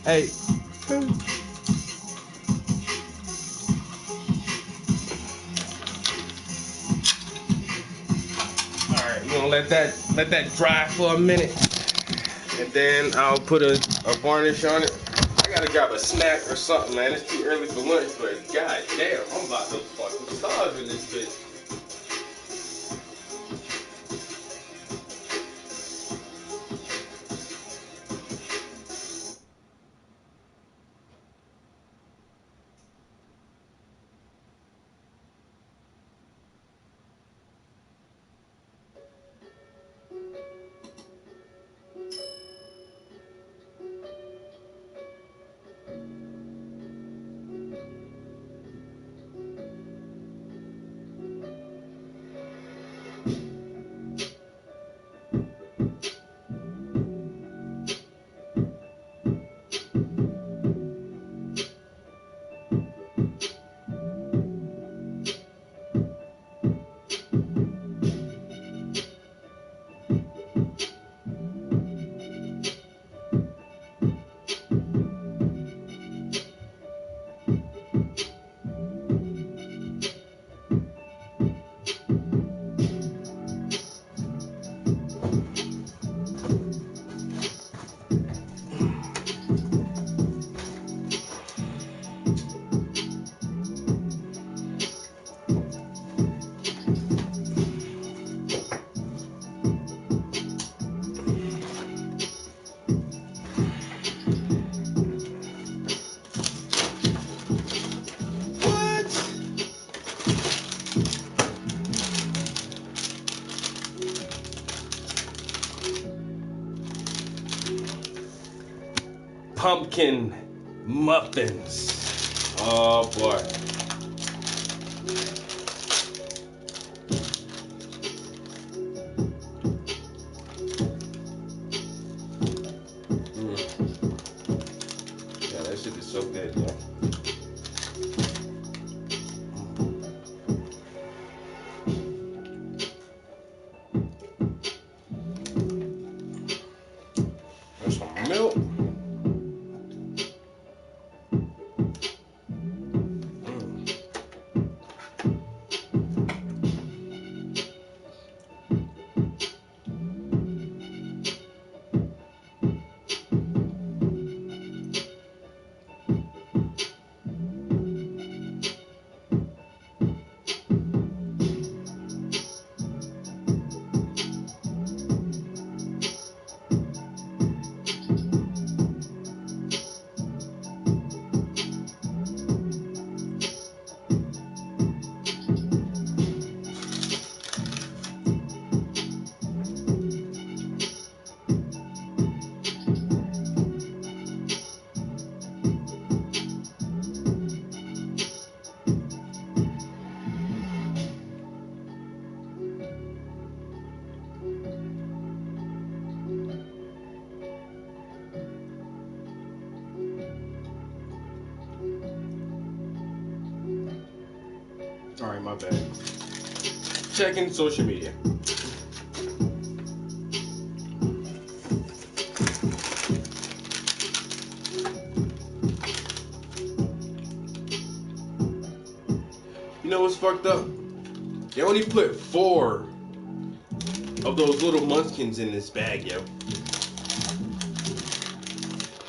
Hey. Alright, we're gonna let that dry for a minute. And then I'll put a varnish on it. I gotta grab a snack or something, man. It's too early for lunch, but god damn, I'm about to fucking starve in this bitch. pumpkin muffins. Oh boy. Yeah, that shit is so good, yeah. There's some milk. Alright, my bad. Checking social media. You know what's fucked up? They only put 4 of those little munchkins in this bag, yo.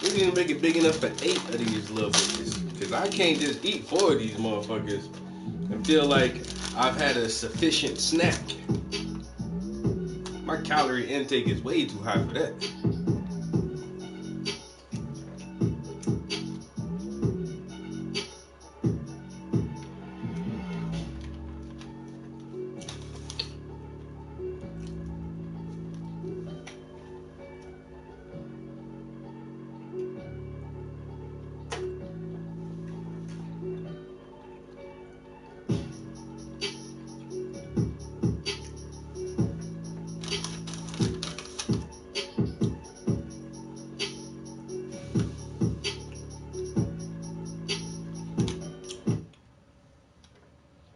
We didn't make it big enough for 8 of these little bitches. Cause I can't just eat 4 of these motherfuckers and feel like I've had a sufficient snack. My calorie intake is way too high for that.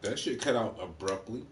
That shit cut out abruptly.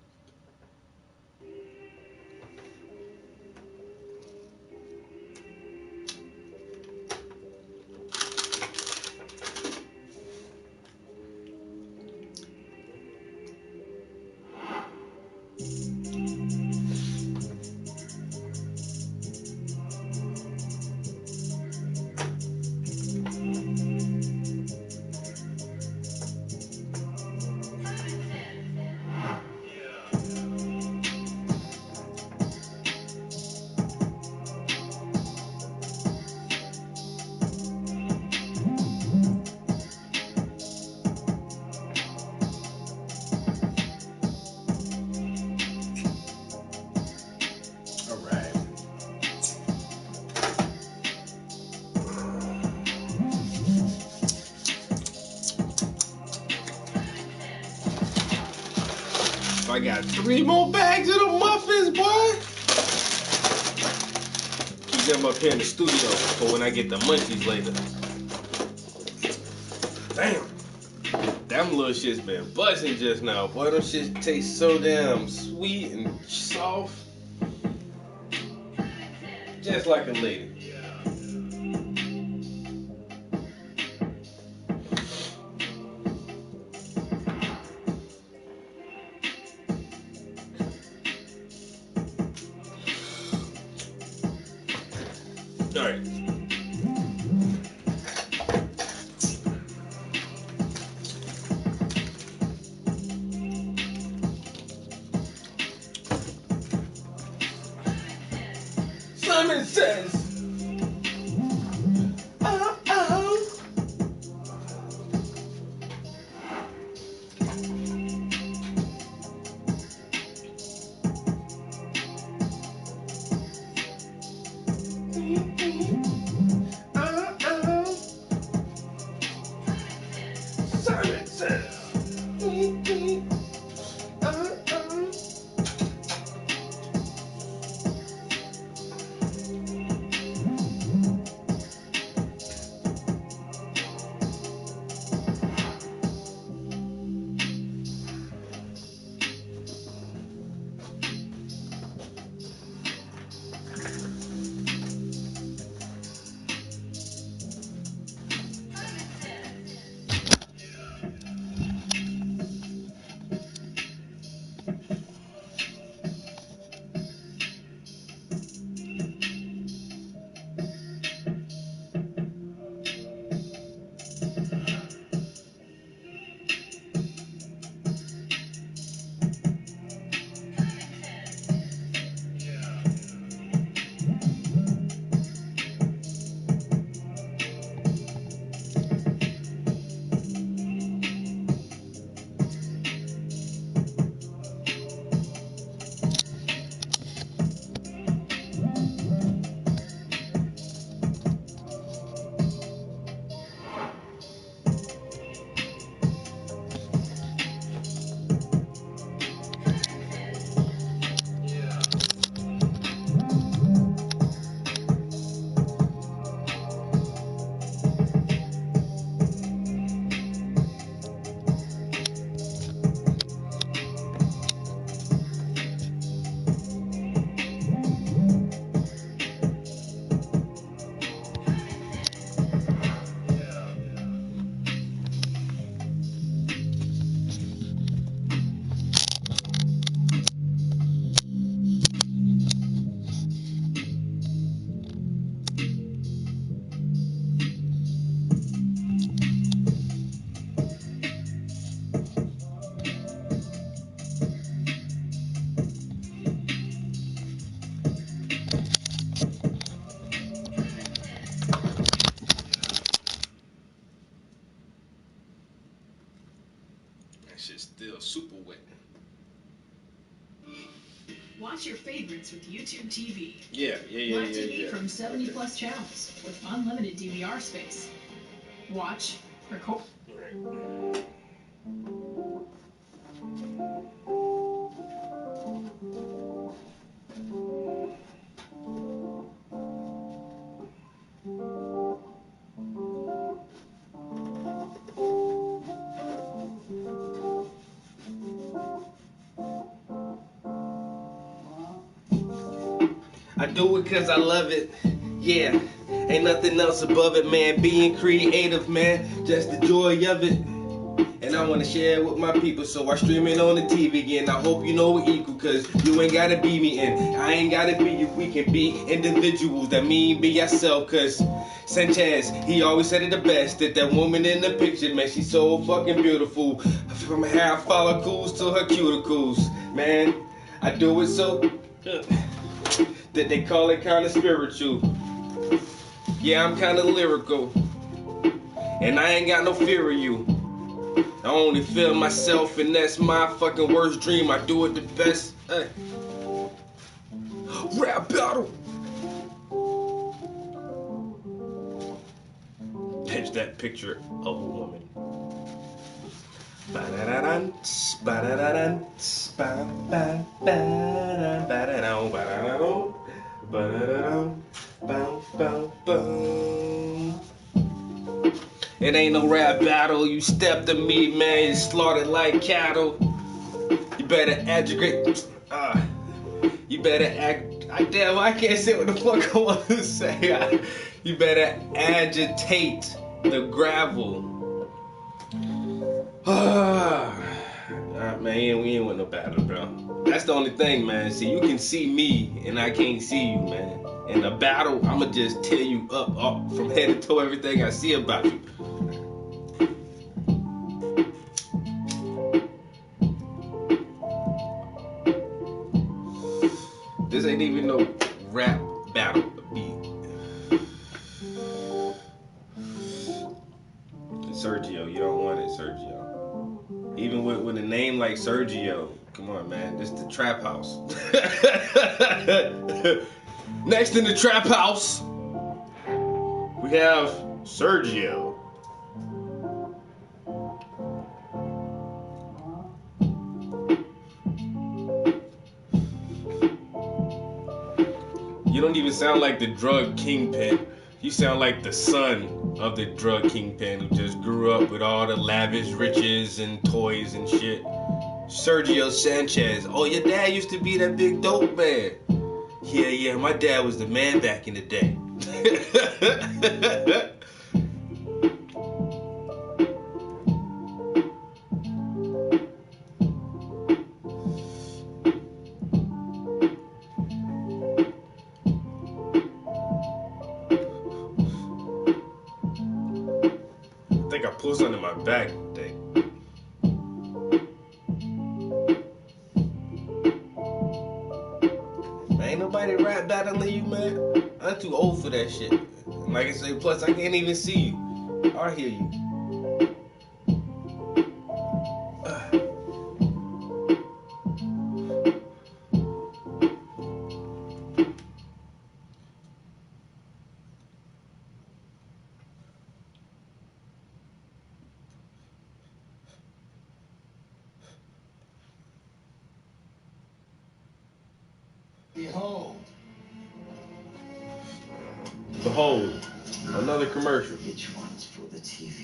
I got 3 more bags of the muffins, boy. Keep them up here in the studio for when I get the munchies later. Damn. Them little shits been buzzing just now. Boy, them shits taste so damn sweet and soft. Just like a lady. All right. Simon says, super wet. Watch your favorites with YouTube TV. Yeah. Live TV from 70 plus channels with unlimited DVR space. Watch, record. I do it cause I love it, yeah. Ain't nothing else above it, man. Being creative, man, just the joy of it. And I wanna share it with my people, so I stream it on the TV again. I hope you know we're equal, cause you ain't gotta be me and I ain't gotta be you. We can be individuals, that mean be yourself, cause Sanchez, he always said it the best, that woman in the picture, man, she's so fucking beautiful. From her hair follicles to her cuticles, man, I do it so that they call it kinda spiritual. Yeah, I'm kinda lyrical, and I ain't got no fear of you. I only feel myself, and that's my fucking worst dream. I do it the best. Hey. Rap battle. There's that picture of a woman. Ba-da-da-dun, ba-da-da-dun, ba-da-da-dun, ba-da-da-dun, ba-da-da-dun, ba-da-da-dun, ba-da-da-dun. It ain't no rap battle. You stepped to me, man. You slaughtered like cattle. You better agitate. You better act. Damn, I can't say what the fuck I want to say. You better agitate the gravel. Man, we ain't with no battle, bro. That's the only thing, man. See, you can see me, and I can't see you, man. In a battle, I'ma just tear you up from head to toe, everything I see about you. This ain't even no rap battle beat. Sergio, you don't want it, Sergio. Even with a name like Sergio, come on, man, this is the trap house. Next in the trap house, we have Sergio. You don't even sound like the drug kingpin. You sound like the son of the drug kingpin who just grew up with all the lavish riches and toys and shit. Sergio Sanchez. Oh, your dad used to be that big dope man. Yeah, my dad was the man back in the day. I think I pulled something in my back today. Ain't nobody rap battling you, man. I'm too old for that shit. Like I say, plus I can't even see you or hear you. Behold, another commercial. Which one's for the TV?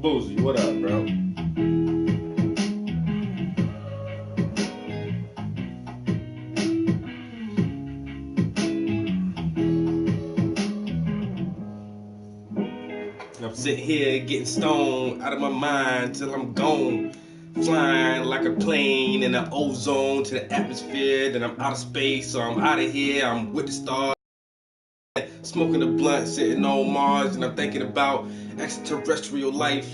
Boozy, what up, bro? Sit here getting stoned out of my mind till I'm gone. Flying like a plane in the ozone to the atmosphere. Then I'm out of space, so I'm out of here. I'm with the stars. Smoking a blunt, sitting on Mars, and I'm thinking about extraterrestrial life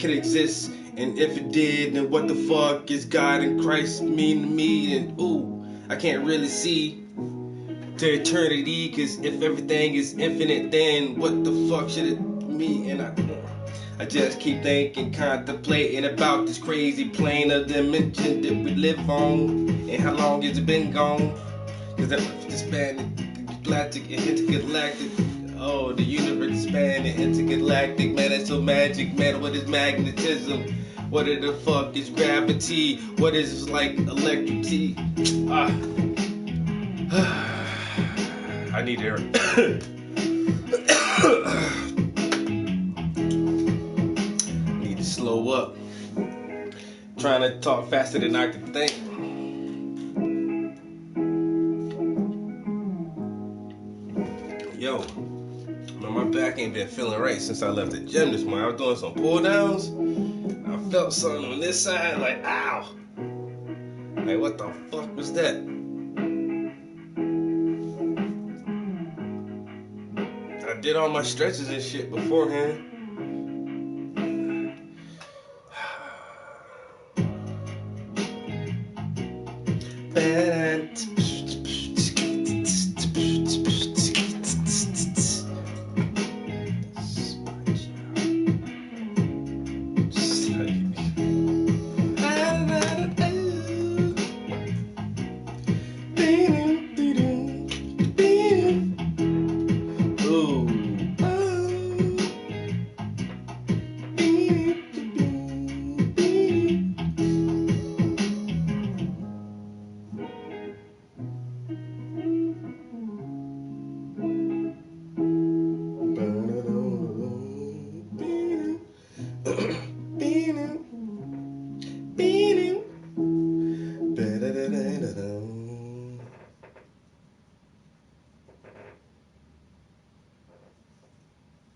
can exist. And if it did, then what the fuck is God and Christ mean to me? And ooh, I can't really see to eternity, cause if everything is infinite, then what the fuck should it mean? And I just keep thinking, contemplating about this crazy plane of dimension that we live on, and how long has it been gone? Cause I'm expanding, galactic and intergalactic. Oh, the universe expanding, intergalactic. Man, that's so magic. Man, what is magnetism? What the fuck is gravity? What is like electricity? I need air. Need to slow up. Trying to talk faster than I can think. Yo, man, my back ain't been feeling right since I left the gym this morning. I was doing some pull downs. I felt something on this side, like, ow. Like, what the fuck was that? I did all my stretches and shit beforehand.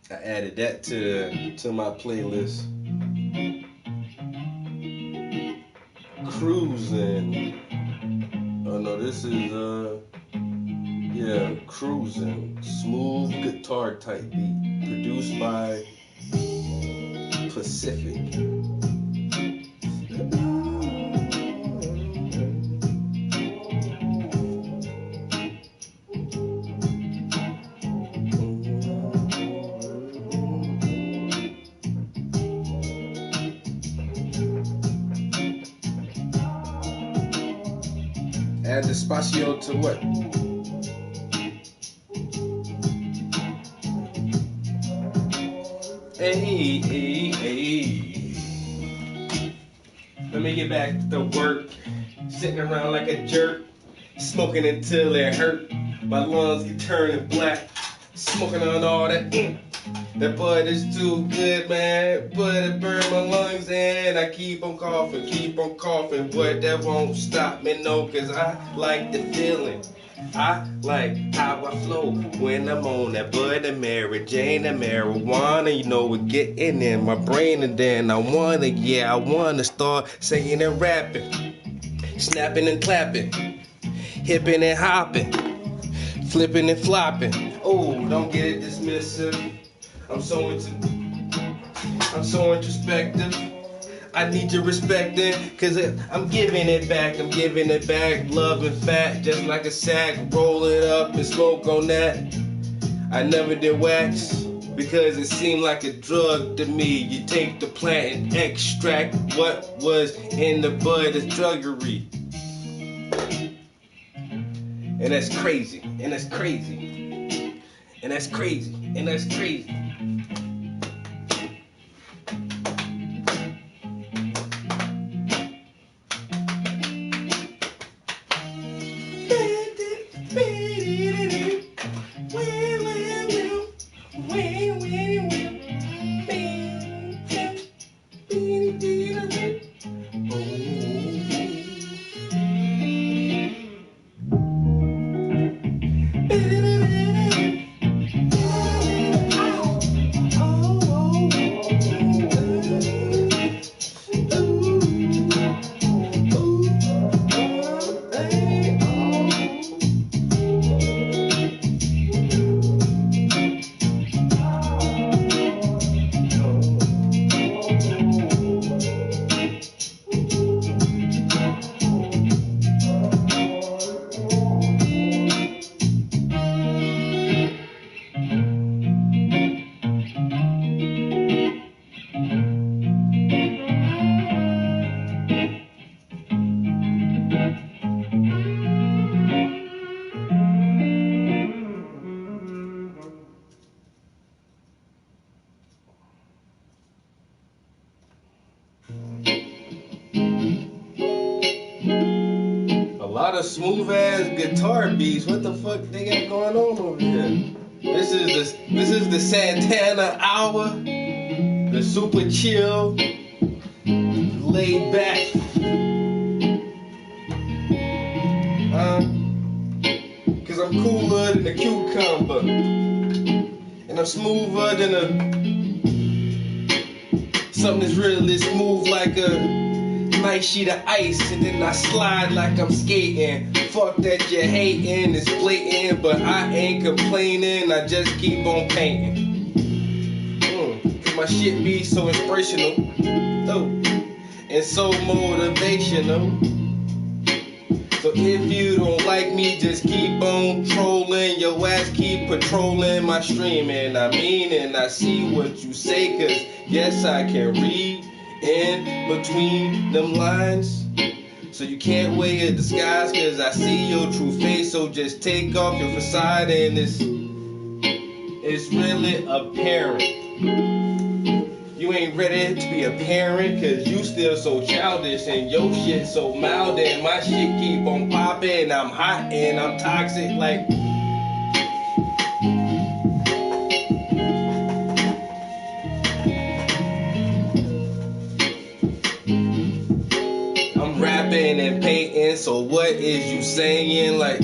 I added that to my playlist. Cruising. Oh no, this is Cruising. Smooth guitar type beat. Produced by Pacific. Add Despacio to what? Hey, hey, hey. Let me get back to work. Sitting around like a jerk. Smoking until it hurt. My lungs get turning black. Smoking on all that. That bud is too good, man. But it burned my lungs and I keep on coughing. But that won't stop me, no, cause I like the feeling. I like how I flow when I'm on that Bud and Mary Jane and marijuana. You know, we're getting in my brain, and then I wanna start singing and rapping, snapping and clapping, hipping and hopping, flipping and flopping. Oh, don't get it dismissive. I'm so introspective. I need your respect it, cause I'm giving it back, love and fat, just like a sack, roll it up and smoke on that. I never did wax, because it seemed like a drug to me. You take the plant and extract what was in the bud as druggery. And that's crazy, and that's crazy, and that's crazy, and that's crazy. of smooth ass guitar beats. What the fuck they got going on over here? This is the Santana hour, the super chill, laid back. Cause I'm cooler than a cucumber, and I'm smoother than something that's really smooth like a nice sheet of ice, and then I slide like I'm skating. Fuck that you're hating, it's blatant, but I ain't complaining, I just keep on painting. Cause my shit be so inspirational, and so motivational. So if you don't like me, just keep on trolling. Your ass keep patrolling my stream. And I mean, and I see what you say, cause yes, I can read in between them lines. So you can't wear a disguise, cause I see your true face. So just take off your facade, and it's really apparent. You ain't ready to be a parent, cause you still so childish, and your shit so mild, and my shit keep on popping. I'm hot and I'm toxic like I'm rapping and painting, so what is you saying? Like,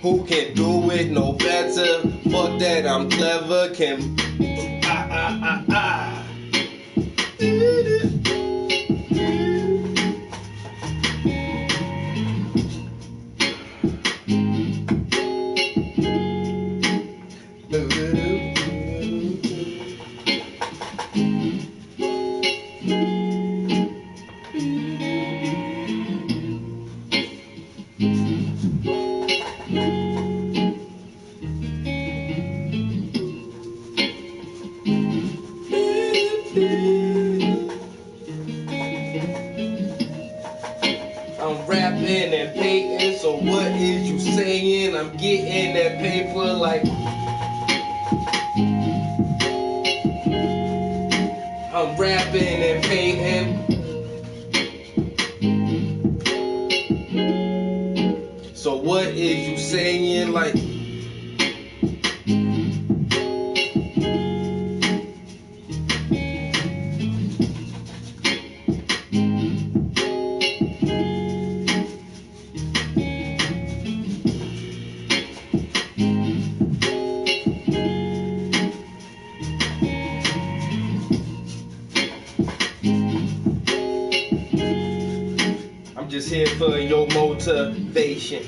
who can do it no better? Fuck that, I'm clever. Can I'm rapping and painting, so what is you saying? I'm getting that paper like I'm rapping and painting. So what is you saying? Like, I'm just here for your motivation.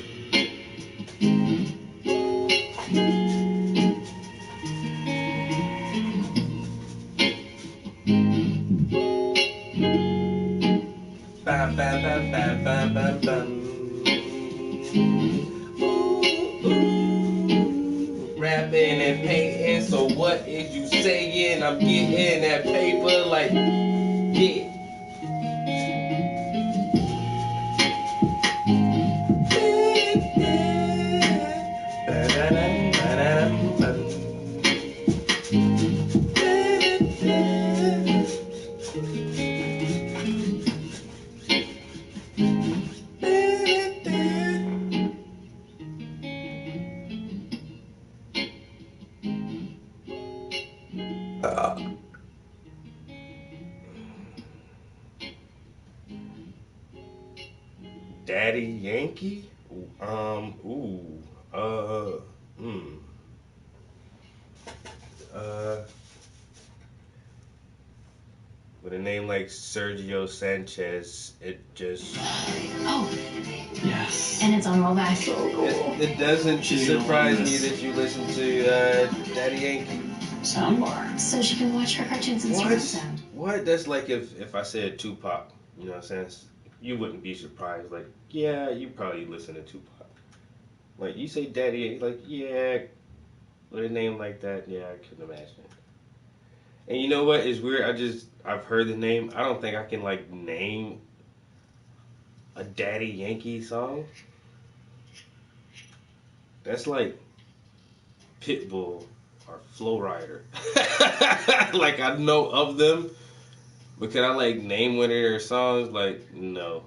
Bam, bam, bam, bam, bam, bam, bam. Rapping and painting, so what is you saying? I'm getting that paper like, yeah. Daddy Yankee? With a name like Sergio Sanchez, it just... Oh. Yes. And it's on rollback. So cool. It doesn't surprise me that you listen to Daddy Yankee. Soundbar. So she can watch her cartoons in surround sound. What? That's like if I said Tupac, you know what I'm saying? You wouldn't be surprised. Like, yeah, you probably listen to Tupac. Like, you say Daddy Yankee, like, yeah, with a name like that, yeah, I couldn't imagine it. And you know what? It's weird. I've heard the name. I don't think I can, like, name a Daddy Yankee song. That's like Pitbull or Flow Rider. Like, I know of them, but can I like name one of their songs? Like, no.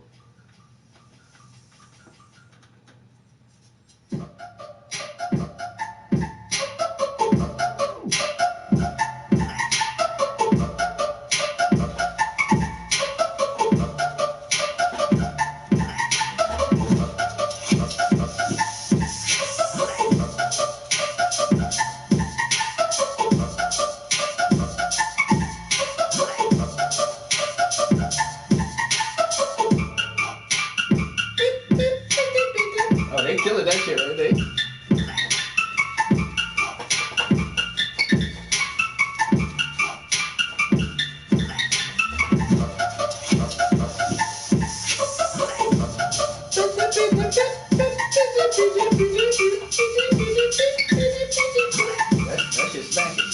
Oh, they killing that shit right there. That shit smacking.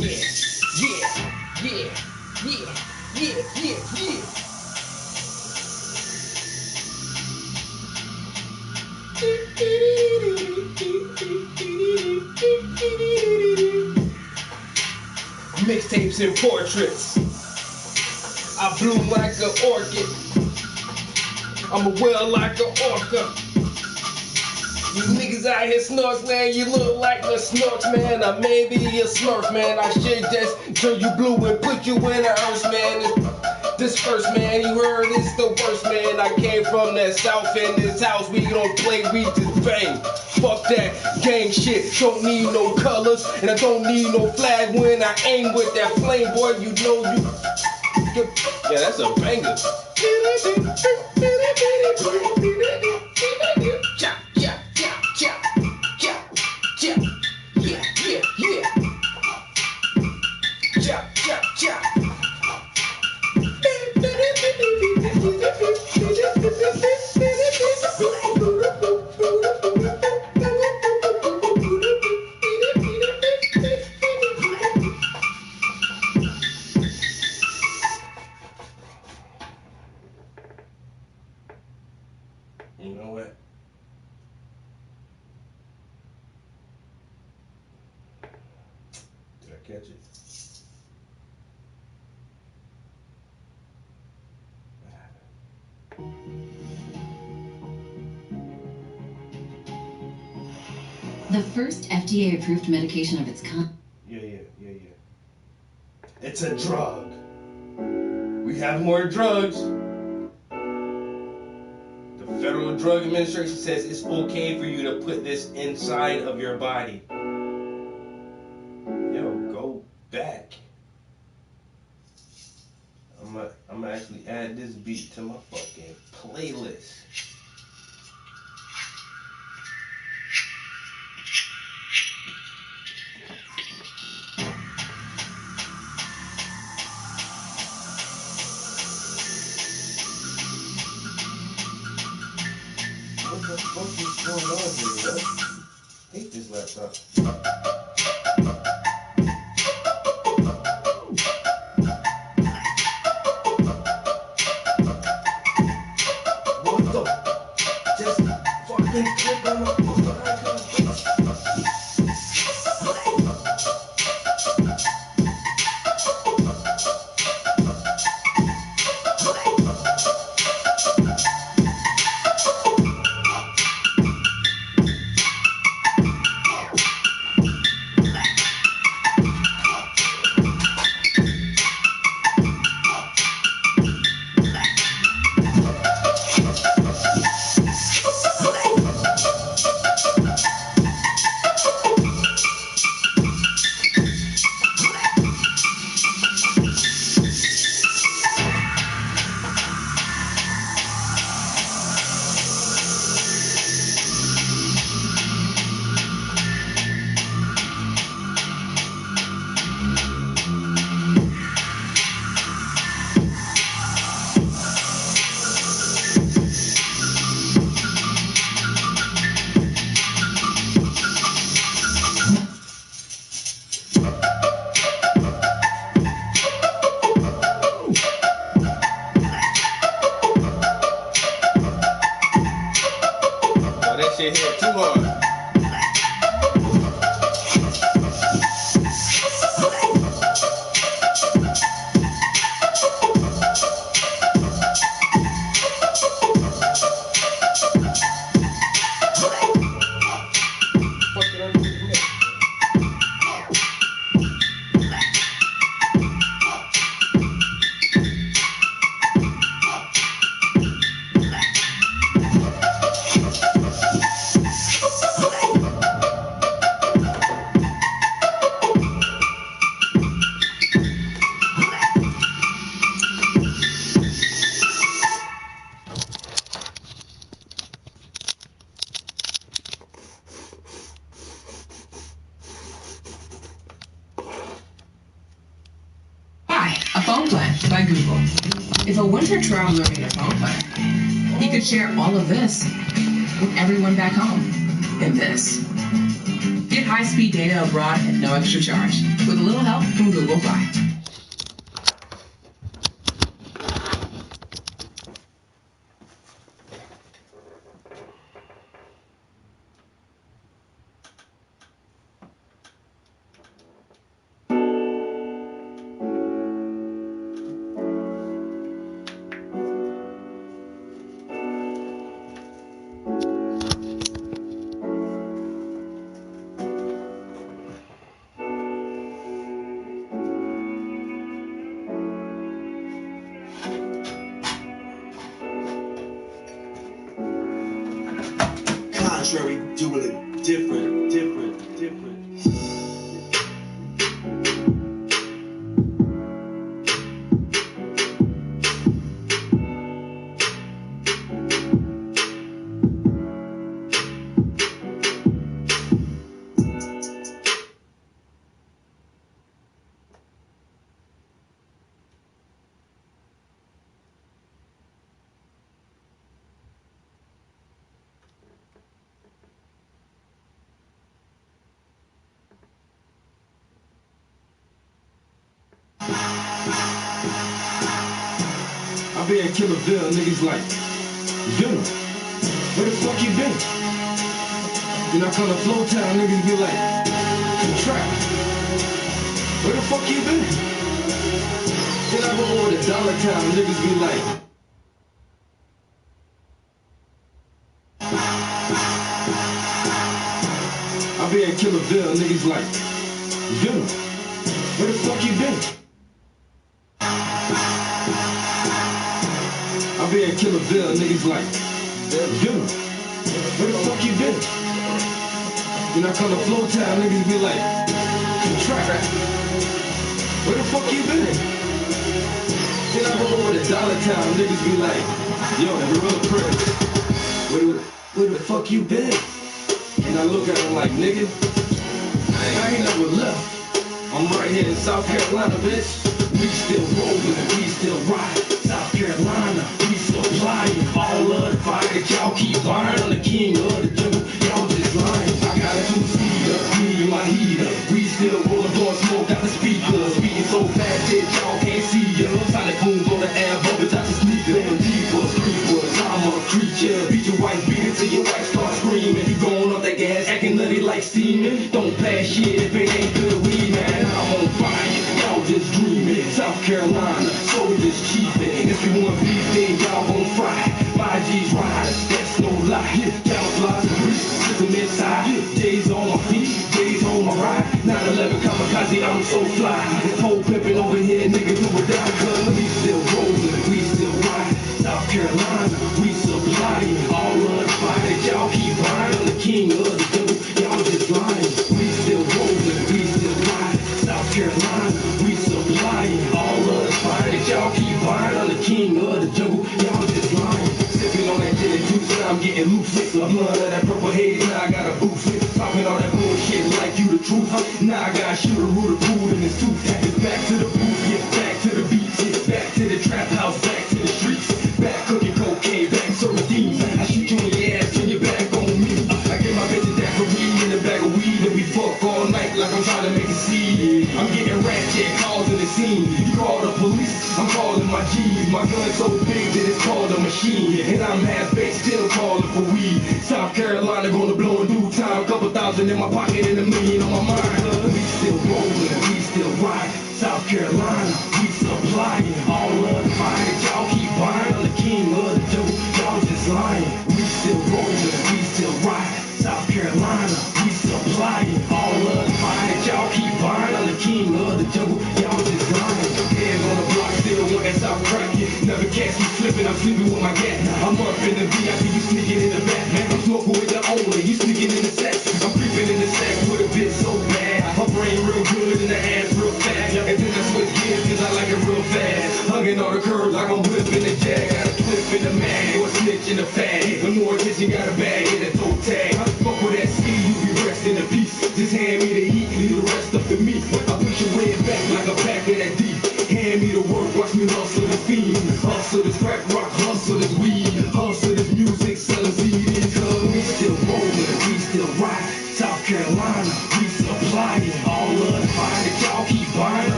Yeah. Mixtapes and portraits. I bloom like an orchid. I'm a well like an orca. You niggas out here snorks, man, you look like a snorks, man. Or maybe a smurf, man. I should just turn you blue and put you in the earth, man. This first, man, you heard it's the worst, man. I came from the south in this house. We don't play, we just bang. Fuck that gang shit. Don't need no colors, and I don't need no flag when I aim with that flame, boy. You know you. Yeah, that's a banger. Chop, chop, chop, chop, chop, chop. Yeah, yeah, yeah. Chop, chop, chop. You know what? Did I catch it? The first FDA-approved medication of its kind. Yeah. It's a drug. We have more drugs. The Federal Drug Administration says it's okay for you to put this inside of your body. Yo, go back. I'm gonna actually add this beat to my fucking playlist. What the fuck is going on here, yo? I hate this laptop. What the? Just fucking click on my fucking icon. Google. If a winter traveler made a phone plan, he could share all of this with everyone back home. And this. Get high-speed data abroad at no extra charge with a little help from Google Fi. Contrary, doing it different. I be at Killerville, niggas like, Venom, where the fuck you been? Then I come to Flowtown, niggas be like, Trap, where the fuck you been? Then I go over to Dollar Town, niggas be like, I be at Killerville, niggas like, Venom, where the fuck you been? I be at Killerville, niggas like, Venom, where the fuck you been? Then I come to Flowtown, niggas be like, Trap, where the fuck you been? Then I go over to Dollar Town, niggas be like, yo, Gorilla Press, where the fuck you been? And I look at him like, nigga, I ain't never left. I'm right here in South Carolina, bitch. We still rolling and we still ride. South Carolina, we still flying. All of the fire that y'all keep buying. I'm the king of the jungle, y'all just lying. I got a two-seater, me and my heater. We still rolling, blowing smoke out the speakers. Speaking so fast that y'all can't see us. Sonic booms on the air, bubbles out the sneakers. Them deepers, creepers, I'm a creature. Beat your wife, beat it till your wife start screaming. You going up that gas, acting nutty like semen. Don't pass shit if it ain't good weed, man. I'm on fire, y'all just dreaming. South Carolina, soldiers cheaping. If you want beef, then y'all gon' fry. My G's riders, that's no lie. Camouflage and grease, system inside. J's on my feet, J's on my ride. 9/11 kamikaze, I'm so fly. This whole pimpin' over here, nigga, do or die. Cause we still rollin', we still ride. South Carolina, we supplying. All of the fire that y'all keep buying. I'm the king of the jungle, y'all just lying. We still rollin', we still ride. South Carolina, we supplying. All of the fire that y'all keep buying. I'm the king of the jungle, y'all just lying. Sipping on that gin and juice, now I'm getting loose. A blood of that purple haze, now I got a boost. Talking all that bullshit like you the truth. Now I gotta shoot a root of food in his tooth. It's back to the booth, yeah, back to the beats, yeah, back to the trap house, back to the streets. Back cooking cocaine, back serving thieves. I shoot you in your ass, turn your back on me. I get my bitches that for weed in a bag of weed, and we fuck all night like I'm trying to make a scene. I'm getting ratchet calls in the scene. You call the police, I'm calling my G's. My gun's so big that it's called a machine. And I'm half-baked, still calling for weed. South Carolina gonna blow in due time. Couple thousand in my pocket and $1 million on my mind. We still rolling, we still riding. South Carolina, we supplying. All of the fire that y'all keep buying. I'm the king of the jungle, y'all just lying. We still rolling, we still riding. South Carolina, we supplying. All of the fire that y'all keep buying. I'm the king of the jungle, y'all just lying. Hands on the block, still want that South crack. Never catch me slipping, I'm sleeping with my gat. I'm up in the VIP, you sneaking in the back. Man, I'm smoking with the owner, you sneaking in the sack. I'm creeping in the sack with a bitch so bad. Her brain real good and the ass real fat. And then I switch gears cause I like it real fast. Hugging all the curves like I'm whipping the jag. Got a clip in the mag, or a snitch in the fag. When more attention got a bag and a toe tag. Fuck with that ski, you be resting in peace. Just hand me the heat, leave the rest up to me. I push your way back like a pack of that deep. Hand me the work, watch me hustle.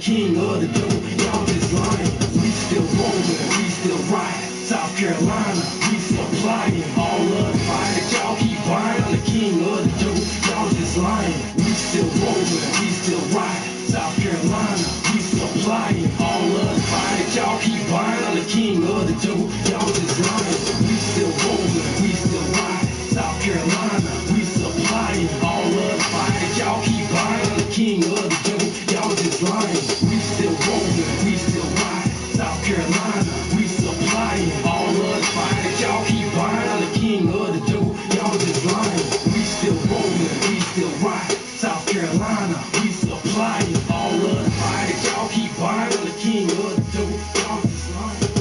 king of the dope. Y'all just lying. We still rolling, we still riding. South Carolina, we supplying all of the fire that y'all keep buying. I'm the king of the dope. Y'all just lying. We still rolling, we still riding. South Carolina, we supplying all of the fire that y'all keep buying. I'm the king of the dope. Y'all just lying. We still rolling, we still riding. South Carolina, we supplying all of the fire that y'all keep buying. I'm the king of the dope. Y'all just lying. We still rolling, we still riding. South Carolina, we supplying all of the fire that y'all keep buying. I'm the king of the dope. Y'all just lying. We still rolling, we still riding. South Carolina, we supplying all of the fire that y'all keep buying. I'm the king of the dope. Y'all just lying.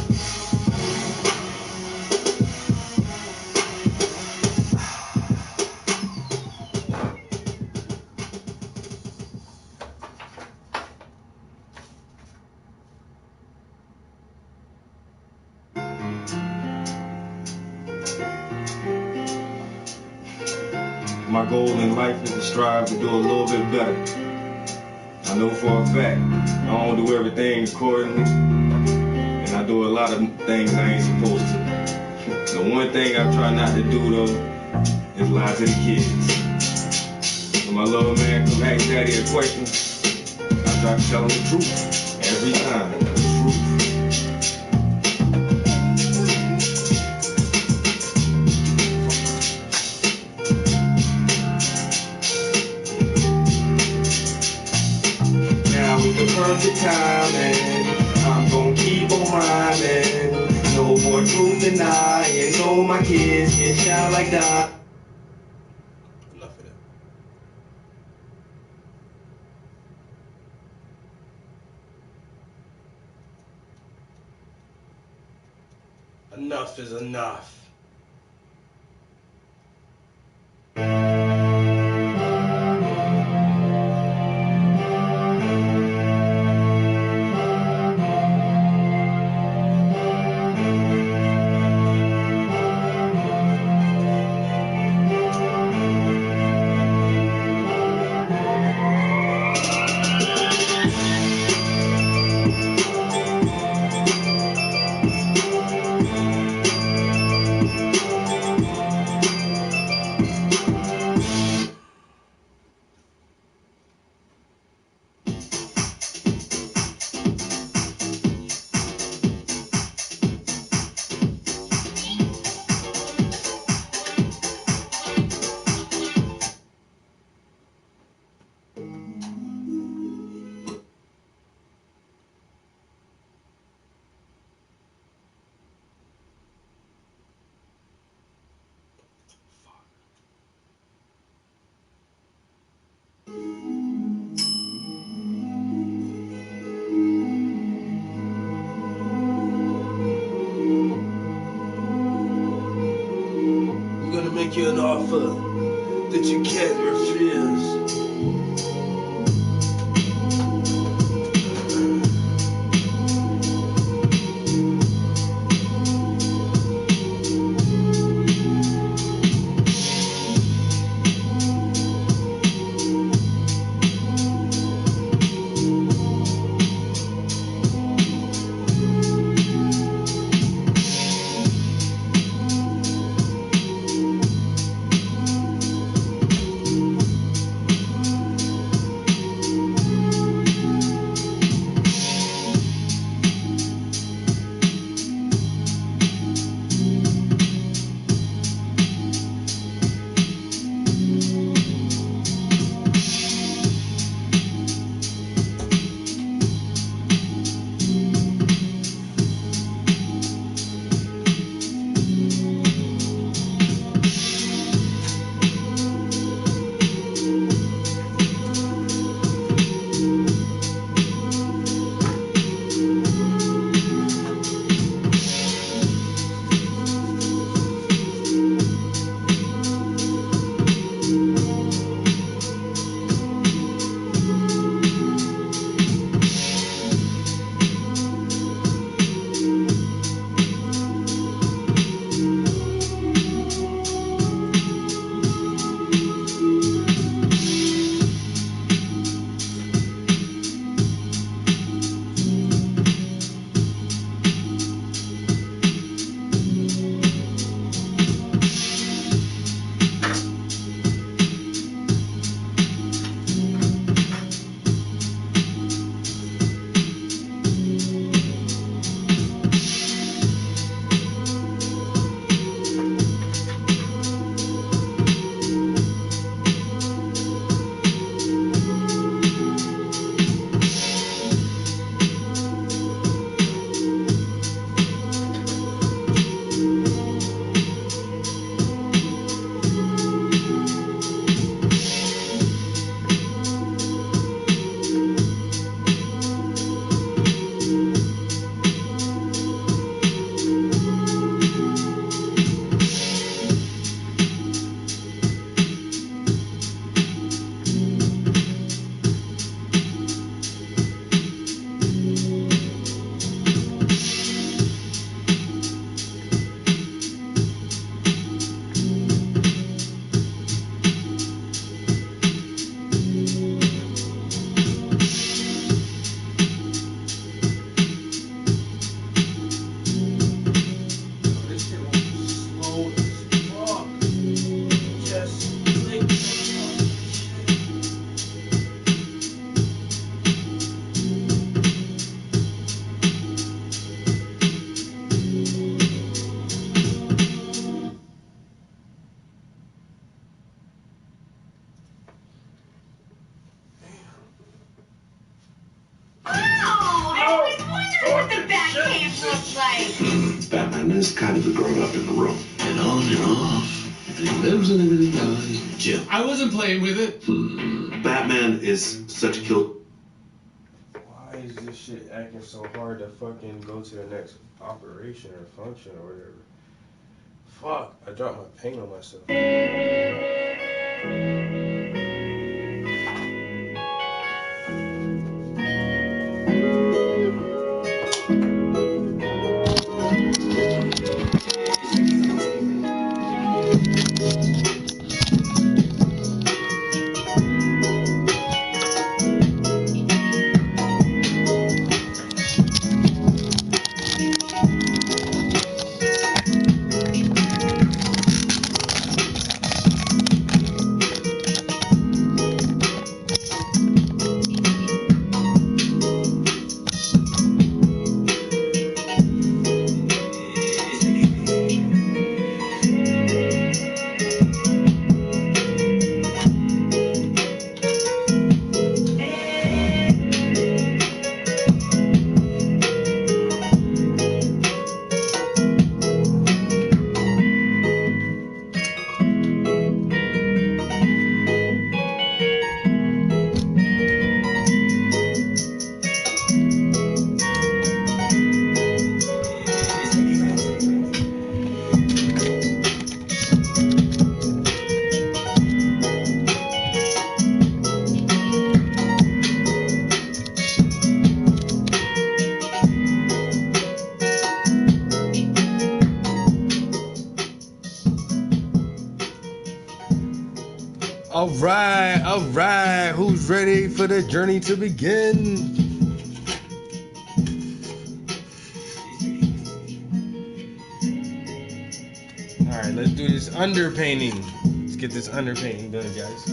My goal in life is to strive to do a little bit better. I know for a fact I don't do everything accordingly, and I do a lot of things I ain't supposed to. The one thing I try not to do though is lie to the kids. When my little man come ask daddy a question, I try to tell him the truth every time. The truth. The perfect timing, I'm gon' keep on rhyming. No more truth denying, so my kids can shine like that. Enough of that. Enough is enough. Make you an offer that you can't refuse. is kind of the grown-up in the room. And on and off. If he lives and everything dies, Jim. I wasn't playing with it. Batman is such a kill. Why is this shit acting so hard to fucking go to the next operation or function or whatever? Fuck, I dropped my paint on myself. All right, who's ready for the journey to begin? All right, let's do this underpainting. Let's get this underpainting done, guys.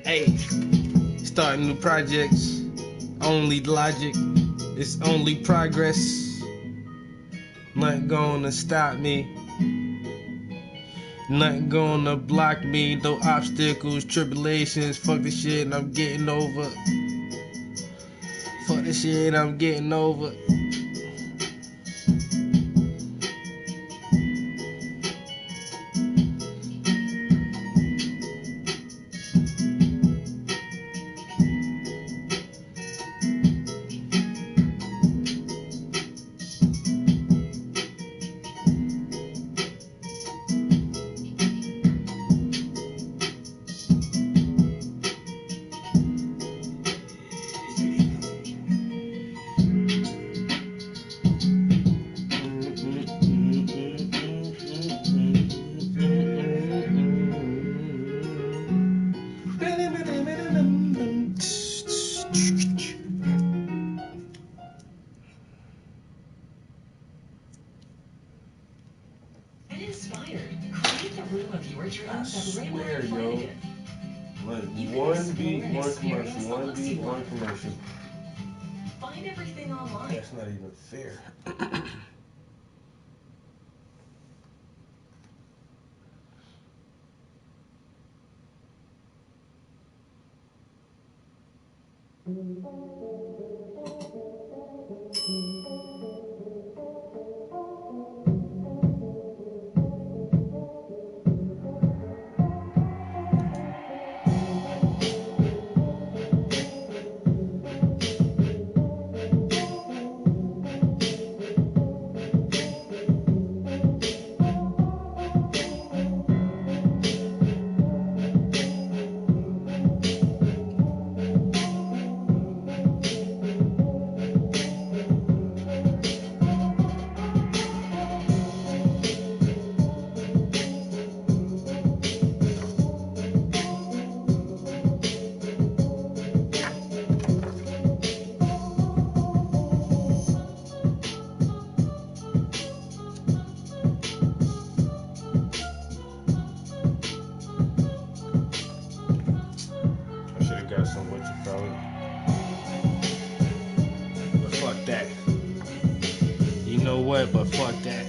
Hey, starting new projects, only logic, it's only progress. Not gonna stop me. Nothing gonna block me, no obstacles, tribulations. Fuck this shit, I'm getting over. Fuck this shit, I'm getting over. One commercial. Find everything online. That's not even fair. But fuck that.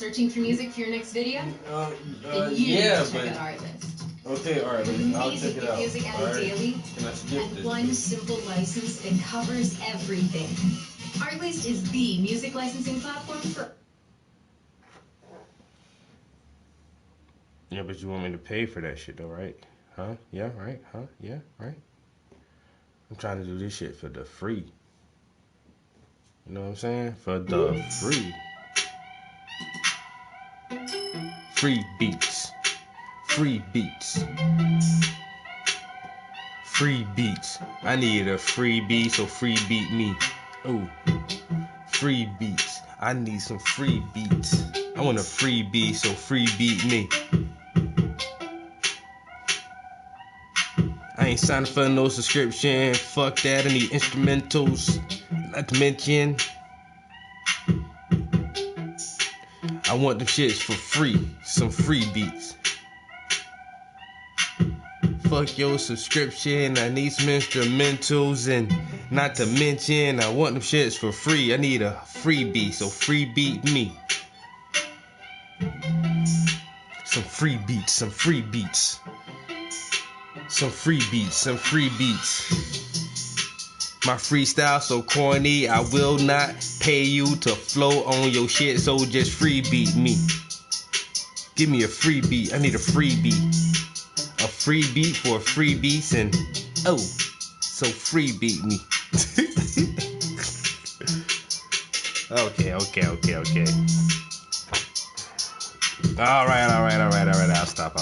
Searching for music for your next video? Then you yeah, need to check but out Artlist. okay, all right, I'll check it out. Music All right. daily. Can I skip And this? one simple license that covers everything. Artlist is the music licensing platform for. Yeah, but you want me to pay for that shit though, right? Huh? Yeah, right? Huh? Yeah, right? I'm trying to do this shit for the free. You know what I'm saying? For the free. Free beats. Free beats. Free beats. I need a free beat, so free beat me. Ooh. Free beats. I need some free beats. I want a free beat, so free beat me. I ain't signing for no subscription. Fuck that. I need instrumentals. Not to mention, I want them shits for free. Some free beats. Fuck your subscription. I need some instrumentals. And not to mention, I want them shits for free. I need a free beat. So free beat me. Some free beats. Some free beats. Some free beats, some free beats. My freestyle so corny, I will not pay you to flow on your shit, so just free beat me. Give me a free beat, I need a free beat. A free beat for free beats and, oh, so free beat me. Okay. All right, I'll stop.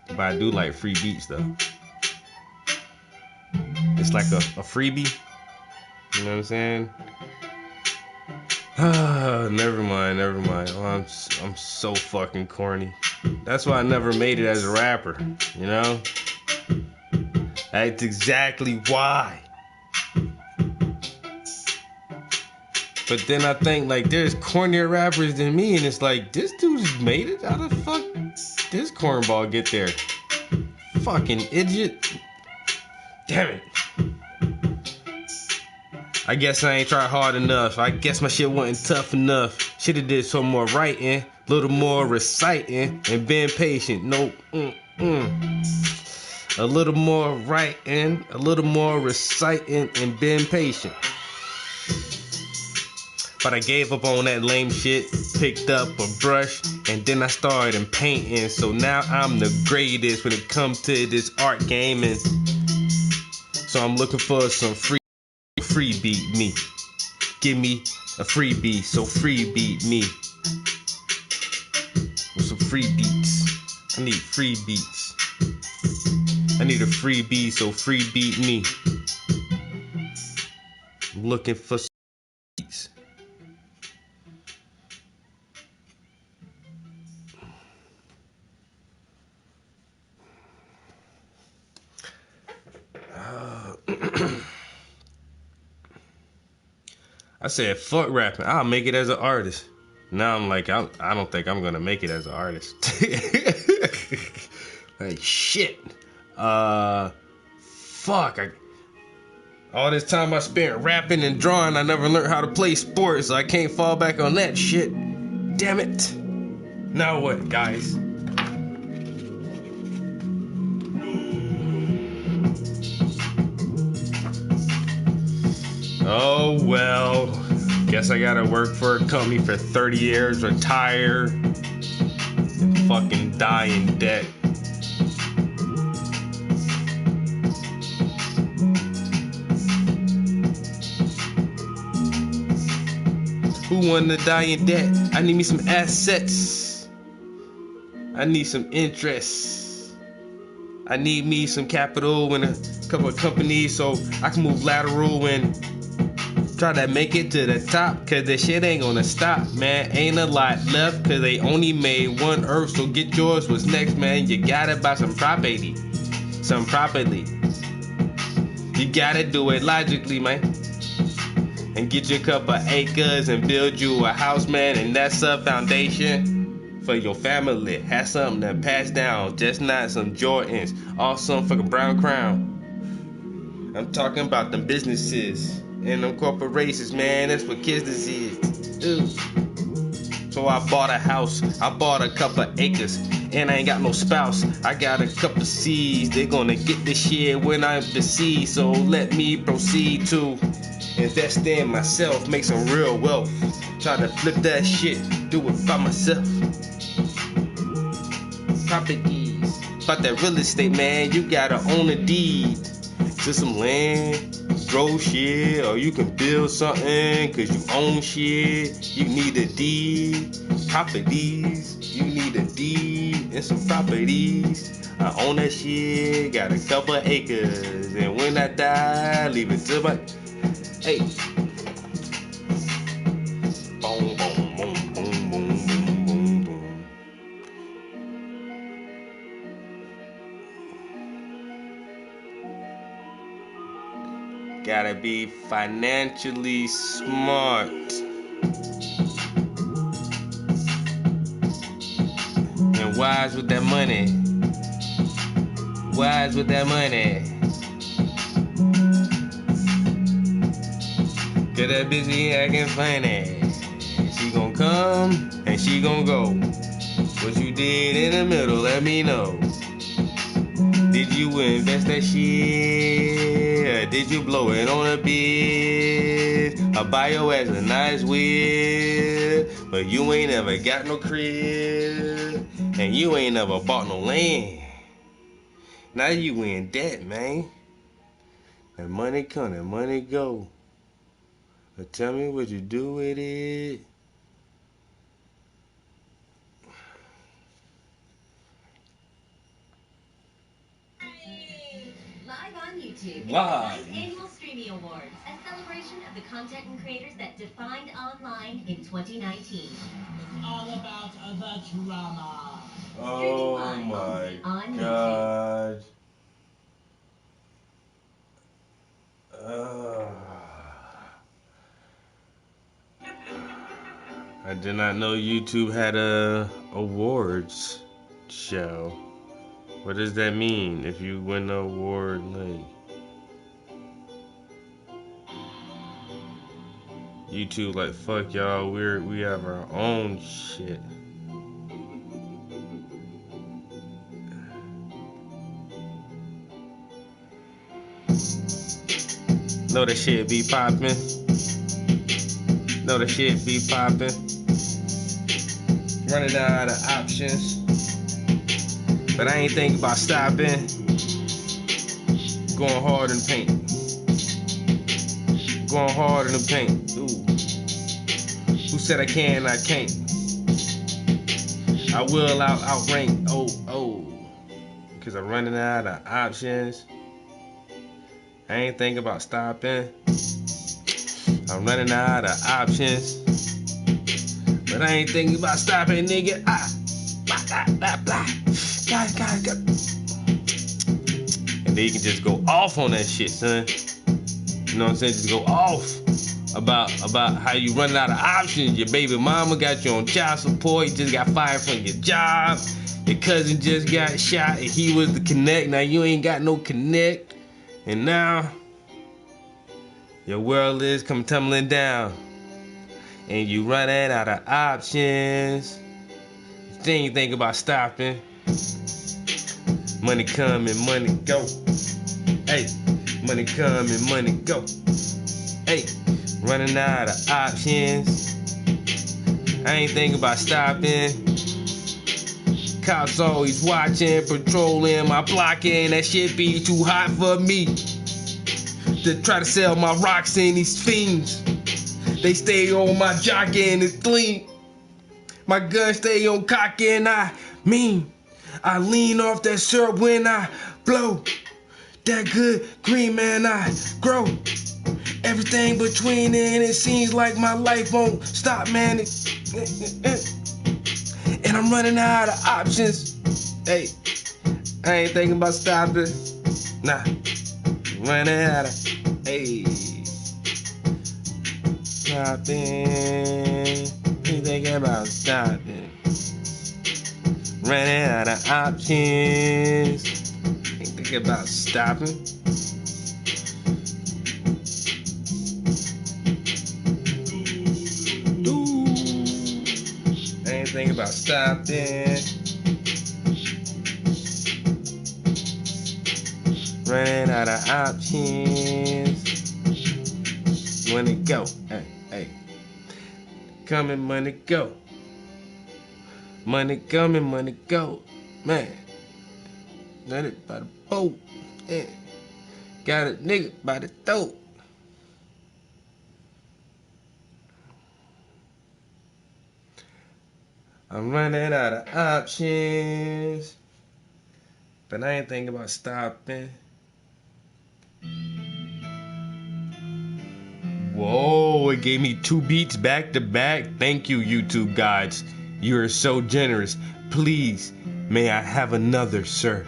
But I do like free beats though. It's like a freebie. You know what I'm saying? Never mind. Oh, I'm so fucking corny. That's why I never made it as a rapper. You know? That's exactly why. But then I think like there's cornier rappers than me, and it's like this dude just made it. How the fuck this cornball get there? Fucking idiot. Damn it. I guess I ain't tried hard enough. I guess my shit wasn't tough enough. Shoulda did some more writing, little more reciting, and been patient. Nope. A little more writing, a little more reciting, and been patient. But I gave up on that lame shit, picked up a brush, and then I started painting. So now I'm the greatest when it comes to this art game. And so I'm looking for some free beat me. Give me a free beat, so free beat me. With some free beats. I need free beats. I need a free beat, so free beat me. I'm looking for some beats. I said, fuck rapping. I'll make it as an artist. Now I'm like, I don't think I'm gonna make it as an artist. Like shit. Fuck. All this time I spent rapping and drawing, I never learned how to play sports, so I can't fall back on that shit. Damn it. Now what, guys? Oh well, guess I gotta work for a company for 30 years, retire, and fucking die in debt. Who wanted to die in debt? I need me some assets. I need some interest. I need me some capital and a couple of companies so I can move lateral and try to make it to the top, cause the shit ain't gonna stop, man. Ain't a lot left, cause they only made one earth, so get yours. What's next, man? You gotta buy some property. Some property. You gotta do it logically, man. And get you a couple acres and build you a house, man. And that's a foundation for your family. Have something to pass down, just not some Jordans. Or some fucking brown crown. I'm talking about them businesses. And them corporations, man, that's what kids is. Ew. So I bought a house, I bought a couple acres, and I ain't got no spouse. I got a couple seeds, they gonna get this shit when I'm deceased. So let me proceed to invest in myself, make some real wealth. Try to flip that shit, do it by myself. Properties, about that real estate, man, you gotta own a deed to some land. Grow shit, or you can build something, cause you own shit. You need a deed, properties. You need a deed and some properties. I own that shit, got a couple acres. And when I die, leave it to my, hey. Boom, boom, boom, boom, boom, boom, boom, boom. Gotta be financially smart. And wise with that money. Wise with that money. Cause that bitch be acting funny. She gon' come and she gon' go. What you did in the middle, let me know. Did you invest that shit? Or did you blow it on a bid? I buy your ass a nice whip, but you ain't never got no crib, and you ain't never bought no land. Now you in debt, man. That money come, that money go. But tell me what you do with it. Live on YouTube. Live. The annual Streamy Awards, a celebration of the content and creators that defined online in 2019. It's all about the drama. Oh my God. I did not know YouTube had a awards show. What does that mean if you win an award? Like, YouTube like, fuck y'all, we have our own shit. Know that shit be poppin'. Know that shit be poppin'. Running out of options. But I ain't thinking about stopping. Going hard in the paint. Going hard in the paint. Ooh. Who said I can, I can't. I will outrank. Oh. Cause I'm running out of options. I ain't thinking about stopping. I'm running out of options. But I ain't thinking about stopping, nigga. Got. And then you can just go off on that shit, son. You know what I'm saying? Just go off about how you running out of options. Your baby mama got you on child support. You just got fired from your job. Your cousin just got shot and he was the connect. Now you ain't got no connect. And now your world is come tumbling down. And you running out of options. You ain't think about stopping. Money come and money go. Hey, money come and money go. Hey, running out of options. I ain't thinking about stopping. Cops always watching, patrolling my block, and that shit be too hot for me to try to sell my rocks in these fiends. They stay on my jock and it's clean. My gun stay on cock and I lean off that syrup when I blow. That good green, man, I grow. Everything between and it seems like my life won't stop, man. And I'm running out of options. Hey, I ain't thinking about stopping. Nah, running out of, hey, stopping. Ain't thinking about stopping. Running out of options. Ain't thinking about stopping. think about stopping. Running out of options. Money go. Hey, hey. Coming, money go. Money coming, money go. Man. Let it by the boat. Yeah. Got a nigga by the throat. I'm running out of options. But I ain't thinking about stopping. Whoa, it gave me 2 beats back to back. Thank you, YouTube gods. You are so generous. Please, may I have another, sir?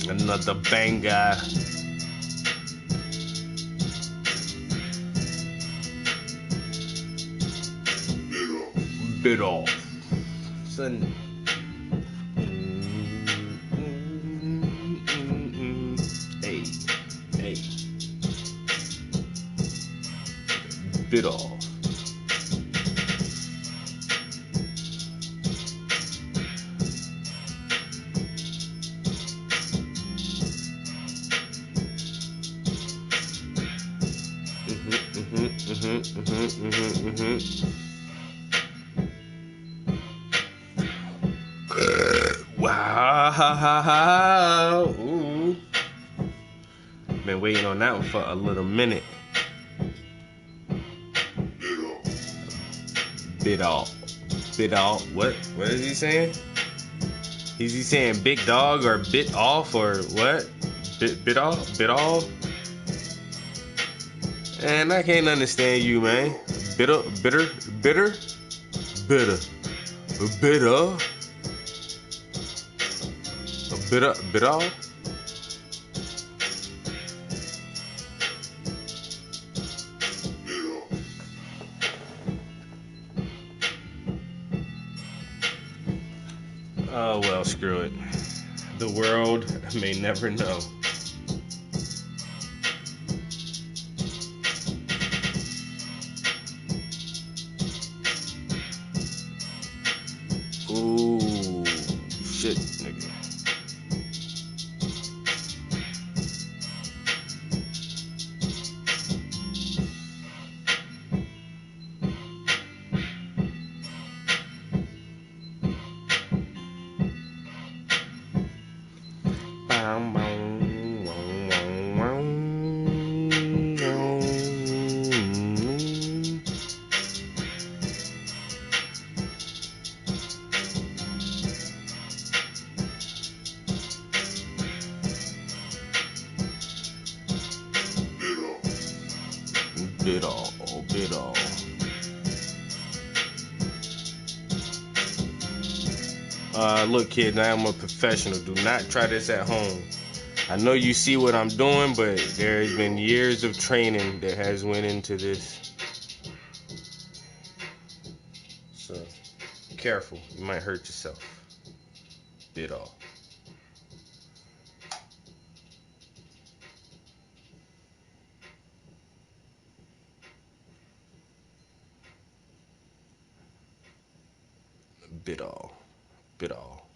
Another banger. Bit off. Son. Hey, hey. Bit off. Wow. Ooh. Been waiting on that one for a little minute. Bit off. Bit off. What is he saying? Is he saying big dog or bit off or what? Bit off? Bit off? And I can't understand you, man. Bitter. Oh well, screw it. The world may never know. Ooh, shit, nigga. Bit all. Look, kid, I am a professional. Do not try this at home. I know you see what I'm doing, but there has been years of training that has went into this. So, careful. You might hurt yourself. Bit all. Bit all. Bit all.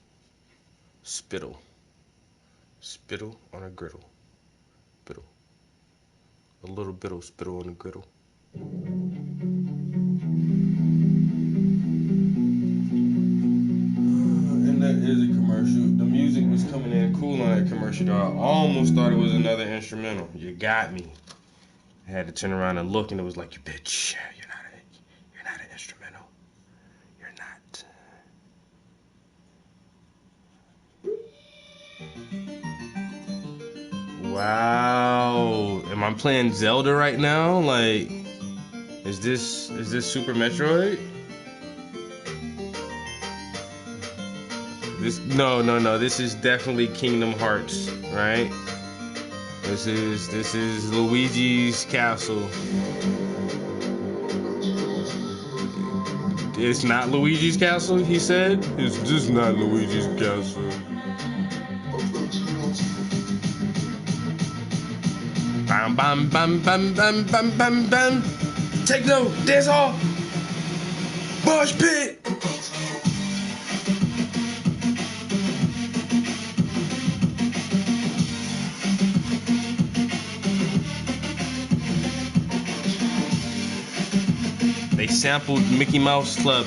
Spittle. Spittle on a griddle. Biddle. A little bittle spittle on a griddle. And that is a commercial. The music was coming in cool on that commercial, though. I almost thought it was another instrumental. You got me. I had to turn around and look, and it was like, you bitch. You're not an instrumental. You're not. Wow. Am I playing Zelda right now? Like, is this Super Metroid? No. This is definitely Kingdom Hearts, right? This is Luigi's Castle. It's not Luigi's Castle, he said. It's just not Luigi's Castle. Bam, bam, bam, bam, bam, bam, bam, bam. Techno, dance hall, Mosh pit. They sampled Mickey Mouse Club.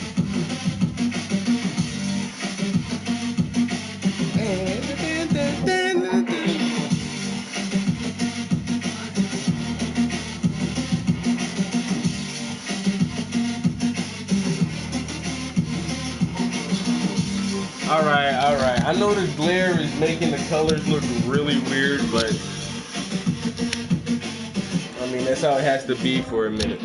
All right. I know the glare is making the colors look really weird, but I mean, that's how it has to be for a minute.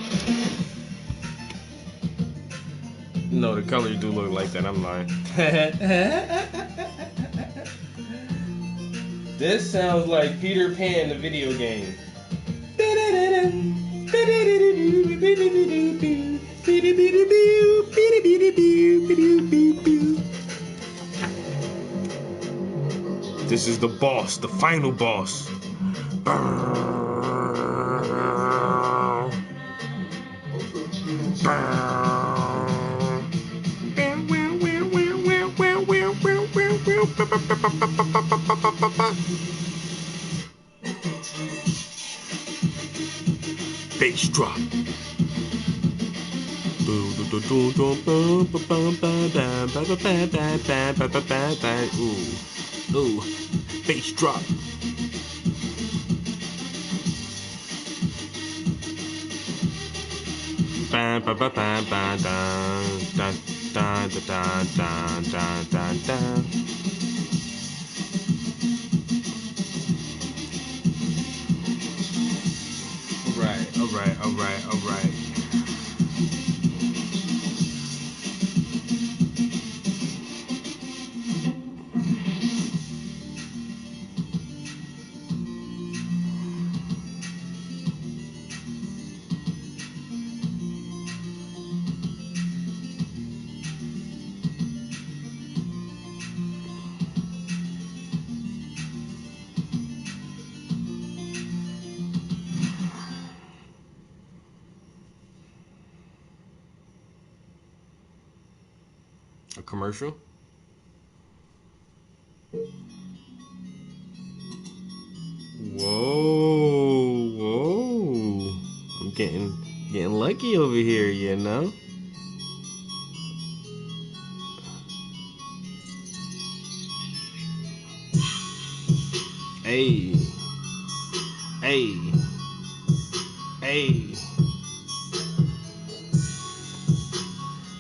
No, the colors do look like that. I'm lying. This sounds like Peter Pan, the video game. This is the boss, the final boss. Bass drop. Ooh, bass drop. Bam, bam, bam, bam, bam, dun, dun, dun, dun, dun, dun, dun. All right. A commercial? Whoa. I'm getting lucky over here, you know? Hey.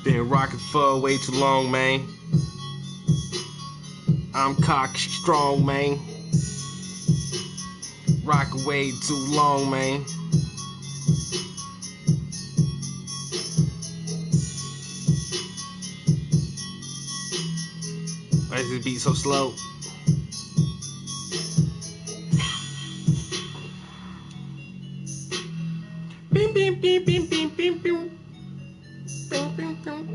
Been rocking for way too long, man. I'm cock strong, man. Rockin' way too long, man. Why is this beat so slow? Bim, bim, bim, bim, bim, bim, bim. Bim, bim, bim.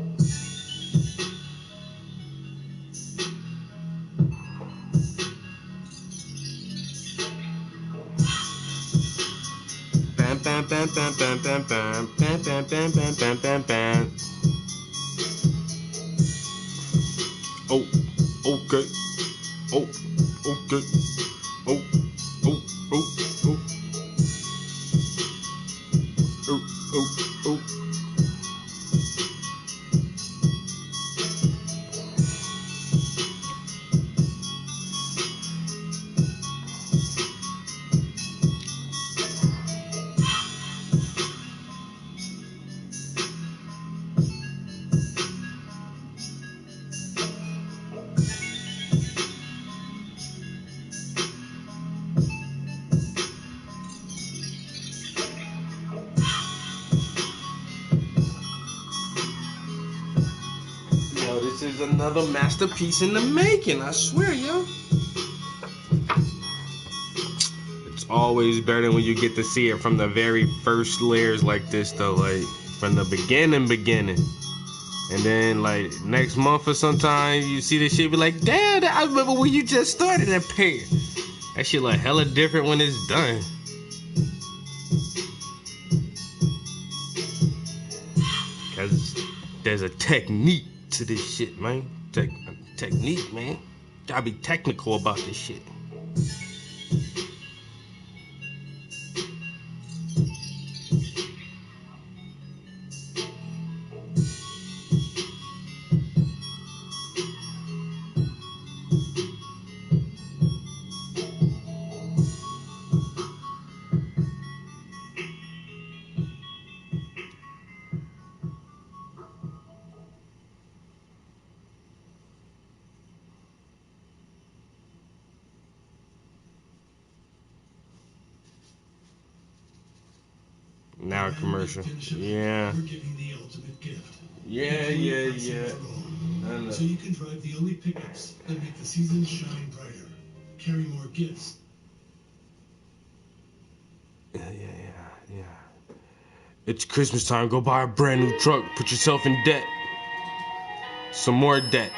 Bam, bam, bam, bam, bam, bam, bam, bam, bam, bam, bam, bam, bam, bam. Oh, okay. Oh, okay. Oh. This is another masterpiece in the making, I swear, yo. It's always better when you get to see it from the very first layers like this, though, like from the beginning. And then like next month or sometime you see this shit, be like, damn, I remember when you just started that pair. That shit like hella different when it's done. Cause there's a technique to this shit, man. Technique, man. Gotta be technical about this shit. Now a commercial. Yeah. Yeah. I know. So you can drive the only pickups that make the seasons shine brighter. Carry more gifts. Yeah. It's Christmas time. Go buy a brand new truck. Put yourself in debt. Some more debt.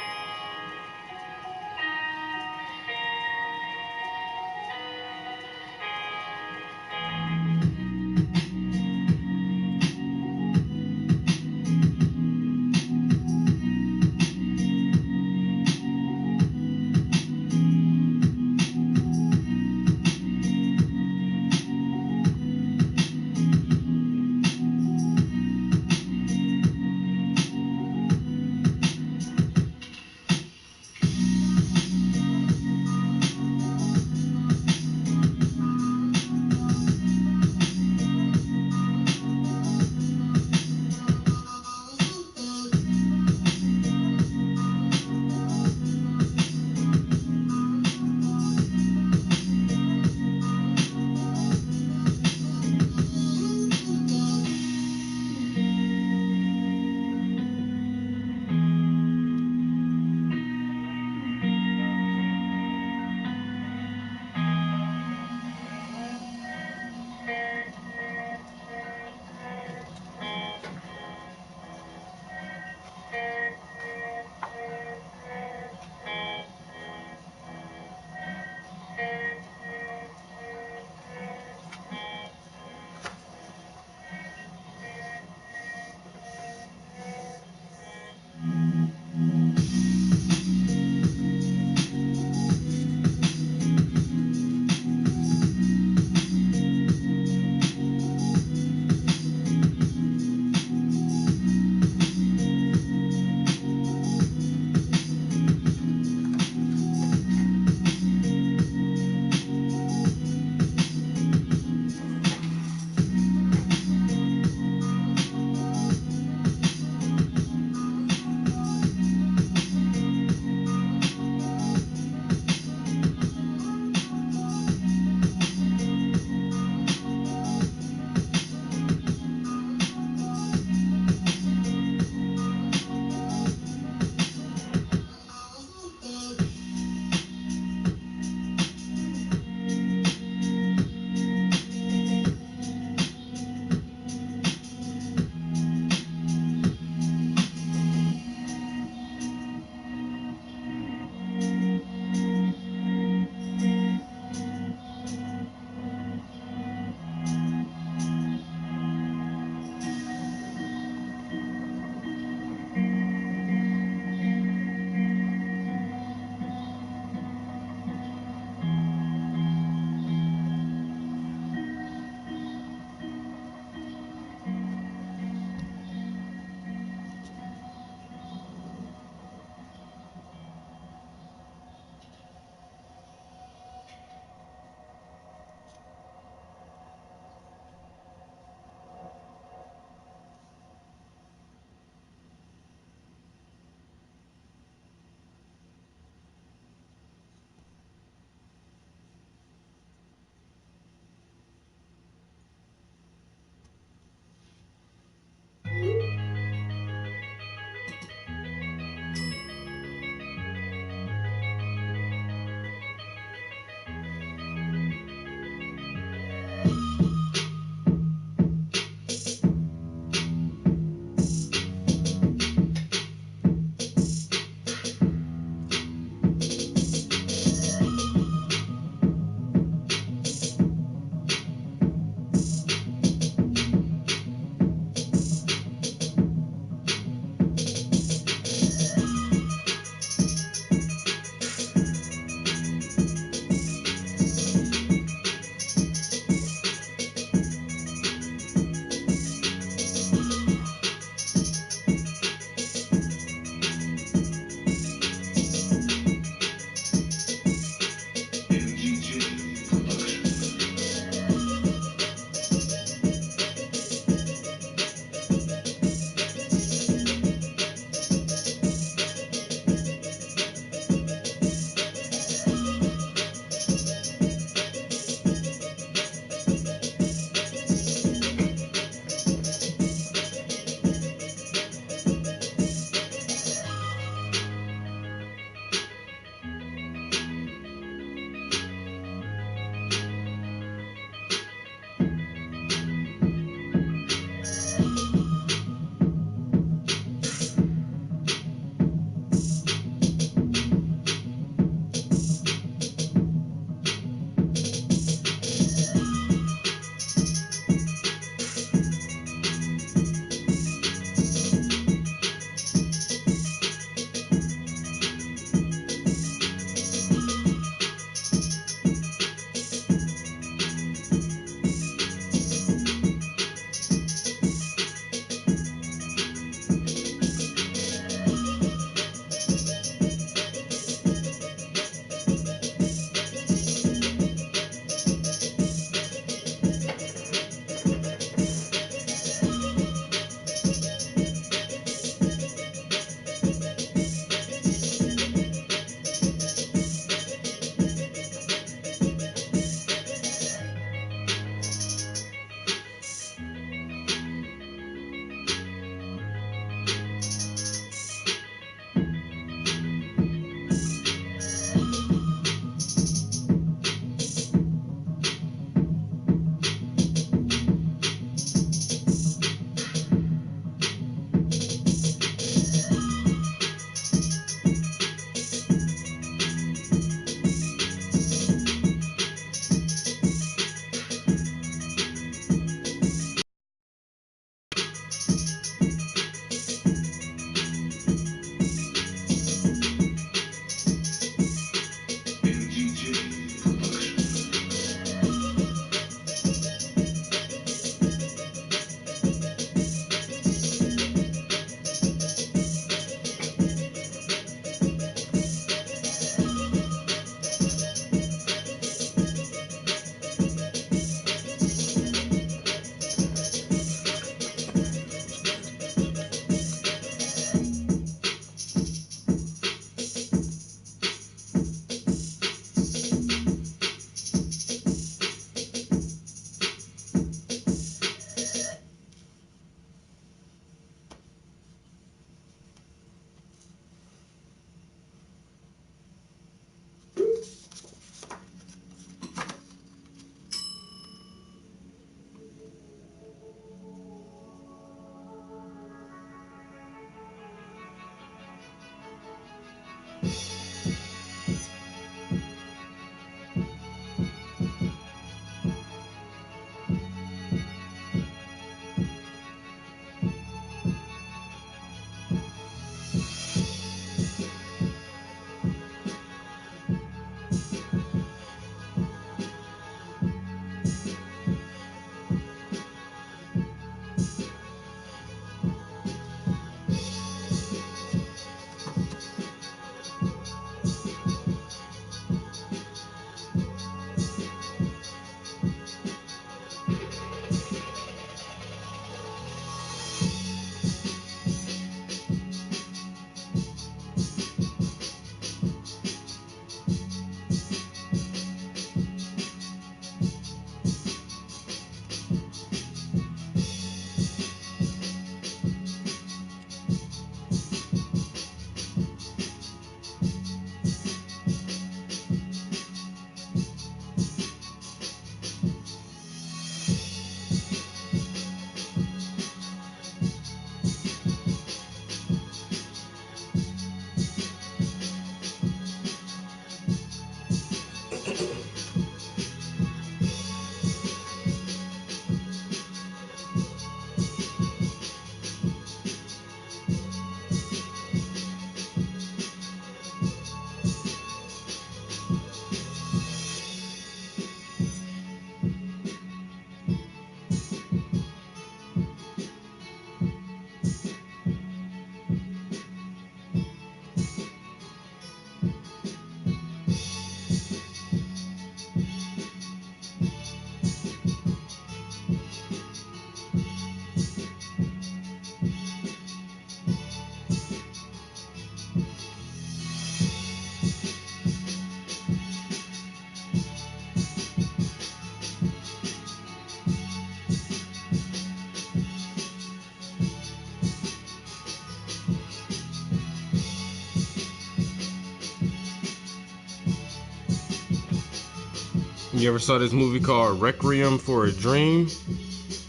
You ever saw this movie called Requiem for a Dream?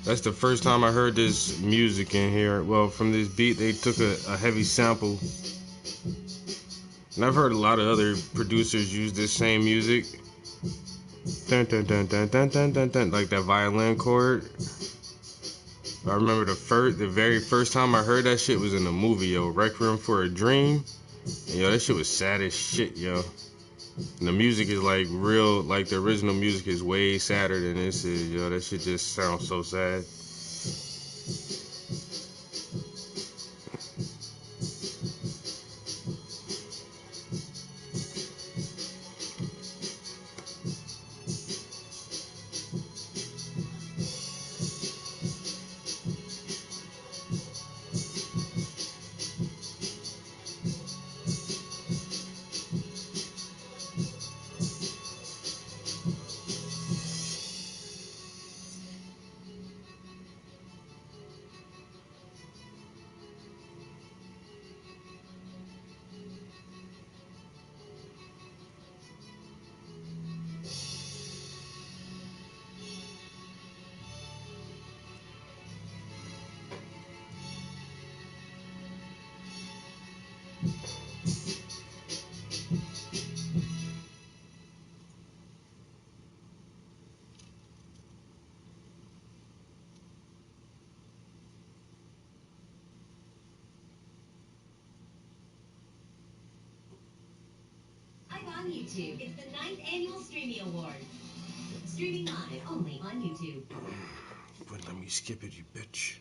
That's the first time I heard this music in here. Well, from this beat, they took a heavy sample. And I've heard a lot of other producers use this same music. Dun, dun, dun, dun, dun, dun, dun, dun, like that violin chord. I remember the very first time I heard that shit was in a movie, yo. Requiem for a Dream. And, yo, that shit was sad as shit, yo. And the music is like real, like the original music is way sadder than this is, yo. That shit just sounds so sad. On YouTube. It's the 9th Annual Streamy Award. Streaming live only on YouTube. Wouldn't let me skip it, you bitch.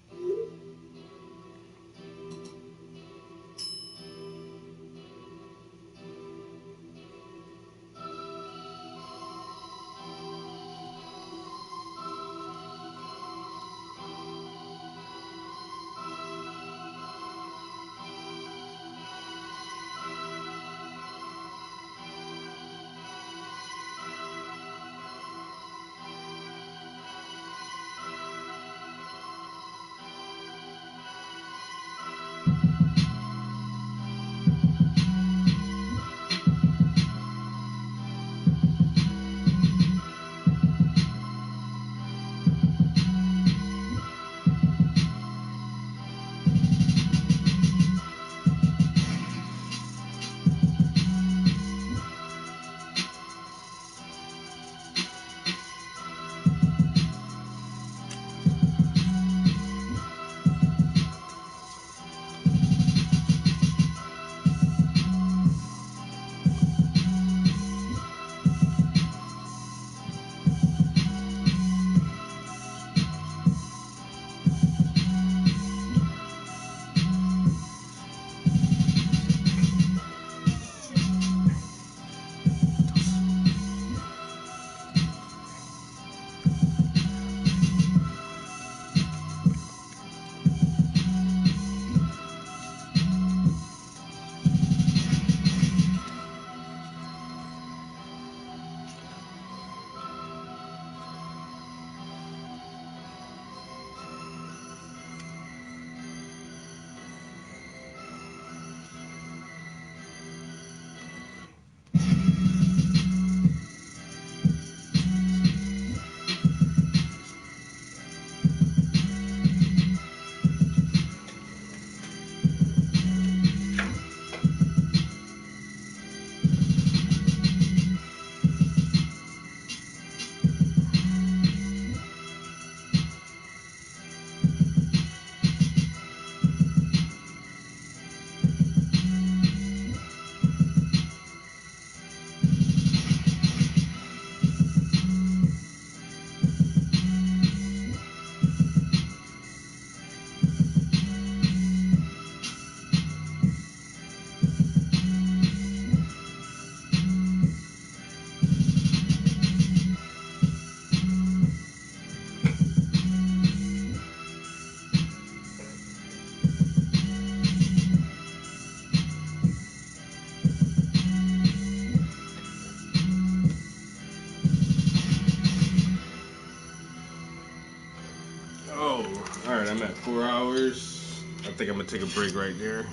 Alright, I'm at 4 hours. I think I'm gonna take a break right there.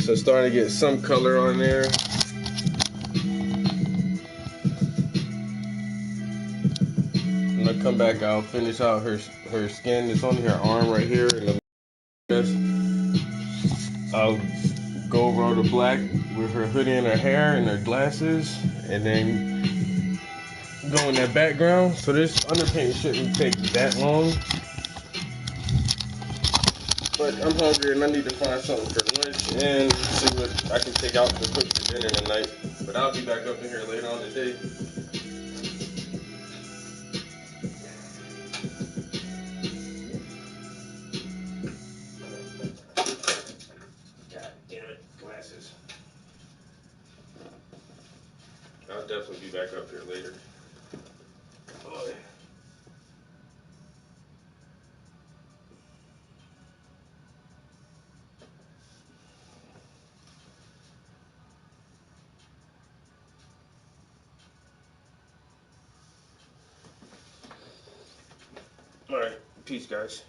So starting to get some color on there. When I come back, I'll finish out her skin. It's on her arm right here. I'll go over all the black with her hoodie and her hair and her glasses, and then go in that background. So this underpaint shouldn't take that long. But I'm hungry and I need to find something for lunch and see what I can take out to cook for dinner tonight. But I'll be back up in here later on today. God damn it, glasses. I'll definitely be back up here later. Boy. All right, peace, guys.